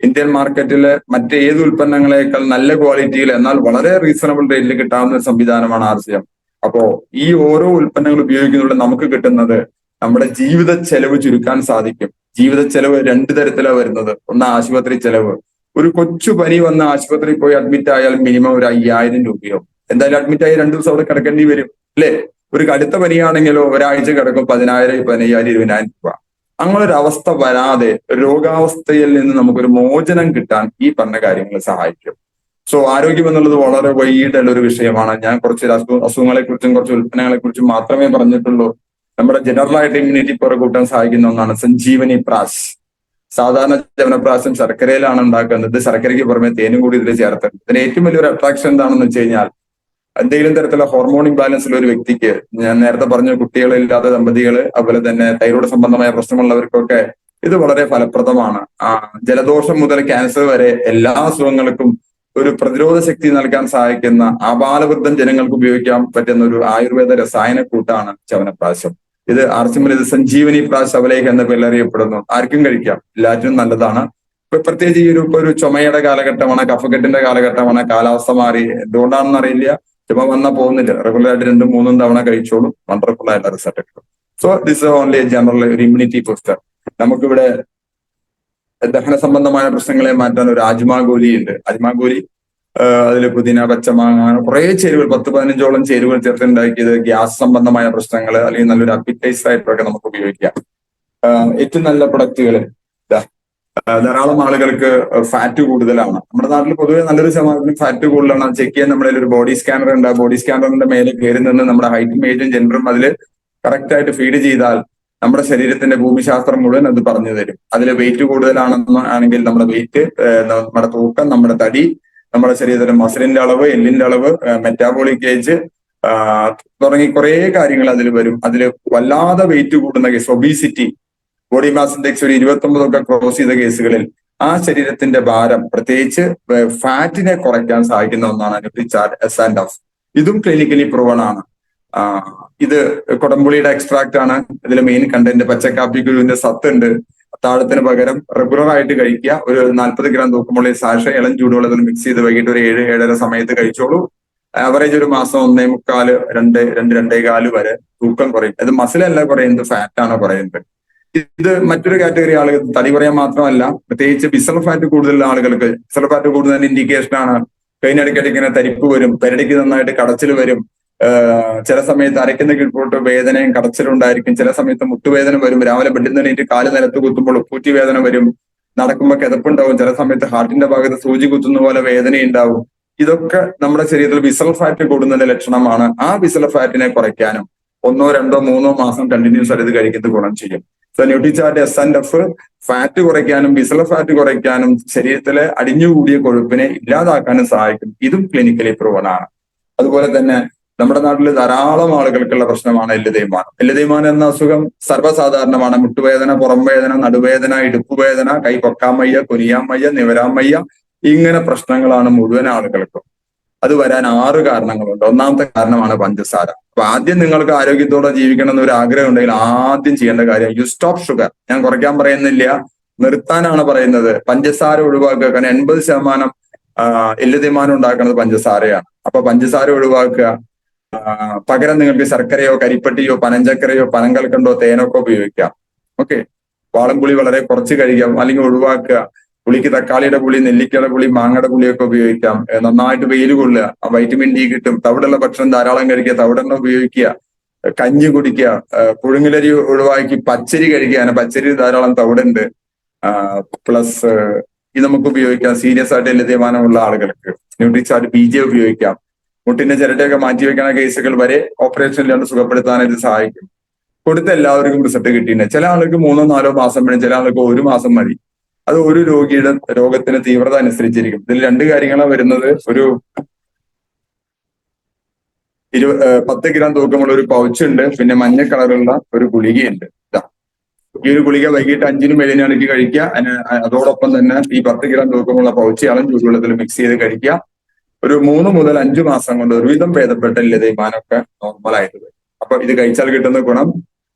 ഇന്ത്യൻ മാർക്കറ്റിലെ മറ്റേത് ഉൽപ്പന്നങ്ങളെക്കാൾ നല്ല ക്വാളിറ്റിയിൽ എന്നാൽ വളരെ റീസണബിൾ റേറ്റിൽ കിട്ടാവുന്ന ഒരു സംവിധാനമാണ് RCM. അപ്പോ ഈ ഓരോ ഉൽപ്പന്നങ്ങൾ ഉപയോഗിക്കുന്നതിലൂടെ നമുക്ക് കിട്ടുന്നത് നമ്മുടെ ജീവിത ചെലവ് ചുരുക്കാൻ സാധിക്കും. ജീവിത ചെലവ് 2 തരത്തിലാണ് വരുന്നത്. ഒന്ന് ആശുപത്രി ചെലവ്. ഒരു കൊച്ചു പനി വന്ന് ആശുപത്രിയിൽ പോയി അഡ്മിറ്റ് ആയാൽ മിനിമം ഒരു 5000 രൂപയോ എന്തായാലും അഡ്മിറ്റ് ആയി 2 ദിവസം അവിടെ കിടക്കേണ്ടി വരും, അല്ലെ? ഒരു കടുത്ത പനിയാണെങ്കിലോ ഒരാഴ്ച കിടക്കും 10,000, 15,000, 20,000 രൂപ. അങ്ങനെ ഒരു അവസ്ഥ വരാതെ രോഗാവസ്ഥയിൽ നിന്ന് നമുക്കൊരു മോചനം കിട്ടാൻ ഈ പറഞ്ഞ കാര്യങ്ങൾ സഹായിക്കും. സോ ആരോഗ്യം എന്നുള്ളത് വളരെ വൈകിട്ടുള്ള ഒരു വിഷയമാണ്. ഞാൻ കുറച്ച് അസുഖങ്ങളെ കുറിച്ചും കുറച്ച് ഉൽപ്പന്നങ്ങളെ കുറിച്ചും മാത്രമേ പറഞ്ഞിട്ടുള്ളൂ. നമ്മുടെ ജനറൽ ആയിട്ട് ഇമ്മ്യൂണിറ്റി പവർ കൂട്ടാൻ സഹായിക്കുന്ന ഒന്നാണ് സഞ്ജീവനി പ്രാശ്. സാധാരണ ചവനപ്രാശം ശർക്കരയിലാണ് ഉണ്ടാക്കുന്നത്. ശർക്കരയ്ക്ക് പുറമെ തേനും കൂടി ഇതിൽ ചേർത്തിട്ടുണ്ട്. ഇതിന് ഏറ്റവും വലിയൊരു അട്രാക്ഷൻ എന്താണെന്ന് വെച്ച് കഴിഞ്ഞാൽ, എന്തെങ്കിലും തരത്തിലുള്ള ഹോർമോൺ ഇംബാലൻസിലുള്ള ഒരു വ്യക്തിക്ക്, ഞാൻ നേരത്തെ പറഞ്ഞ കുട്ടികളില്ലാത്ത ദമ്പതികള്, അതുപോലെ തന്നെ തൈറോയ്ഡ് സംബന്ധമായ പ്രശ്നമുള്ളവർക്കൊക്കെ ഇത് വളരെ ഫലപ്രദമാണ്. ജലദോഷം മുതൽ ക്യാൻസർ വരെ എല്ലാ അസുഖങ്ങൾക്കും ഒരു പ്രതിരോധ ശക്തി നൽകാൻ സഹായിക്കുന്ന ആബാലവൃദ്ധം ജനങ്ങൾക്ക് ഉപയോഗിക്കാൻ പറ്റുന്ന ഒരു ആയുർവേദ രസായന കൂട്ടാണ് ചവനപ്രാശം. ഇത് ആർസിമൽ ഇത് സഞ്ജീവനി പ്ലാസ് അവലേക്ക് എന്ന പേരിൽ അറിയപ്പെടുന്നു. ആർക്കും കഴിക്കാം, എല്ലാറ്റിനും നല്ലതാണ്. ഇപ്പൊ പ്രത്യേകിച്ച് ഈ ഒരു ചുമയുടെ കാലഘട്ടമാണ്, കഫക്കെട്ടിന്റെ കാലഘട്ടമാണ്, കാലാവസ്ഥ മാറി, എന്തുകൊണ്ടാണെന്ന് അറിയില്ല, ചുമ വന്നാൽ പോകുന്നില്ല, റെഗുലർ ആയിട്ട് 2-3 തവണ കഴിച്ചോളും, വണ്ടർഫുൾ ആയിട്ടുള്ള റിസൾട്ട് കിട്ടും. സോ ദിസ് ഓൺലി ജനറൽ ഒരു ഇമ്മ്യൂണിറ്റി ബൂസ്റ്റർ. നമുക്കിവിടെ ദഹന സംബന്ധമായ പ്രശ്നങ്ങളെ മാറ്റാൻ ഒരു അജ്മാഗോലി ഉണ്ട്. അജ്മാഗോലി അതിൽ പുതിന, പച്ചമാങ്ങ, അങ്ങനെ കുറെ ചേരുവകൾ, 10-15ഓളം ചേരുവകൾ ചേർത്തുണ്ടാക്കിയത് ഗ്യാസ് സംബന്ധമായ പ്രശ്നങ്ങൾ അല്ലെങ്കിൽ നല്ലൊരു അപ്പിറ്റൈസ് ആയിട്ടൊക്കെ നമുക്ക് ഉപയോഗിക്കാം. ഏറ്റവും നല്ല പ്രൊഡക്റ്റുകൾ, ധാരാളം ആളുകൾക്ക് ഫാറ്റ് കൂടുതലാണ്. നമ്മുടെ നാട്ടിൽ പൊതുവെ നല്ലൊരു ശതമാനത്തിന് ഫാറ്റ് കൂടുതലാണ്. അത് ചെക്ക് ചെയ്യാൻ നമ്മുടെ ഒരു ബോഡി സ്കാനർ ഉണ്ട്. ആ ബോഡി സ്കാനറിന്റെ മേലെ കയറി നിന്ന് നമ്മുടെ ഹൈറ്റും ഏജും ജെൻഡറും അതിൽ കറക്റ്റ് ആയിട്ട് ഫീഡ് ചെയ്താൽ നമ്മുടെ ശരീരത്തിന്റെ ഭൂമിശാസ്ത്രം മുഴുവൻ അത് പറഞ്ഞു തരും. അതിൽ വെയിറ്റ് കൂടുതലാണെന്ന് ആണെങ്കിൽ നമ്മുടെ വെയിറ്റ്, നമ്മുടെ തൂക്കം, നമ്മുടെ തടി, നമ്മുടെ ശരീരത്തിലെ മസിലിന്റെ അളവ്, എല്ലിന്റെ അളവ്, മെറ്റാബോളിക് ഏജ് തുടങ്ങി കുറെ കാര്യങ്ങൾ അതിൽ വരും. അതിൽ വല്ലാതെ വെയിറ്റ് കൂടുന്ന case, obesity, body mass index ഒരു 29 ഒക്കെ ക്രോസ് ചെയ്ത കേസുകളിൽ ആ ശരീരത്തിന്റെ ഭാരം, പ്രത്യേകിച്ച് ഫാറ്റിനെ കുറയ്ക്കാൻ സഹായിക്കുന്ന ഒന്നാണ് ന്യൂട്രിചാർട്ട് S&F. ഇതും ക്ലിനിക്കലി പ്രൂവൺ ആണ്. ഇത് കൊടംപുളിയുടെ എക്സ്ട്രാക്ട് ആണ് ഇതിലെ മെയിൻ കണ്ടന്റ്. പച്ചക്കാപ്പിക്കുരുവിന്റെ സത്തുണ്ട്. അത്താഴത്തിന് പകരം റെഗുലർ ആയിട്ട് കഴിക്കുക. ഒരു 40 ഗ്രാം തൂക്കമുള്ള സാഷ ഇളം ചൂടുവെള്ളത്തിൽ മിക്സ് ചെയ്ത് വൈകിട്ട് ഒരു 7-7:30 സമയത്ത് കഴിച്ചോളൂ. ആവറേജ് ഒരു മാസം 1.25-2.4 വരെ തൂക്കം കുറയും. ഇത് മസിലല്ല കുറയുന്നത്, ഫാറ്റാണ് കുറയുന്നത്. ഇത് മറ്റൊരു കാറ്റഗറി ആളുകൾ, തടി കുറയാൻ മാത്രമല്ല, പ്രത്യേകിച്ച് വിസറൽ ഫാറ്റ് കൂടുതലുള്ള ആളുകൾക്ക്. വിസറൽ ഫാറ്റ് കൂടുതൽ ഇൻഡിക്കേഷൻ ആണ് കൈയിനിടയ്ക്കിടയ്ക്ക് ഇങ്ങനെ തരിപ്പ് വരും, പെരടിക്ക് നന്നായിട്ട് കടച്ചിൽ വരും, ചില സമയത്ത് അരയ്ക്കുന്ന കീഴ്പോട്ട് വേദനയും കടച്ചിലും ഉണ്ടായിരിക്കും, ചില സമയത്ത് മുട്ടുവേദന വരും, രാവിലെ ബെഡിൽ നിന്ന് എണീറ്റ് കാല് നിലത്ത് കുത്തുമ്പോൾ ഉപ്പൂറ്റി വേദന വരും, നടക്കുമ്പോൾ കിതപ്പുണ്ടാവും, ചില സമയത്ത് ഹാർട്ടിന്റെ ഭാഗത്ത് സൂചി കുത്തുന്ന പോലെ വേദനയുണ്ടാവും. ഇതൊക്കെ നമ്മുടെ ശരീരത്തിൽ വിസറൽ ഫാറ്റ് കൂടുന്നതിന്റെ ലക്ഷണമാണ്. ആ വിസറൽ ഫാറ്റിനെ കുറയ്ക്കാനും 1-2-3 മാസം കണ്ടിന്യൂസ് ആയിട്ട് ഇത് കഴിക്കുന്നത് ഗുണം ചെയ്യും. സോ ന്യൂട്രിചാർട്ട് S&F ഫാറ്റ് കുറയ്ക്കാനും വിസറൽ ഫാറ്റ് കുറയ്ക്കാനും ശരീരത്തിലെ അടിഞ്ഞുകൂടിയ കൊഴുപ്പിനെ ഇല്ലാതാക്കാനും സഹായിക്കും. ഇതും ക്ലിനിക്കലി പ്രൂവൺ ആണ്. അതുപോലെ തന്നെ നമ്മുടെ നാട്ടിൽ ധാരാളം ആളുകൾക്കുള്ള പ്രശ്നമാണ് എല്ല് തേയ്മാനം. എല്ല് തേയ്മാനം എന്ന അസുഖം സർവ്വസാധാരണമാണ്. മുട്ടുവേദന, പുറം വേദന, നടുവേദന, ഇടുപ്പുവേദന, കൈ പൊക്കാൻ വയ്യ, കുനിയാൻ വയ്യ, നിവരാൻ വയ്യ, ഇങ്ങനെ പ്രശ്നങ്ങളാണ് മുഴുവൻ ആളുകൾക്കും. അത് വരാൻ 6 കാരണങ്ങളുണ്ട്. ഒന്നാമത്തെ കാരണമാണ് പഞ്ചസാര. അപ്പൊ ആദ്യം നിങ്ങൾക്ക് ആരോഗ്യത്തോടെ ജീവിക്കണം എന്നൊരു ആഗ്രഹം ഉണ്ടെങ്കിൽ ആദ്യം ചെയ്യേണ്ട കാര്യം യു സ്റ്റോപ്പ് ഷുഗർ. ഞാൻ കുറയ്ക്കാൻ പറയുന്നില്ല, നിർത്താനാണ് പറയുന്നത്. പഞ്ചസാര ഒഴിവാക്കുക. കാരണം 80% എല്ല് തേയ്മാനം ഉണ്ടാക്കുന്നത് പഞ്ചസാരയാണ്. അപ്പൊ പഞ്ചസാര ഒഴിവാക്കുക. പകരം നിങ്ങൾക്ക് ശർക്കരയോ കരിപ്പട്ടിയോ പനഞ്ചക്കരയോ പനങ്കൽക്കണ്ടോ തേനൊക്കെ ഉപയോഗിക്കാം. ഓക്കെ, വാളംപുളി വളരെ കുറച്ച് കഴിക്കാം, അല്ലെങ്കിൽ ഒഴിവാക്കുക. പുളിക്ക് തക്കാളിയുടെ പുളി, നെല്ലിക്കയുടെ പുളി, മാങ്ങയുടെ പുളിയൊക്കെ ഉപയോഗിക്കാം. നന്നായിട്ട് വെയിൽ കൊള്ളുക, വൈറ്റമിൻ ഡി കിട്ടും. തവിടുള്ള ഭക്ഷണം ധാരാളം കഴിക്കുക, തവിടെണ്ണ ഉപയോഗിക്കുക, കഞ്ഞി കുടിക്കുക, പുഴുങ്ങലരി ഒഴിവാക്കി പച്ചരി കഴിക്കുക. പച്ചരി ധാരാളം തവിടുണ്ട്. പ്ലസ് ഇത് നമുക്ക് ഉപയോഗിക്കാം സീരിയസ് ആയിട്ട് എല്ല് തേയ്മാനമുള്ള ആളുകൾക്ക്. ന്യൂട്രിചാർട്ട് BJ ഉപയോഗിക്കാം. മുട്ടിന്റെ ചിരട്ടയൊക്കെ മാറ്റിവെക്കുന്ന കേസുകൾ വരെ ഓപ്പറേഷനിലാണ് സുഖപ്പെടുത്താനായിട്ട് സഹായിക്കും. കൊടുത്ത എല്ലാവർക്കും റിസൾട്ട് കിട്ടിയിട്ടുണ്ട്. ചില ആൾക്ക് 3-4 മാസം വേണം, ചില ആൾക്ക് 1 മാസം മതി. അത് ഒരു രോഗിയുടെ രോഗത്തിന് തീവ്രത അനുസരിച്ചിരിക്കും. ഇതിൽ 2 കാര്യങ്ങളാണ് വരുന്നത്. ഒരു 10 ഗ്രാം തൂക്കമുള്ള ഒരു പൗച്ച് ഉണ്ട്, പിന്നെ മഞ്ഞ കളറുള്ള ഒരു ഗുളികയുണ്ട്. ഈ ഒരു ഗുളിക വൈകിട്ട് 5-നും 7-നും ഇടയ്ക്ക് കഴിക്കുക. അതോടൊപ്പം തന്നെ ഈ 10 ഗ്രാം തൂക്കമുള്ള പൗച്ച് ഇളം ചൂടുവെള്ളത്തിൽ മിക്സ് ചെയ്ത് കഴിക്കുക. ഒരു 3 മുതൽ 5 മാസം കൊണ്ട് ഒരുവിധം ഭേദപ്പെട്ട എല്ല് തേയ്മാനമൊക്കെ നോർമലായിട്ട് വരും. അപ്പൊ ഇത് കഴിച്ചാൽ കിട്ടുന്ന ഗുണം,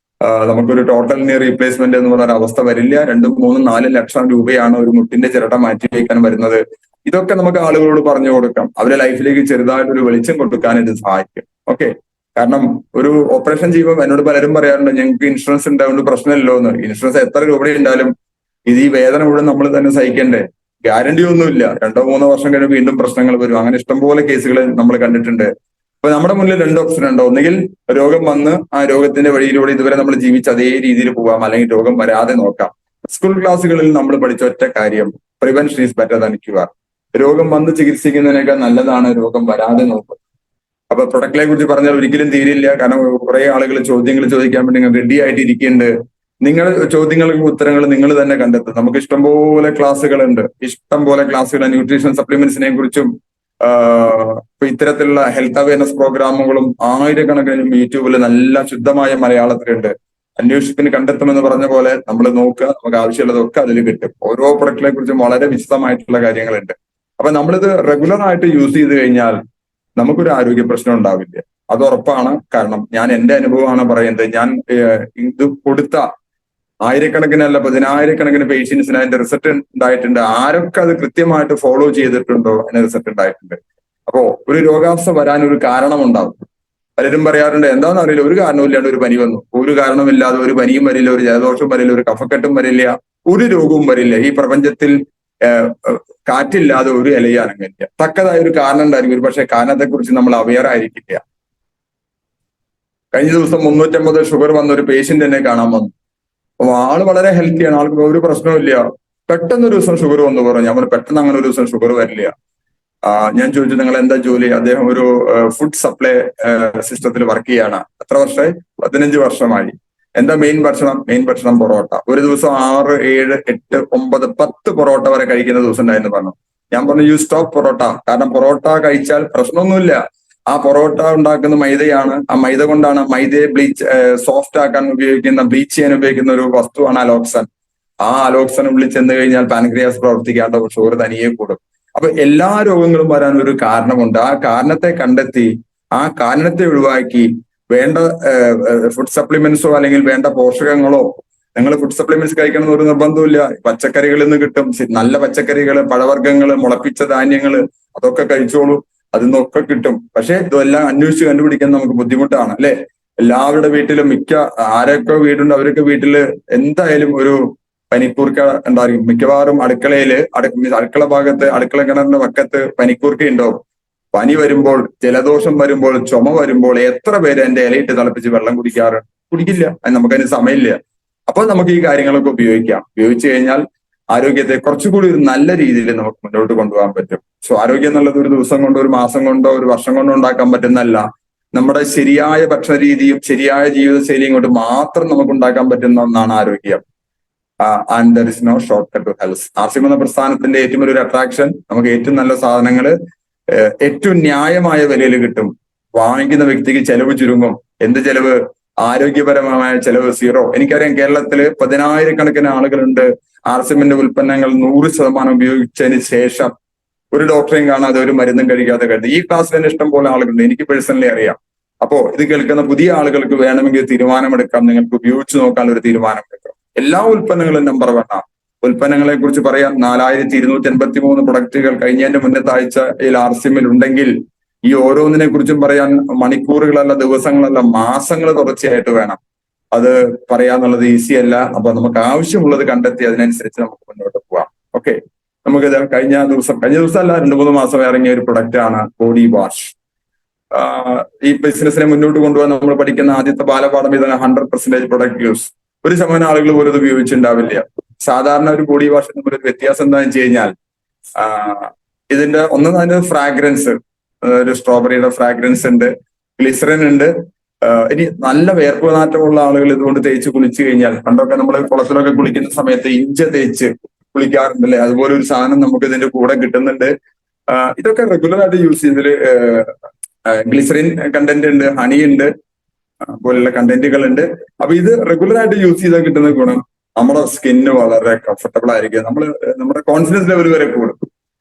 നമുക്കൊരു ടോട്ടൽ നീ റീപ്ലേസ്മെന്റ് എന്ന് പറയുന്ന അവസ്ഥ വരില്ല. 2-3-4 ലക്ഷം രൂപയാണ് ഒരു മുട്ടിന്റെ ചിരട്ട മാറ്റി വയ്ക്കാൻ വരുന്നത്. ഇതൊക്കെ നമുക്ക് ആളുകളോട് പറഞ്ഞു കൊടുക്കാം. അവരുടെ ലൈഫിലേക്ക് ചെറുതായിട്ടൊരു വെളിച്ചം കൊടുക്കാൻ ഇത് സഹായിക്കും. ഓക്കെ, കാരണം ഒരു ഓപ്പറേഷൻ ചെയ്യുമ്പോൾ എന്നോട് പലരും പറയാറുണ്ട് ഞങ്ങൾക്ക് ഇൻഷുറൻസ് ഉണ്ടാവുകൊണ്ട് പ്രശ്നമില്ലല്ലോ എന്ന്. ഇൻഷുറൻസ് എത്ര രൂപ ഉണ്ടായാലും ഇത് ഈ വേദന മുഴുവൻ നമ്മൾ തന്നെ സഹിക്കണ്ടേ? ഗ്യാരണ്ടി ഒന്നുമില്ല. 2-3 വർഷം കഴിഞ്ഞ് വീണ്ടും പ്രശ്നങ്ങൾ വരും. അങ്ങനെ ഇഷ്ടംപോലെ കേസുകൾ നമ്മൾ കണ്ടിട്ടുണ്ട്. അപ്പൊ നമ്മുടെ മുന്നിൽ 2 ഓപ്ഷൻ ഉണ്ട്. ഒന്നുകിൽ രോഗം വന്ന് ആ രോഗത്തിന്റെ വഴിയിലൂടെ ഇതുവരെ നമ്മൾ ജീവിച്ച അതേ രീതിയിൽ പോകാം, അല്ലെങ്കിൽ രോഗം വരാതെ നോക്കാം. സ്കൂൾ ക്ലാസ്സുകളിൽ നമ്മൾ പഠിച്ച ഒറ്റ കാര്യം, prevention is better than cure. രോഗം വന്ന് ചികിത്സിക്കുന്നതിനേക്കാൾ നല്ലതാണ് രോഗം വരാതെ നോക്കുക. അപ്പൊ പ്രൊഡക്റ്റിനെ കുറിച്ച് പറഞ്ഞാൽ ഒരിക്കലും തീരില്ല. കാരണം കുറെ ആളുകൾ ചോദ്യങ്ങൾ ചോദിക്കാൻ വേണ്ടി റെഡി ആയിട്ട് ഇരിക്കുന്നുണ്ട്. നിങ്ങളുടെ ചോദ്യങ്ങൾക്ക് ഉത്തരങ്ങൾ നിങ്ങൾ തന്നെ കണ്ടെത്തും. നമുക്ക് ഇഷ്ടംപോലെ ക്ലാസ്സുകളുണ്ട്, ഇഷ്ടംപോലെ ക്ലാസ്സുകൾ ന്യൂട്രീഷൻ സപ്ലിമെന്റ്സിനെ കുറിച്ചും ഇപ്പൊ ഇത്തരത്തിലുള്ള ഹെൽത്ത് അവയർനെസ് പ്രോഗ്രാമുകളും 1000കണക്കിന് യൂട്യൂബിൽ നല്ല ശുദ്ധമായ മലയാളത്തിലുണ്ട്. അന്വേഷിപ്പിന് കണ്ടെത്തുമെന്ന് പറഞ്ഞ പോലെ നമ്മൾ നോക്കുക, നമുക്ക് ആവശ്യമുള്ളതൊക്കെ അതിൽ കിട്ടും. ഓരോ പ്രൊഡക്റ്റിനെ കുറിച്ചും വളരെ വിശദമായിട്ടുള്ള കാര്യങ്ങളുണ്ട്. അപ്പൊ നമ്മളിത് റെഗുലർ ആയിട്ട് യൂസ് ചെയ്ത് കഴിഞ്ഞാൽ നമുക്കൊരു ആരോഗ്യ പ്രശ്നം ഉണ്ടാവില്ല. അത് ഉറപ്പാണ്. കാരണം ഞാൻ എന്റെ അനുഭവമാണ് പറയുന്നത്. ഞാൻ ഇത് കൊടുത്ത ആയിരക്കണക്കിനല്ല പതിനായിരക്കണക്കിന് പേഷ്യൻസിന് അതിന്റെ റിസൾട്ട് ഉണ്ടായിട്ടുണ്ട്. ആരൊക്കെ അത് കൃത്യമായിട്ട് ഫോളോ ചെയ്തിട്ടുണ്ടോ അതിന് റിസൾട്ട് ഉണ്ടായിട്ടുണ്ട്. അപ്പോ ഒരു രോഗാവസ്ഥ വരാൻ ഒരു കാരണമുണ്ടാവും. പലരും പറയാറുണ്ട് എന്താണെന്ന് അറിയില്ല, ഒരു കാരണമില്ലാണ്ട് ഒരു പനി വന്നു. ഒരു കാരണമില്ലാതെ ഒരു പനിയും വരില്ല, ഒരു ജലദോഷവും വരില്ല, ഒരു കഫക്കെട്ടും വരില്ല, ഒരു രോഗവും വരില്ല. ഈ പ്രപഞ്ചത്തിൽ കാറ്റില്ലാതെ ഒരു ഇലയും അനങ്ങില്ല. തക്കതായ ഒരു കാരണം ഉണ്ടായിരിക്കും. ഒരു പക്ഷേ കാരണത്തെക്കുറിച്ച് നമ്മൾ അവെയർ ആയിരിക്കില്ല. കഴിഞ്ഞ ദിവസം 350 ഷുഗർ വന്ന ഒരു പേഷ്യന്റ് എന്നെ കാണാൻ വന്നു. അപ്പൊ ആള് വളരെ ഹെൽത്തിയാണ്, ആൾക്ക് ഒരു പ്രശ്നമില്ല. പെട്ടെന്ന് ഒരു ദിവസം ഷുഗർ വന്നു പറഞ്ഞു. ഞാൻ പെട്ടെന്ന് അങ്ങനെ ഒരു ദിവസം ഷുഗർ വരില്ല. ഞാൻ ചോദിച്ചു നിങ്ങൾ എന്താ ജോലി? അദ്ദേഹം ഒരു ഫുഡ് സപ്ലൈ സിസ്റ്റത്തിൽ വർക്ക് ചെയ്യാണ്. എത്ര വർഷമായി? 15 വർഷമായി. എന്താ മെയിൻ ഭക്ഷണം? മെയിൻ ഭക്ഷണം പൊറോട്ട. ഒരു ദിവസം 6, 7, 8, 9, 10 പൊറോട്ട വരെ കഴിക്കുന്ന ദിവസം ഉണ്ടായിരുന്നു പറഞ്ഞു. ഞാൻ പറഞ്ഞു യു സ്റ്റോപ്പ് പൊറോട്ട. കാരണം പൊറോട്ട കഴിച്ചാൽ പ്രശ്നമൊന്നുമില്ല. ആ പൊറോട്ട ഉണ്ടാക്കുന്ന മൈദയാണ്. ആ മൈദ കൊണ്ടാണ് മൈദയെ സോഫ്റ്റ് ആക്കാൻ ഉപയോഗിക്കുന്ന, ബ്ലീച്ച് ചെയ്യാൻ ഉപയോഗിക്കുന്ന ഒരു വസ്തുവാണ് അലോക്സൻ. ആ അലോക്സൻ ഉള്ളിൽ ചെന്ന് കഴിഞ്ഞാൽ പാൻക്രിയാസ് പ്രവർത്തിക്കാണ്ട് ഷുഗർ തനിയെ കൂടും. അപ്പൊ എല്ലാ രോഗങ്ങളും വരാൻ ഒരു കാരണമുണ്ട്. ആ കാരണത്തെ കണ്ടെത്തി ആ കാരണത്തെ ഒഴിവാക്കി വേണ്ട ഫുഡ് സപ്ലിമെന്റ്സോ അല്ലെങ്കിൽ വേണ്ട പോഷകങ്ങളോ, നിങ്ങൾ ഫുഡ് സപ്ലിമെന്റ്സ് കഴിക്കണം എന്ന് ഒരു നിർബന്ധമില്ല. പച്ചക്കറികളിൽ നിന്ന് കിട്ടും. നല്ല പച്ചക്കറികള്, പഴവർഗ്ഗങ്ങള്, മുളപ്പിച്ച ധാന്യങ്ങള്, അതൊക്കെ കഴിച്ചോളൂ. അതിൽ നിന്നൊക്കെ കിട്ടും. പക്ഷെ ഇതെല്ലാം അന്വേഷിച്ച് കണ്ടുപിടിക്കാൻ നമുക്ക് ബുദ്ധിമുട്ടാണ് അല്ലെ? എല്ലാവരുടെ വീട്ടിലും ആരൊക്കെ വീടുണ്ട് അവരൊക്കെ വീട്ടില് എന്തായാലും ഒരു പനിക്കൂർക്ക ഉണ്ടായിരിക്കും. മിക്കവാറും അടുക്കളയില് അടുക്കള ഭാഗത്ത്, അടുക്കള കിണറിന്റെ പക്കത്ത് പനിക്കൂർക്ക ഉണ്ടാവും. പനി വരുമ്പോൾ, ജലദോഷം വരുമ്പോൾ, ചുമ വരുമ്പോൾ എത്ര പേര് എന്റെ ഇലയിട്ട് തിളപ്പിച്ച് വെള്ളം കുടിക്കാറുണ്ട്? കുടിക്കില്ല. നമുക്കതിന് സമയമില്ല. അപ്പൊ നമുക്ക് ഈ കാര്യങ്ങളൊക്കെ ഉപയോഗിക്കാം. ഉപയോഗിച്ചു കഴിഞ്ഞാൽ ആരോഗ്യത്തെ കുറച്ചുകൂടി ഒരു നല്ല രീതിയിൽ നമുക്ക് മുന്നോട്ട് കൊണ്ടുപോകാൻ പറ്റും. സോ ആരോഗ്യം എന്നുള്ളത് ഒരു ദിവസം കൊണ്ടോ, ഒരു മാസം കൊണ്ടോ, ഒരു വർഷം കൊണ്ടോ ഉണ്ടാക്കാൻ പറ്റുന്നതല്ല. നമ്മുടെ ശരിയായ ഭക്ഷണ രീതിയും ശരിയായ ജീവിതശൈലിയും കൊണ്ട് മാത്രം നമുക്ക് ഉണ്ടാക്കാൻ പറ്റുന്ന ഒന്നാണ് ആരോഗ്യം. And there is no shortcut to health. RCM എന്ന പ്രസ്ഥാനത്തിന്റെ ഏറ്റവും വലിയൊരു അട്രാക്ഷൻ നമുക്ക് ഏറ്റവും നല്ല സാധനങ്ങൾ ഏറ്റവും ന്യായമായ വിലയിൽ കിട്ടും. വാങ്ങിക്കുന്ന വ്യക്തിക്ക് ചെലവ് ചുരുങ്ങും. എന്ത് ചെലവ്? ആരോഗ്യപരമായ ചെലവ് സീറോ. എനിക്കറിയാം കേരളത്തില് 10,000-കണക്കിന് ആളുകളുണ്ട് ആർസിഎമ്മിന്റെ ഉൽപ്പന്നങ്ങൾ 100% ഉപയോഗിച്ചതിന് ശേഷം ഒരു ഡോക്ടറെയും കാണാതെ ഒരു മരുന്നും കഴിക്കാതെ കഴിഞ്ഞു. ഈ ക്ലാസ്സിൽ തന്നെ ഇഷ്ടം പോലെ ആളുകളുണ്ട്, എനിക്ക് പേഴ്സണലി അറിയാം. അപ്പോ ഇത് കേൾക്കുന്ന പുതിയ ആളുകൾക്ക് വേണമെങ്കിൽ തീരുമാനമെടുക്കാം. നിങ്ങൾക്ക് ഉപയോഗിച്ച് നോക്കാൻ ഒരു തീരുമാനമെടുക്കാം. എല്ലാ ഉൽപ്പന്നങ്ങളും നമ്പർ 1 ആണ്. ഉൽപ്പന്നങ്ങളെ കുറിച്ച് പറയാം. 4,283 പ്രൊഡക്റ്റുകൾ കഴിഞ്ഞതിന്റെ മുന്നത്തെ ആഴ്ചയിൽ ആർസിഎമ്മിൽ ഉണ്ടെങ്കിൽ ഈ ഓരോന്നിനെ കുറിച്ചും പറയാൻ മണിക്കൂറുകളല്ല, ദിവസങ്ങളല്ല, മാസങ്ങൾ തുടർച്ചയായിട്ട് വേണം. അത് പറയാന്നുള്ളത് ഈസി അല്ല. അപ്പൊ നമുക്ക് ആവശ്യമുള്ളത് കണ്ടെത്തി അതിനനുസരിച്ച് നമുക്ക് മുന്നോട്ട് പോവാം. ഓക്കെ, നമുക്കിത് കഴിഞ്ഞ ദിവസം അല്ല 2-3 മാസം ഇറങ്ങിയ ഒരു പ്രൊഡക്റ്റ് ആണ് ബോഡി വാഷ്. ഈ ബിസിനസിനെ മുന്നോട്ട് കൊണ്ടുപോകാൻ നമ്മൾ പഠിക്കുന്ന ആദ്യത്തെ ബാലപാഠം ഇതാണ് 100% പ്രൊഡക്റ്റ് യൂസ്. 1% ആളുകൾ പോലും ഇത് ഉപയോഗിച്ചിട്ടുണ്ടാവില്ല. സാധാരണ ഒരു ബോഡി വാഷ് തമ്മിൽ വ്യത്യാസം എന്താണെന്ന് വെച്ച് കഴിഞ്ഞാൽ ഇതിന്റെ അതിന്റെ ഫ്രാഗ്രൻസ്, ഒരു സ്ട്രോബെറിയുടെ ഫ്രാഗ്രൻസ് ഉണ്ട്, ഗ്ലിസറിൻ ഉണ്ട്. ഇനി നല്ല വേർപ്പ് നാറ്റമുള്ള ആളുകൾ ഇതുകൊണ്ട് തേച്ച് കുളിച്ചു കഴിഞ്ഞാൽ, പണ്ടൊക്കെ നമ്മൾ കുളത്തിലൊക്കെ കുളിക്കുന്ന സമയത്ത് ഇഞ്ച തേച്ച് കുളിക്കാറുണ്ടല്ലേ, അതുപോലെ ഒരു സാധനം നമുക്ക് ഇതിന്റെ കൂടെ കിട്ടുന്നുണ്ട്. ഇതൊക്കെ റെഗുലർ ആയിട്ട് യൂസ് ചെയ്യുന്നതിൽ ഗ്ലിസറിൻ കണ്ടന്റ് ഉണ്ട്, ഹണി ഉണ്ട്, പോലുള്ള കണ്ടന്റുകൾ ഉണ്ട്. അപ്പൊ ഇത് റെഗുലർ ആയിട്ട് യൂസ് ചെയ്താൽ കിട്ടുന്ന ഗുണം നമ്മുടെ സ്കിന്ന് വളരെ കംഫർട്ടബിൾ ആയിരിക്കും. നമ്മുടെ കോൺഫിഡൻസ് ലെവൽ വരെ കൂടും.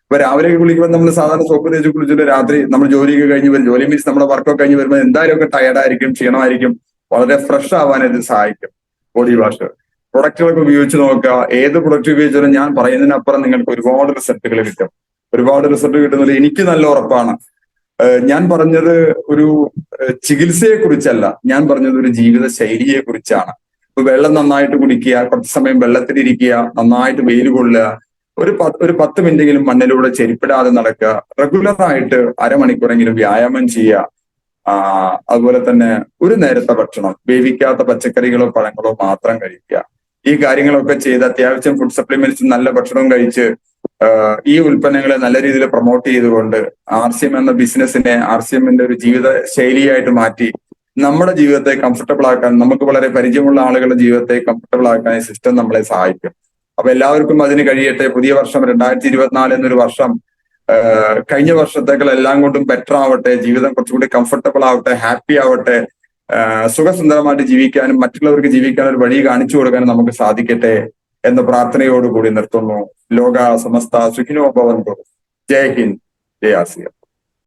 ഇപ്പൊ രാവിലെ കുളിക്കുമ്പോൾ നമ്മൾ സാധാരണ സോപ്പ് തേച്ച് കുളിച്ചിട്ട് രാത്രി നമ്മൾ ജോലിയൊക്കെ കഴിഞ്ഞ് വരും. ജോലി മീൻസ് നമ്മുടെ വർക്കൊക്കെ കഴിഞ്ഞ് വരുമ്പോൾ എന്തായാലും ഒക്കെ ടയർഡായിരിക്കും, ക്ഷീണമായിരിക്കും. വളരെ ഫ്രഷ് ആവാൻ ഇത് സഹായിക്കും ബോഡി വാഷ്. പ്രൊഡക്റ്റുകളൊക്കെ ഉപയോഗിച്ച് നോക്കുക. ഏത് പ്രൊഡക്റ്റ് ഉപയോഗിച്ചാലും ഞാൻ പറയുന്നതിനപ്പുറം നിങ്ങൾക്ക് ഒരുപാട് റിസൾട്ടുകൾ കിട്ടും. ഒരുപാട് റിസൾട്ട് കിട്ടുന്നത് എനിക്ക് നല്ല ഉറപ്പാണ്. ഞാൻ പറഞ്ഞത് ഒരു ചികിത്സയെ കുറിച്ചല്ല, ഞാൻ പറഞ്ഞത് ഒരു ജീവിത ശൈലിയെ കുറിച്ചാണ്. ഇപ്പൊ വെള്ളം നന്നായിട്ട് കുടിക്കുക, കുറച്ച് സമയം വെള്ളത്തിലിരിക്കുക, നന്നായിട്ട് വെയിൽ കൊള്ളുക, ഒരു 10 മിനിറ്റെങ്കിലും മണ്ണിലൂടെ ചെരിപ്പിടാതെ നടക്കുക, റെഗുലർ ആയിട്ട് അരമണിക്കൂറെങ്കിലും വ്യായാമം ചെയ്യുക. അതുപോലെ തന്നെ ഒരു നേരത്തെ ഭക്ഷണം, വേവിക്കാത്ത പച്ചക്കറികളോ പഴങ്ങളോ മാത്രം കഴിക്കുക. ഈ കാര്യങ്ങളൊക്കെ ചെയ്ത് അത്യാവശ്യം ഫുഡ് സപ്ലിമെന്റ്സ്, നല്ല ഭക്ഷണവും കഴിച്ച് ഈ ഉൽപ്പന്നങ്ങളെ നല്ല രീതിയിൽ പ്രൊമോട്ട് ചെയ്തുകൊണ്ട് ആർസിഎം എന്ന ബിസിനസിനെ ആർസിഎമ്മിന്റെ ഒരു ജീവിത ശൈലിയായിട്ട് മാറ്റി നമ്മുടെ ജീവിതത്തെ കംഫർട്ടബിൾ ആക്കാൻ, നമുക്ക് വളരെ പരിചയമുള്ള ആളുകളുടെ ജീവിതത്തെ കംഫർട്ടബിൾ ആക്കാൻ ഈ സിസ്റ്റം നമ്മളെ സഹായിക്കും. അപ്പൊ എല്ലാവർക്കും അതിന് കഴിയട്ടെ. പുതിയ വർഷം 2024 എന്നൊരു വർഷം കഴിഞ്ഞ വർഷത്തേക്കാൾ എല്ലാം കൊണ്ടും ബെറ്റർ ആവട്ടെ. ജീവിതം കുറച്ചുകൂടി കംഫർട്ടബിൾ ആവട്ടെ, ഹാപ്പി ആവട്ടെ. സുഖസുന്ദരമായിട്ട് ജീവിക്കാനും മറ്റുള്ളവർക്ക് ജീവിക്കാനും ഒരു വഴി കാണിച്ചു കൊടുക്കാനും നമുക്ക് സാധിക്കട്ടെ എന്ന പ്രാർത്ഥനയോടുകൂടി നിർത്തുന്നു. ലോക സമസ്ത സുഖിനോ ഭവന്തു. ജയ് ഹിന്ദ്, ജയ് ആസിയ.